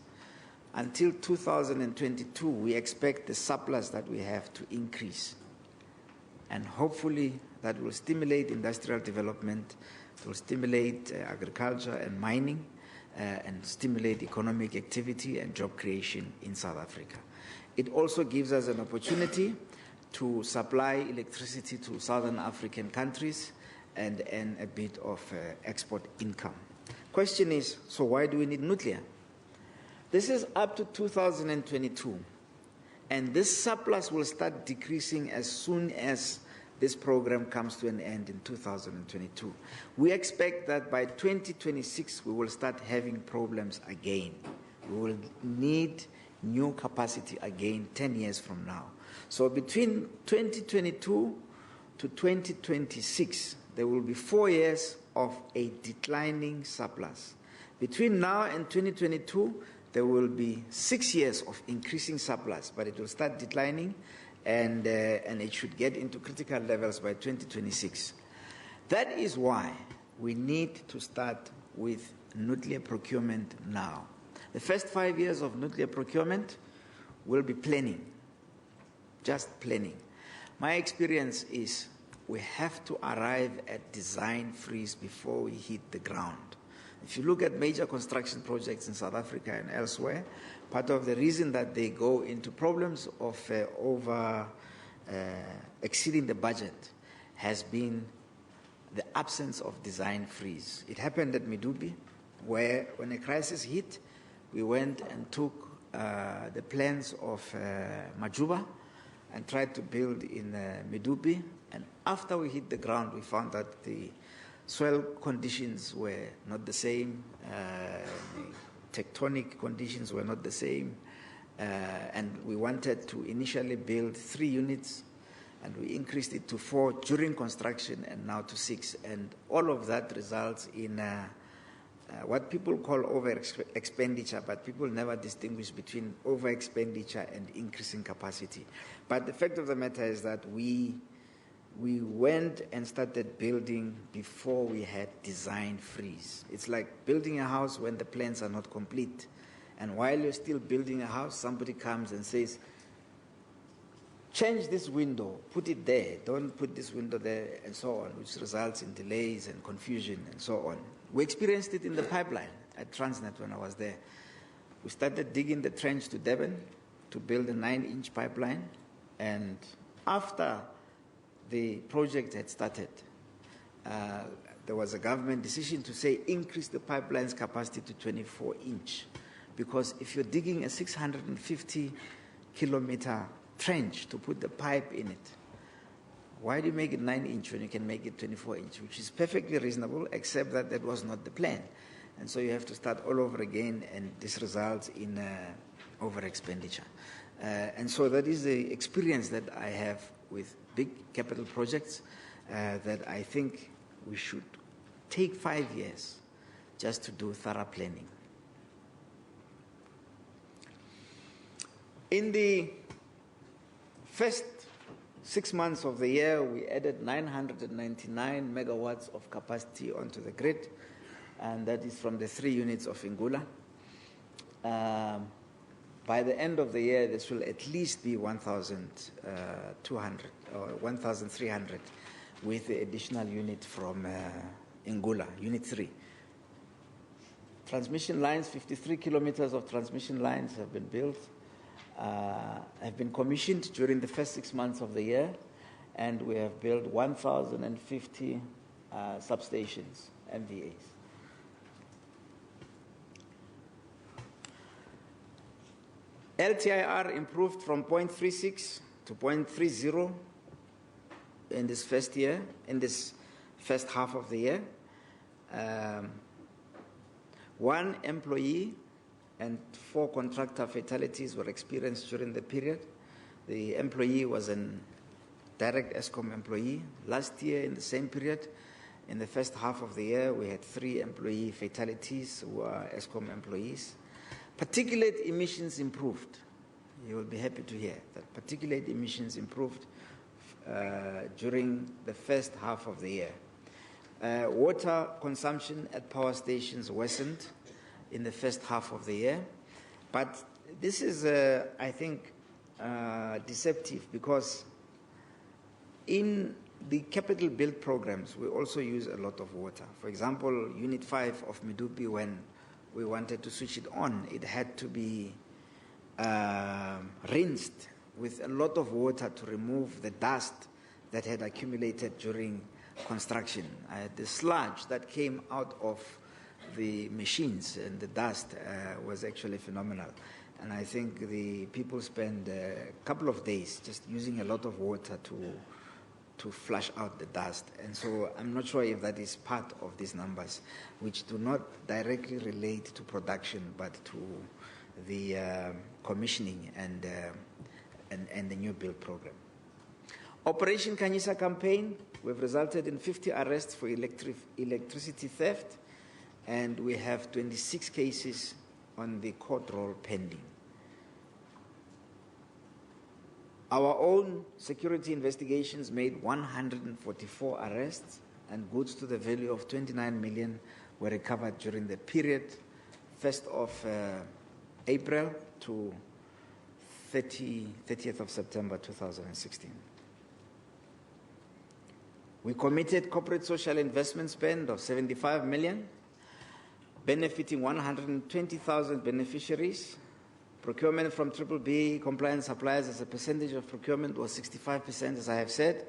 until 2022, we expect the surplus that we have to increase. And hopefully that will stimulate industrial development, it will stimulate agriculture and mining, and stimulate economic activity and job creation in South Africa. It also gives us an opportunity to supply electricity to Southern African countries and earn a bit of export income. Question is, so why do we need nuclear? This is up to 2022, and this surplus will start decreasing as soon as this program comes to an end in 2022. We expect that by 2026 we will start having problems again. We will need new capacity again 10 years from now. So between 2022 to 2026, there will be 4 years of a declining surplus. Between now and 2022, there will be 6 years of increasing surplus, but it will start declining, and it should get into critical levels by 2026. That is why we need to start with nuclear procurement now. The first 5 years of nuclear procurement will be planning, just planning. My experience is we have to arrive at design freeze before we hit the ground. If you look at major construction projects in South Africa and elsewhere, part of the reason that they go into problems of exceeding the budget has been the absence of design freeze. It happened at Medupi, where when a crisis hit, we went and took the plans of Majuba and tried to build in Medupi. And after we hit the ground, we found that the soil conditions were not the same, the tectonic conditions were not the same, and we wanted to initially build 3 units, and we increased it to 4 during construction and now to 6. And all of that results in what people call over-expenditure, but people never distinguish between over-expenditure and increasing capacity. But the fact of the matter is that we went and started building before we had design freeze. It's like building a house when the plans are not complete. And while you're still building a house, somebody comes and says, change this window, put it there, don't put this window there, and so on, which results in delays and confusion and so on. We experienced it in the pipeline at Transnet when I was there. We started digging the trench to Durban to build a 9-inch pipeline, and after the project had started, there was a government decision to say increase the pipeline's capacity to 24-inch. Because if you're digging a 650-kilometer trench to put the pipe in it, why do you make it 9-inch when you can make it 24-inch, which is perfectly reasonable, except that that was not the plan. And so you have to start all over again, and this results in over-expenditure. And so that is the experience that I have with big capital projects, that I think we should take 5 years just to do thorough planning. In the first 6 months of the year, we added 999 megawatts of capacity onto the grid, and that is from the 3 units of Ingula. By the end of the year, this will at least be 1,200 or 1,300 with the additional unit from Ingula, Unit 3. Transmission lines, 53 kilometers of transmission lines have been built, have been commissioned during the first 6 months of the year, and we have built 1,050 substations, MVAs. LTIR improved from 0.36 to 0.30 in this first year, in this first half of the year. 1 employee and 4 contractor fatalities were experienced during the period. The employee was a direct Eskom employee. Last year, in the same period, in the first half of the year, we had 3 employee fatalities who are Eskom employees. Particulate emissions improved. You will be happy to hear that particulate emissions improved during the first half of the year. Water consumption at power stations worsened in the first half of the year. But this is, I think, deceptive, because in the capital build programs, we also use a lot of water. For example, Unit 5 of Medupi, when we wanted to switch it on, it had to be rinsed with a lot of water to remove the dust that had accumulated during construction. The sludge that came out of the machines and the dust was actually phenomenal. And I think the people spend a couple of days just using a lot of water to flush out the dust. And so I'm not sure if that is part of these numbers, which do not directly relate to production, but to the commissioning and the new build program. Operation Kanyisa campaign, we've resulted in 50 arrests for electricity theft, and we have 26 cases on the court roll pending. Our own security investigations made 144 arrests, and goods to the value of 29 million were recovered during the period 1st of April to 30th of September 2016. We committed corporate social investment spend of 75 million, benefiting 120,000 beneficiaries. Procurement from BBB compliant suppliers as a percentage of procurement was 65%, as I have said,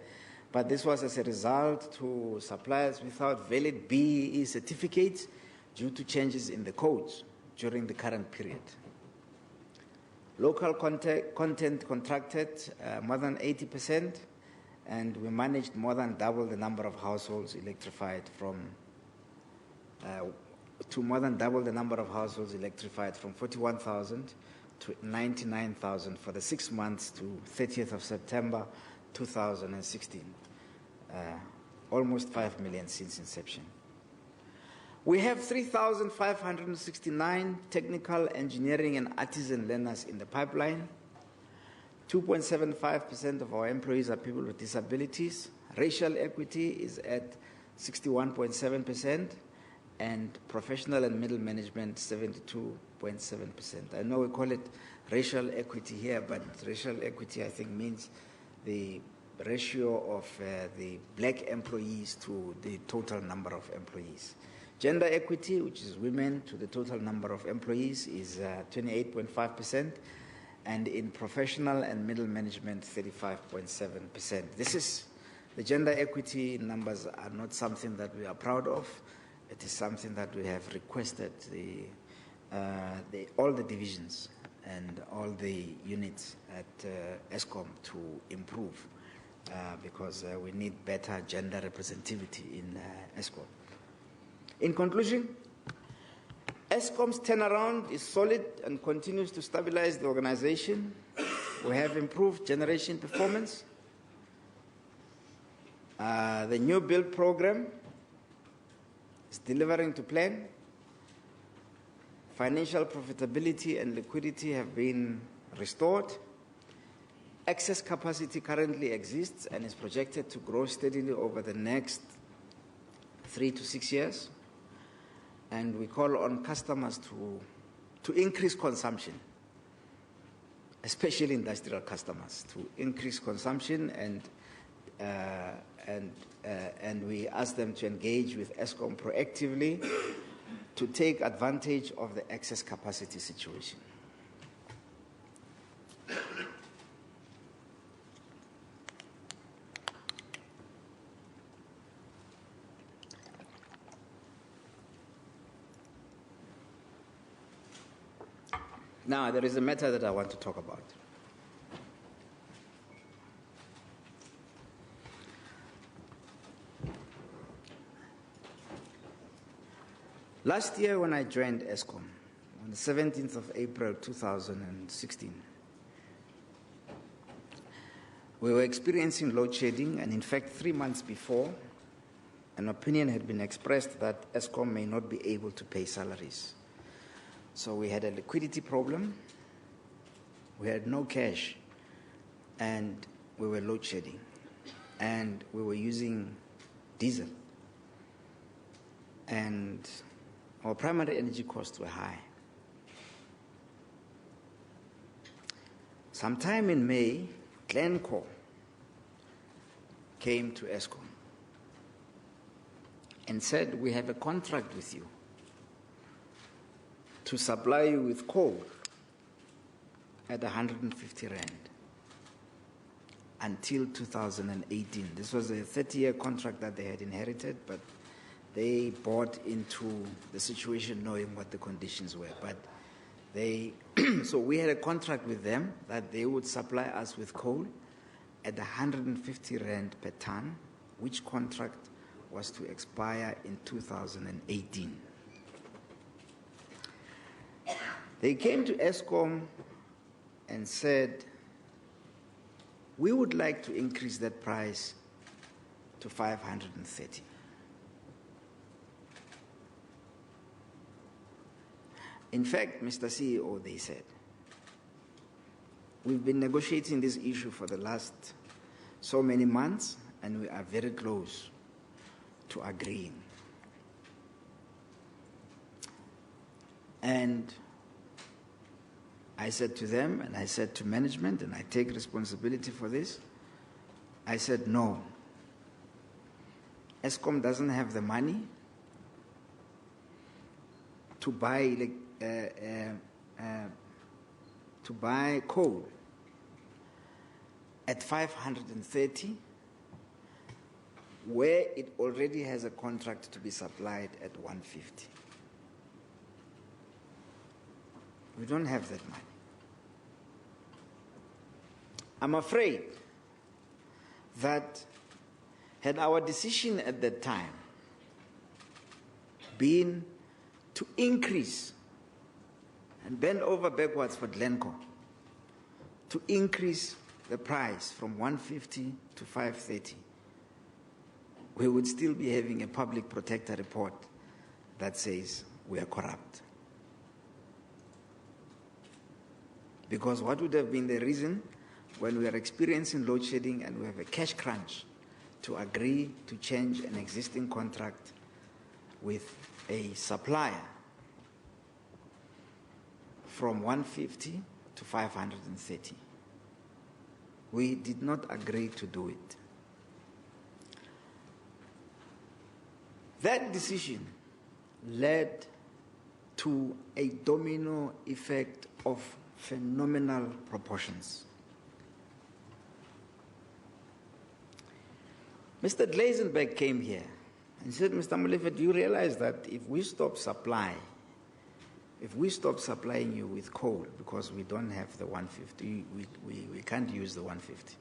but this was as a result to suppliers without valid BEE certificates due to changes in the codes during the current period. Local content contracted more than 80%, and we managed more than double the number of households electrified from 41,000 to 99,000 for the 6 months to 30th of September 2016. Almost 5 million since inception. We have 3,569 technical, engineering, and artisan learners in the pipeline. 2.75% of our employees are people with disabilities. Racial equity is at 61.7%, and professional and middle management 72.7%. I know we call it racial equity here, but racial equity, I think, means the ratio of the black employees to the total number of employees. Gender equity, which is women to the total number of employees, is 28.5%, and in professional and middle management, 35.7%. This is The gender equity numbers are not something that we are proud of. It is something that we have requested all the divisions and all the units at Eskom to improve because we need better gender representativity in Eskom. In conclusion, Eskom's turnaround is solid and continues to stabilize the organization. We have improved generation performance. The new build program is delivering to plan. Financial profitability and liquidity have been restored. Excess capacity currently exists and is projected to grow steadily over the next 3 to 6 years. And we call on customers to increase consumption, especially industrial customers, to increase consumption, and we ask them to engage with Eskom proactively to take advantage of the excess capacity situation. Now, there is a matter that I want to talk about. Last year when I joined Eskom, on the 17th of April 2016, we were experiencing load shedding, and in fact 3 months before, an opinion had been expressed that Eskom may not be able to pay salaries. So we had a liquidity problem, we had no cash, and we were load shedding, and we were using diesel. And our primary energy costs were high. Sometime in May, Glencore came to Eskom and said, we have a contract with you to supply you with coal at 150 Rand until 2018. This was a 30-year contract that they had inherited, but they bought into the situation knowing what the conditions were. But so we had a contract with them that they would supply us with coal at 150 Rand per ton, which contract was to expire in 2018. They came to Eskom and said, we would like to increase that price to 530. In fact, Mr. CEO, they said, we've been negotiating this issue for the last so many months, and we are very close to agreeing. And I said to them, and I said to management, and I take responsibility for this, I said, no. Eskom doesn't have the money to buy coal at 530, where it already has a contract to be supplied at 150. We don't have that money. I'm afraid that had our decision at that time been to increase and bend over backwards for Glencore, to increase the price from 150 to 530, we would still be having a public protector report that says we are corrupt. Because what would have been the reason when we are experiencing load shedding and we have a cash crunch to agree to change an existing contract with a supplier from 150 to 530? We did not agree to do it. That decision led to a domino effect of phenomenal proportions. Mr. Glazenberg came here and said, Mr. Molefe, do you realize that if we stop supplying you with coal because we don't have the 150, we can't use the 150,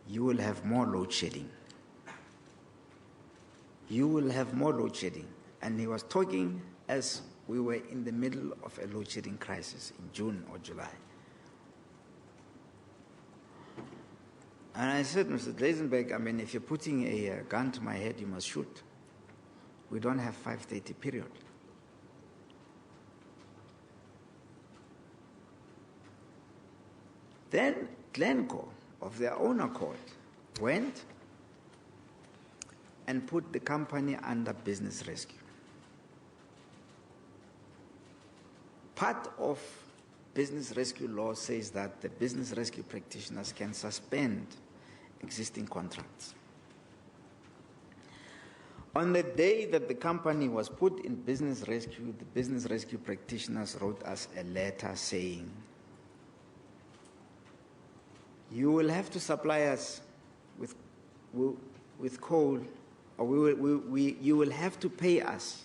you will have more load shedding. You will have more load shedding. And he was talking as we were in the middle of a load shedding crisis in June or July. And I said, Mr. Glazenberg, I mean, if you're putting a gun to my head, you must shoot. We don't have 5:30 period. Then Glencore, of their own accord, went and put the company under business rescue. Part of business rescue law says that the business rescue practitioners can suspend existing contracts. On the day that the company was put in business rescue, the business rescue practitioners wrote us a letter saying, you will have to supply us with coal, or you will have to pay us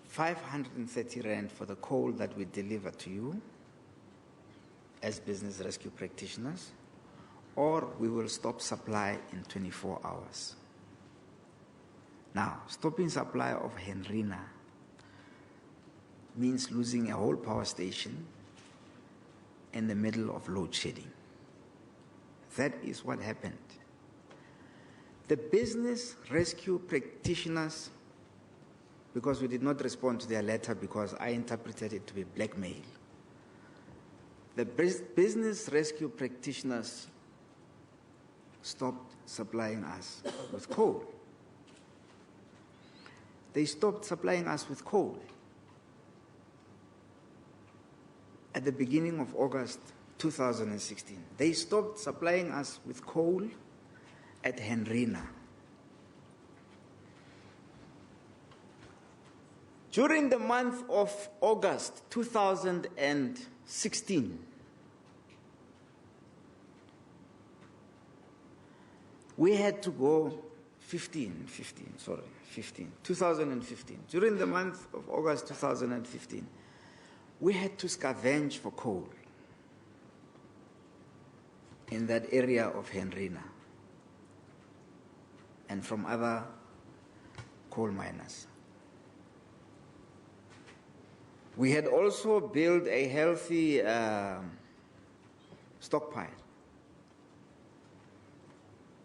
530 Rand for the coal that we deliver to you as business rescue practitioners, or we will stop supply in 24 hours. Now, stopping supply of Henrina means losing a whole power station in the middle of load shedding. That is what happened. The business rescue practitioners, because we did not respond to their letter because I interpreted it to be blackmail, the business rescue practitioners stopped supplying us with coal. They stopped supplying us with coal at the beginning of August 2016. They stopped supplying us with coal at Henrina. During the month of August 2016, we had to go 2015. During the month of August 2015, we had to scavenge for coal in that area of Henrina and from other coal miners. We had also built a healthy stockpile,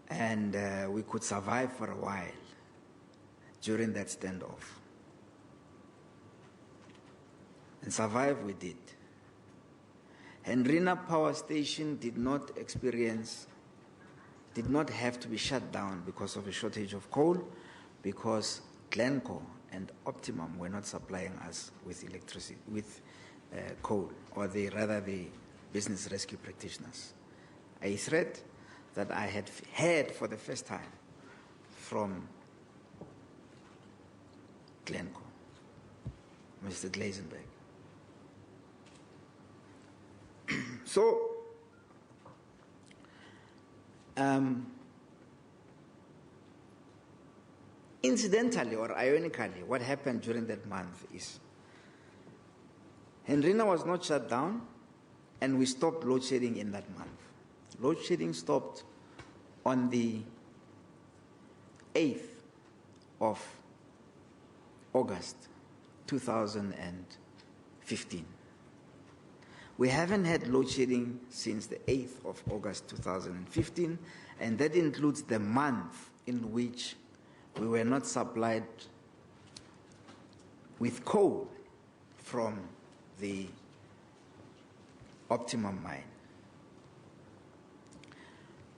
and we could survive for a while during that standoff. And survive we did. Henrina Power Station did not have to be shut down because of a shortage of coal, because Glencore and Optimum were not supplying us with electricity, with coal, or rather the business rescue practitioners. A threat that I had heard for the first time from Glencore, Mr. Glazenberg. So, incidentally or ironically, what happened during that month is Henrina was not shut down, and we stopped load shedding in that month. Load shedding stopped on the 8th of August 2015. We haven't had load shedding since the 8th of August 2015, and that includes the month in which we were not supplied with coal from the Optimum mine.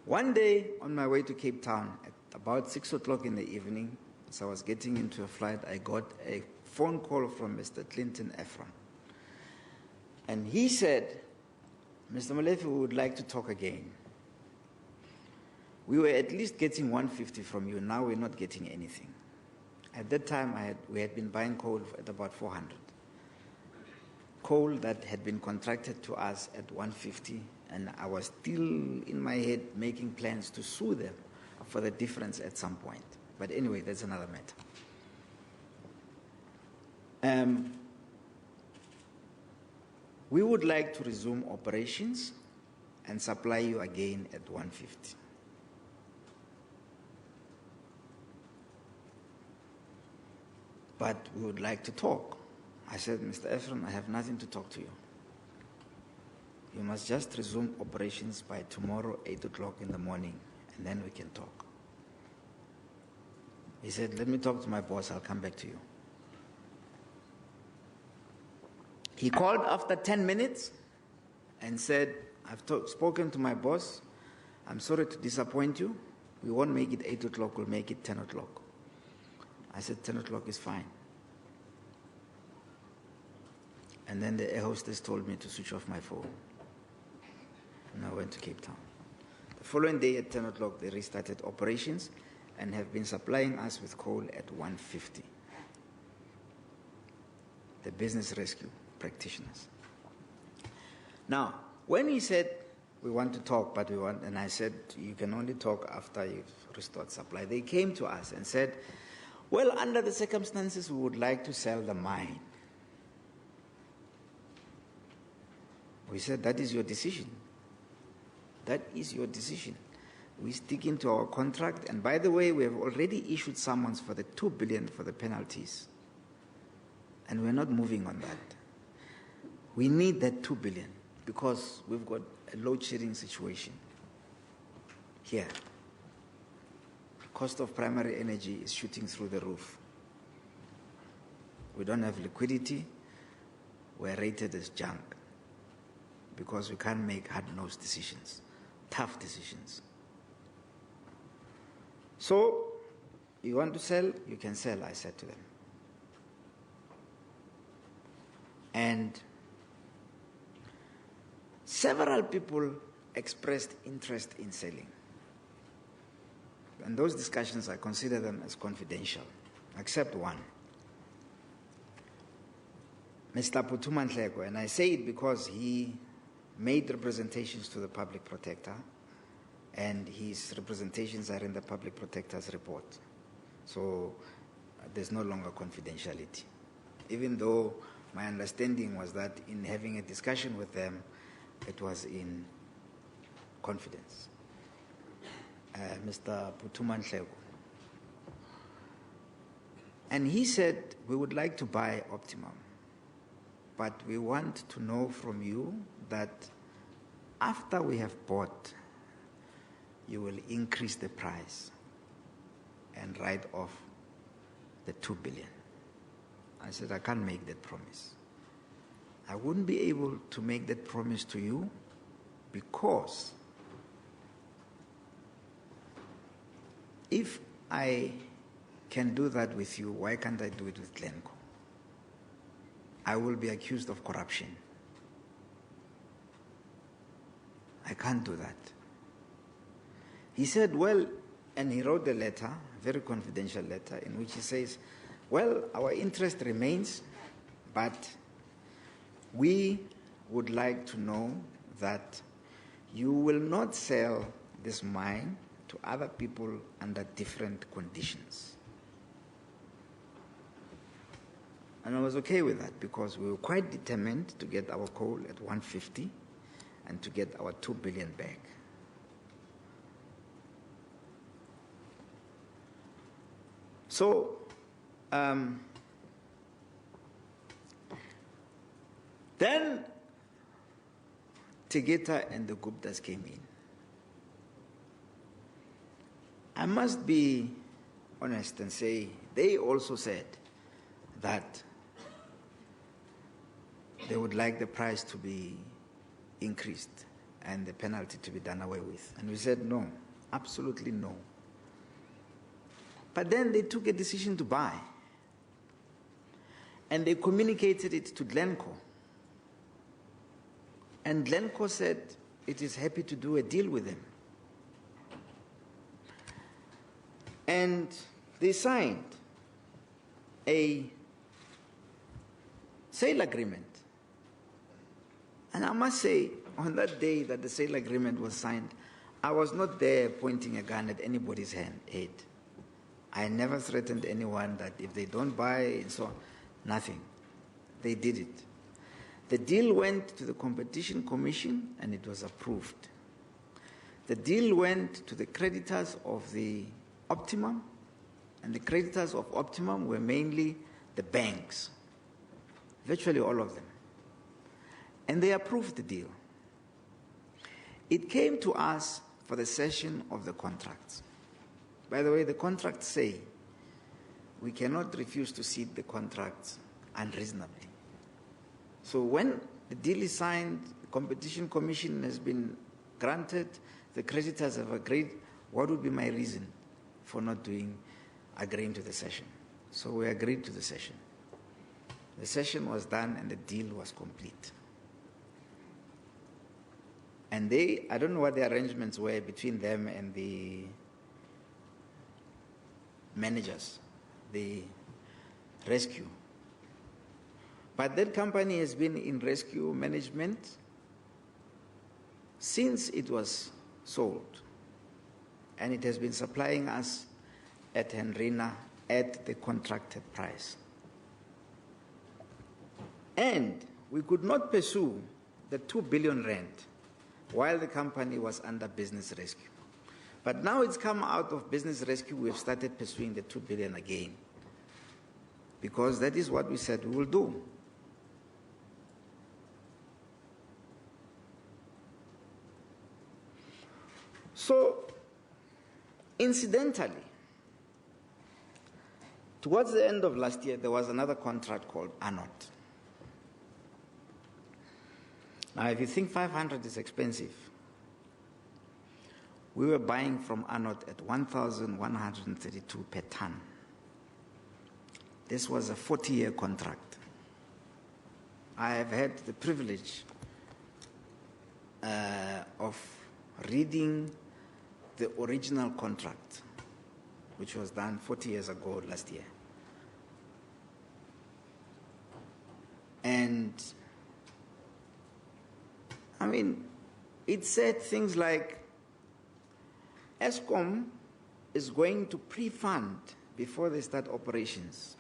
One day on my way to Cape Town at about 6 o'clock in the evening, as I was getting into a flight, I got a phone call from Mr. Clinton Ephron. And he said, Mr. Molefe, we would like to talk again. We were at least getting 150 from you, now we're not getting anything. At that time, we had been buying coal at about 400. Coal that had been contracted to us at 150, and I was still in my head making plans to sue them for the difference at some point. But anyway, that's another matter. We would like to resume operations and supply you again at 150. But we would like to talk. I said, Mr. Ephron, I have nothing to talk to you. You must just resume operations by tomorrow, 8 o'clock in the morning, and then we can talk. He said, let me talk to my boss, I'll come back to you. He called after 10 minutes and said, I've spoken to my boss. I'm sorry to disappoint you. We won't make it 8 o'clock, we'll make it 10 o'clock. I said, 10 o'clock is fine. And then the air hostess told me to switch off my phone. And I went to Cape Town. The following day at 10 o'clock, they restarted operations and have been supplying us with coal at 150. The business rescue practitioners. Now, when he said, we want to talk, but we want, and I said, you can only talk after you've restored supply, they came to us and said, well, under the circumstances, we would like to sell the mine. We said, that is your decision. That is your decision. We stick into our contract, and by the way, we have already issued summons for the 2 billion for the penalties. And we're not moving on that. We need that 2 billion because we've got a load shedding situation here. Cost of primary energy is shooting through the roof. We don't have liquidity. We're rated as junk because we can't make hard-nosed decisions, tough decisions. So, you want to sell? You can sell, I said to them. And several people expressed interest in selling. And those discussions, I consider them as confidential, except one. Mr. Putumantlego, and I say it because he made representations to the public protector, and his representations are in the public protector's report. So there's no longer confidentiality. Even though my understanding was that in having a discussion with them, it was in confidence. Mr. Putumantlego. And he said, we would like to buy Optimum, but we want to know from you that after we have bought, you will increase the price and write off the 2 billion. I said, I can't make that promise. I wouldn't be able to make that promise to you because if I can do that with you, why can't I do it with Glencoe? I will be accused of corruption. I can't do that. He said, well, and he wrote a letter, a very confidential letter, in which he says, well, our interest remains, but we would like to know that you will not sell this mine to other people under different conditions. And I was okay with that because we were quite determined to get our coal at 150 and to get our 2 billion back. So, then Tegeta and the Guptas came in. I must be honest and say they also said that they would like the price to be increased and the penalty to be done away with. And we said no, absolutely no. But then they took a decision to buy. And they communicated it to Glencoe. And Glencoe said it is happy to do a deal with them. And they signed a sale agreement. And I must say, on that day that the sale agreement was signed, I was not there pointing a gun at anybody's head. I never threatened anyone that if they don't buy and so on, nothing. They did it. The deal went to the Competition Commission and it was approved. The deal went to the creditors of the Optimum, and the creditors of Optimum were mainly the banks, virtually all of them. And they approved the deal. It came to us for the cession of the contracts. By the way, the contracts say we cannot refuse to cede the contracts unreasonably. So when the deal is signed, the Competition Commission has been granted, the creditors have agreed, what would be my reason for not agreeing to the cession? So we agreed to the cession. The cession was done and the deal was complete. And I don't know what the arrangements were between them and the managers, the rescue. But that company has been in rescue management since it was sold. And it has been supplying us at Henrina at the contracted price. And we could not pursue the 2 billion rand while the company was under business rescue. But now it's come out of business rescue, we have started pursuing the 2 billion again. Because that is what we said we will do. So, incidentally, towards the end of last year, there was another contract called Anot. Now, if you think 500 is expensive, we were buying from Anot at 1,132 per ton. This was a 40-year contract. I have had the privilege of reading the original contract, which was done 40 years ago last year. And I mean, it said things like, Eskom is going to pre-fund, before they start operations,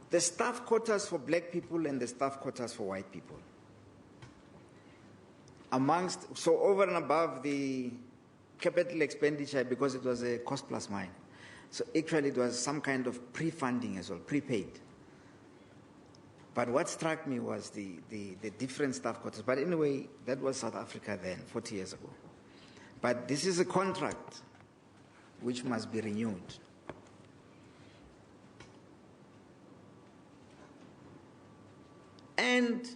the staff quotas for black people and the staff quotas for white people. So over and above the capital expenditure, because it was a cost-plus mine. So actually it was some kind of pre-funding as well, prepaid. But what struck me was the different staff quotas. But anyway, that was South Africa then, 40 years ago. But this is a contract which must be renewed. And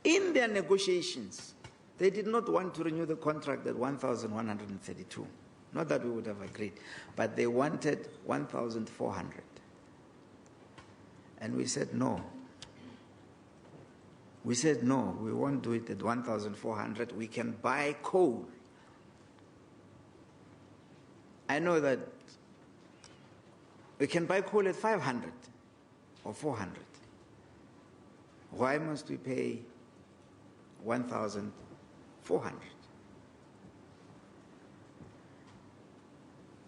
in their negotiations, they did not want to renew the contract at 1,132. Not that we would have agreed, but they wanted 1,400. And we said no. We said no, we won't do it at 1,400. We can buy coal. I know that we can buy coal at 500 or 400. Why must we pay 1,400?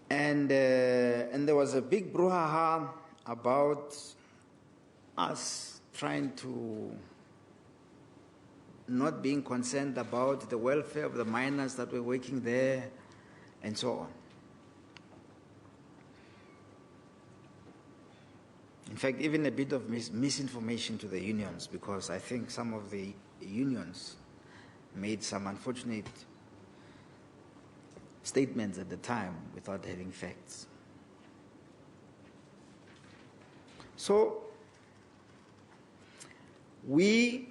And there was a big brouhaha about us trying to not being concerned about the welfare of the miners that were working there and so on. In fact, even a bit of misinformation to the unions, because I think some of the unions made some unfortunate statements at the time without having facts. So, we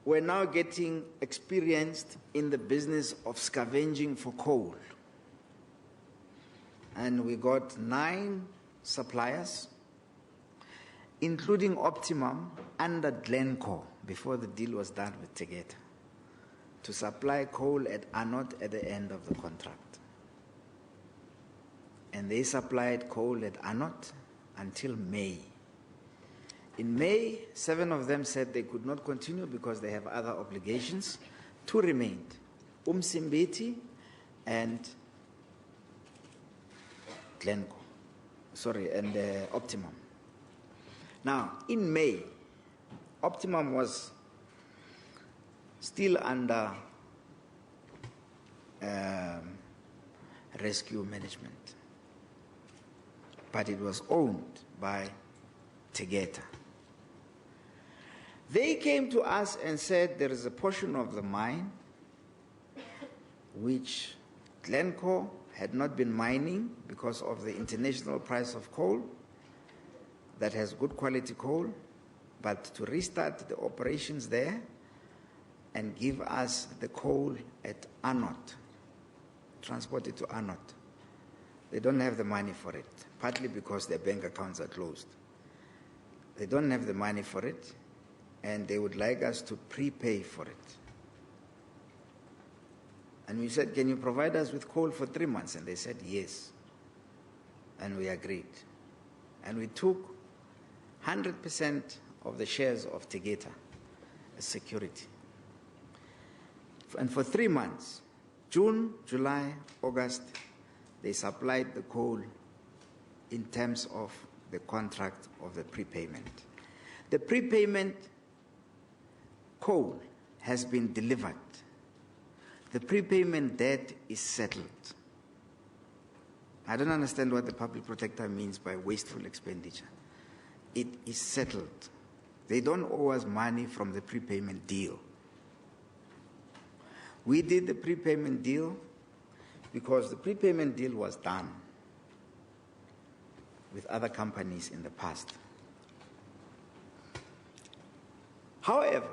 were now getting experienced in the business of scavenging for coal. And we got 9 suppliers, including Optimum, under Glencore, before the deal was done with Tegeta, to supply coal at Anot at the end of the contract. And they supplied coal at Anot until May. In May, 7 of them said they could not continue because they have other obligations. 2 remained, Umsimbeti and Optimum. Now, in May, Optimum was still under rescue management, but it was owned by Tegeta. They came to us and said there is a portion of the mine which Glencore had not been mining because of the international price of coal that has good quality coal, but to restart the operations there and give us the coal at Anot, transport it to Anot. They don't have the money for it, partly because their bank accounts are closed. They don't have the money for it, and they would like us to prepay for it. And we said, can you provide us with coal for 3 months? And they said, yes. And we agreed. And we took 100% of the shares of Tegeta as security. And for 3 months, June, July, August, they supplied the coal in terms of the contract of the prepayment. The prepayment coal has been delivered. The prepayment debt is settled. I don't understand what the public protector means by wasteful expenditure. It is settled. They don't owe us money from the prepayment deal. We did the prepayment deal because the prepayment deal was done with other companies in the past. However,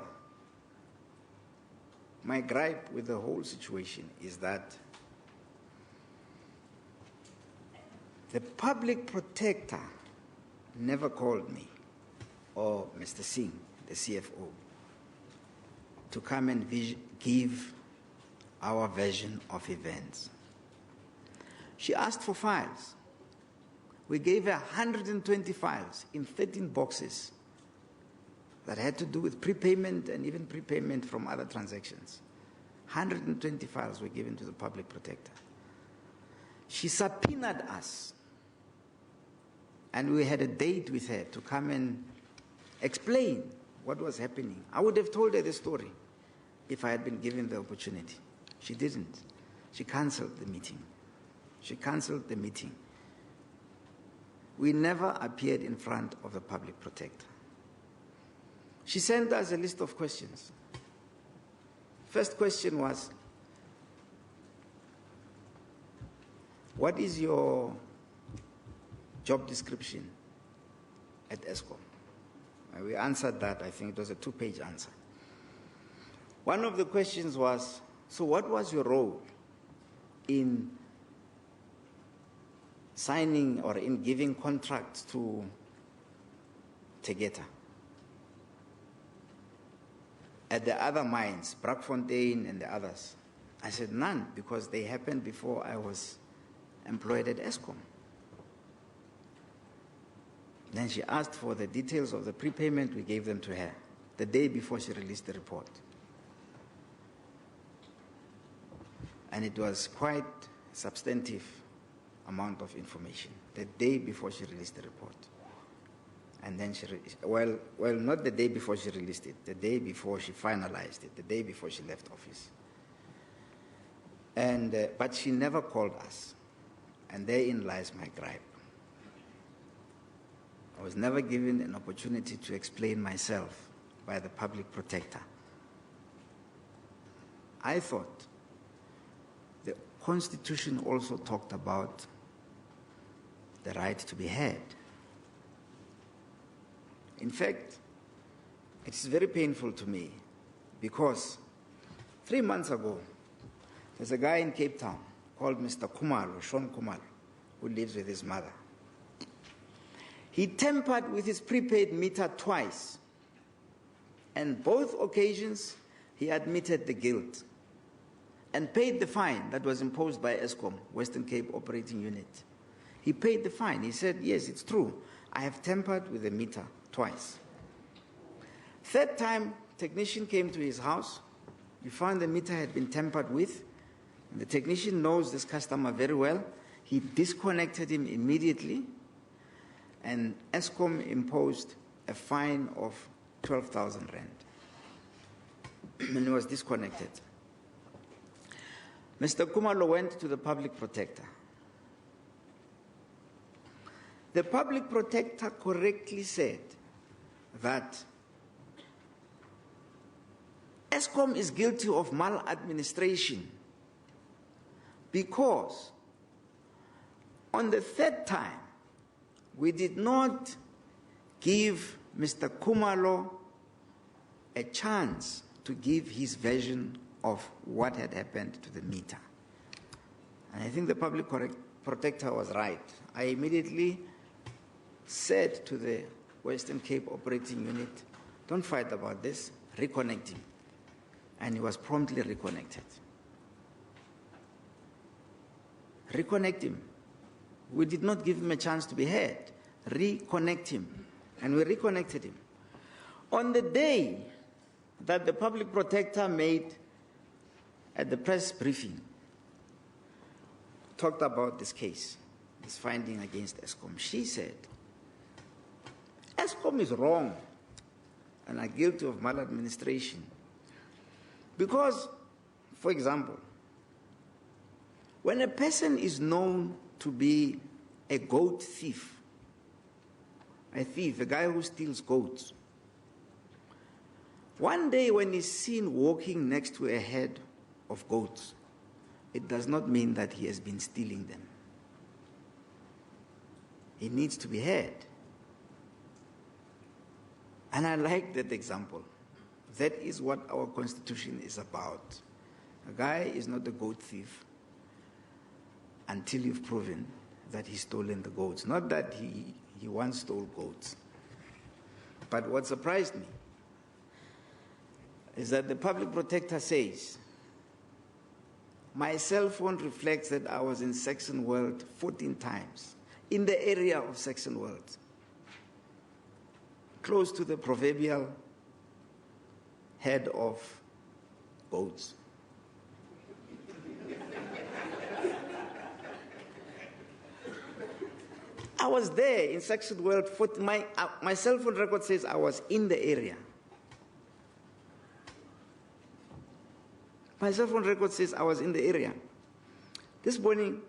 my gripe with the whole situation is that the public protector never called me or Mr. Singh, the CFO, to come and give our version of events. She asked for files. We gave her 120 files in 13 boxes that had to do with prepayment and even prepayment from other transactions. 120 files were given to the public protector. She subpoenaed us, and we had a date with her to come and explain what was happening. I would have told her the story if I had been given the opportunity. She didn't. She cancelled the meeting. We never appeared in front of the public protector. She sent us a list of questions. First question was, what is your job description at Eskom? And we answered that. I think it was a 2-page answer. One of the questions was, so what was your role in signing or in giving contracts to Tegeta at the other mines, Brakfontein and the others? I said, none, because they happened before I was employed at Eskom. Then she asked for the details of the prepayment. We gave them to her the day before she released the report. And it was quite substantive amount of information the day before she released the report. And then well, not the day before she released it, the day before she finalized it, the day before she left office. And but she never called us, and therein lies my gripe. I was never given an opportunity to explain myself by the public protector. I thought the Constitution also talked about the right to be heard. In fact, it is very painful to me because 3 months ago, there's a guy in Cape Town called Mr. Kumalo, Sean Kumalo, who lives with his mother. He tampered with his prepaid meter twice, and both occasions he admitted the guilt and paid the fine that was imposed by Eskom, Western Cape Operating Unit. He paid the fine. He said, yes, it's true. I have tampered with the meter twice. Third time, technician came to his house. We found the meter had been tampered with. The technician knows this customer very well. He disconnected him immediately, and Eskom imposed a fine of 12,000 rand. And he was disconnected. Mr. Kumalo went to the public protector. The public protector correctly said that Eskom is guilty of maladministration because on the third time, we did not give Mr. Kumalo a chance to give his version of what had happened to the meter. And I think the public protector was right. I immediately said to the Western Cape Operating Unit, don't fight about this, reconnect him. And he was promptly reconnected. Reconnect him. We did not give him a chance to be heard. Reconnect him. And we reconnected him. On the day that the public protector made at the press briefing, talked about this case, this finding against Eskom, she said, Eskom is wrong and are guilty of maladministration. Because, for example, when a person is known to be a goat thief, a guy who steals goats, one day when he's seen walking next to a herd of goats, it does not mean that he has been stealing them. He needs to be heard. And I like that example. That is what our Constitution is about. A guy is not a goat thief until you've proven that he's stolen the goats. Not that he once stole goats. But what surprised me is that the public protector says, my cell phone reflects that I was in Saxon World 14 times, in the area of Saxon World, close to the proverbial head of goats. I was there in Saxon World. My cell phone record says I was in the area. My cell phone record says I was in the area. This morning,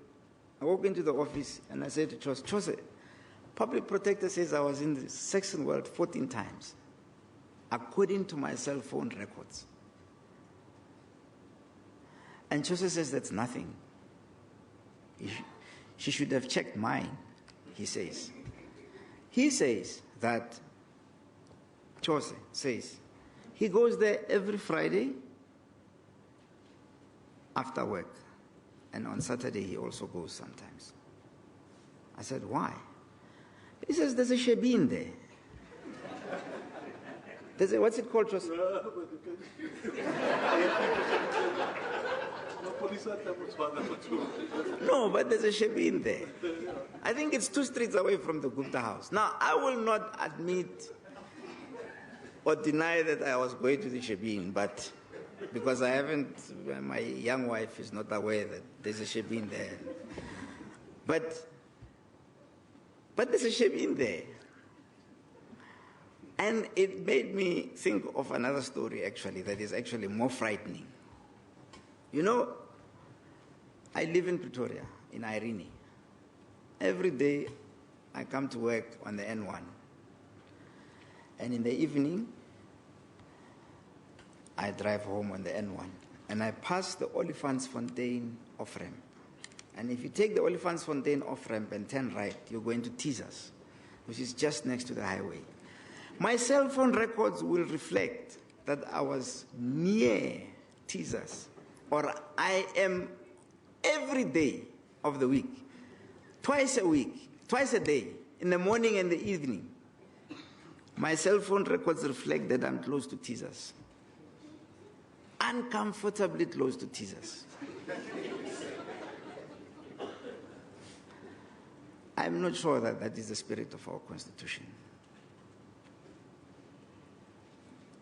I walked into the office and I said to Chose, public protector says I was in the Saxon World 14 times, according to my cell phone records. And Chose says that's nothing. She should have checked mine, he says. He says that, Chose says, he goes there every Friday after work. And on Saturday, he also goes sometimes. I said, why? He says, there's a shebeen there. There's a, what's it called? No, but there's a shebeen there. I think it's 2 streets away from the Gupta house. Now, I will not admit or deny that I was going to the shebeen, but because I haven't, my young wife is not aware that there's a shebeen there. But there's a shebeen there. And it made me think of another story, actually, that is actually more frightening. You know, I live in Pretoria, in Irene. Every day, I come to work on the N1. And in the evening, I drive home on the N1. And I pass the Olifantsfontein off-ramp. And if you take the Olifantsfontein off-ramp and turn right, you're going to Teasers, which is just next to the highway. My cell phone records will reflect that I was near Teasers, or I am every day of the week, twice a day, in the morning and the evening. My cell phone records reflect that I'm close to Teasers. Uncomfortably close to Teasers. I'm not sure that that is the spirit of our Constitution.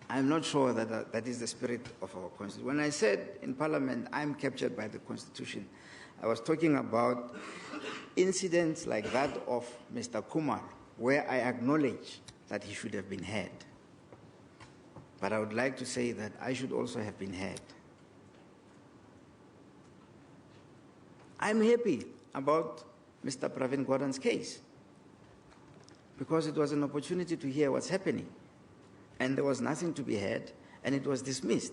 I'm not sure that that is the spirit of our Constitution. When I said in Parliament, I'm captured by the Constitution, I was talking about incidents like that of Mr. Kumar, where I acknowledge that he should have been heard. But I would like to say that I should also have been heard. I'm happy about Mr. Pravin Gordhan's case because it was an opportunity to hear what's happening. And there was nothing to be heard, and it was dismissed.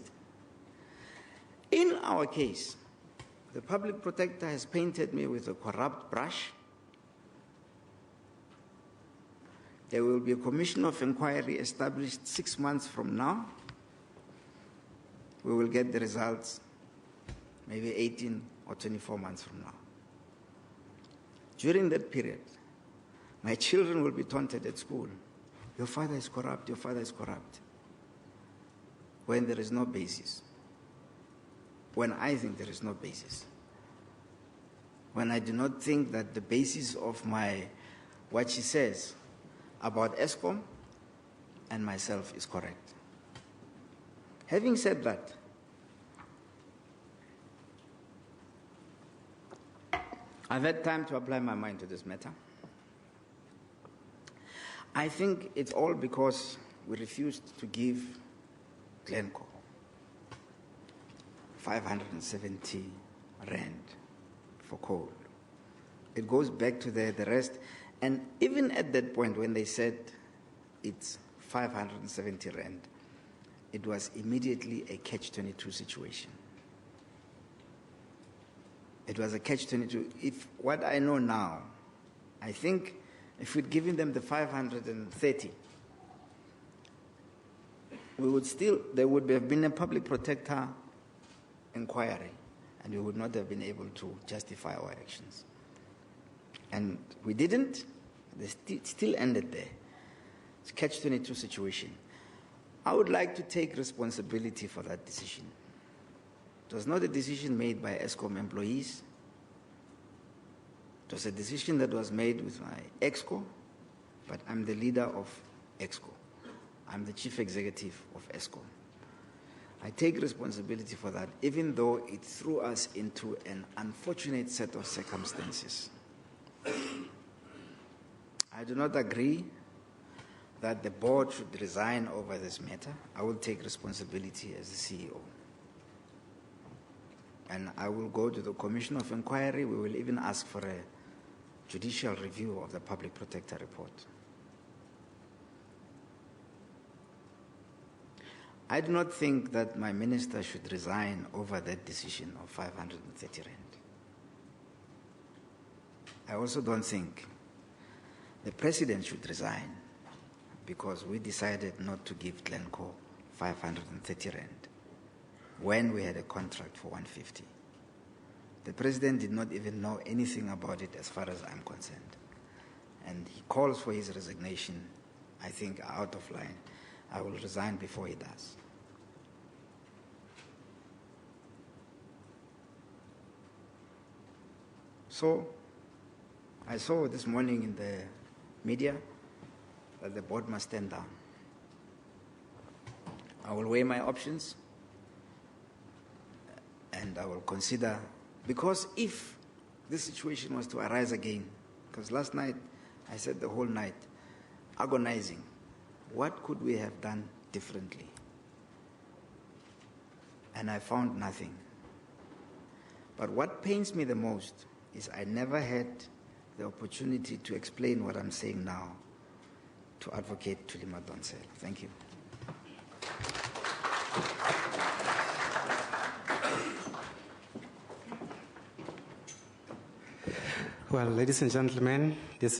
In our case, the public protector has painted me with a corrupt brush. There will be a commission of inquiry established 6 months from now. We will get the results maybe 18 or 24 months from now. During that period, my children will be taunted at school. Your father is corrupt, your father is corrupt. When there is no basis. When I think there is no basis. When I do not think that the basis of what she says about Eskom and myself is correct. Having said that, I've had time to apply my mind to this matter. I think it's all because we refused to give Glencore 570 rand for coal. It goes back to the rest. And even at that point when they said it's 570 rand, it was immediately a catch-22 situation. It was a catch-22. If what I know now, I think if we'd given them the 530, there would have been a public protector inquiry, and we would not have been able to justify our actions. And we didn't. It still ended there. It's a catch-22 situation. I would like to take responsibility for that decision. It was not a decision made by Eskom employees. It was a decision that was made with my EXCO, but I'm the leader of EXCO. I'm the chief executive of Eskom. I take responsibility for that, even though it threw us into an unfortunate set of circumstances. I do not agree that the board should resign over this matter. I will take responsibility as the CEO. And I will go to the Commission of Inquiry. We will even ask for a judicial review of the Public Protector report. I do not think that my minister should resign over that decision of 530 rand. I also don't think the president should resign because we decided not to give Glencore 530 rand when we had a contract for 150. The president did not even know anything about it as far as I'm concerned. And he calls for his resignation, I think, out of line. I will resign before he does. So, I saw this morning in the media that the board must stand down. I will weigh my options and I will consider, because if this situation was to arise again, because last night I said the whole night, agonizing, what could we have done differently? And I found nothing. But what pains me the most is I never had the opportunity to explain what I'm saying now to Advocate Tulima Donsel. Thank you. Well, ladies and gentlemen, this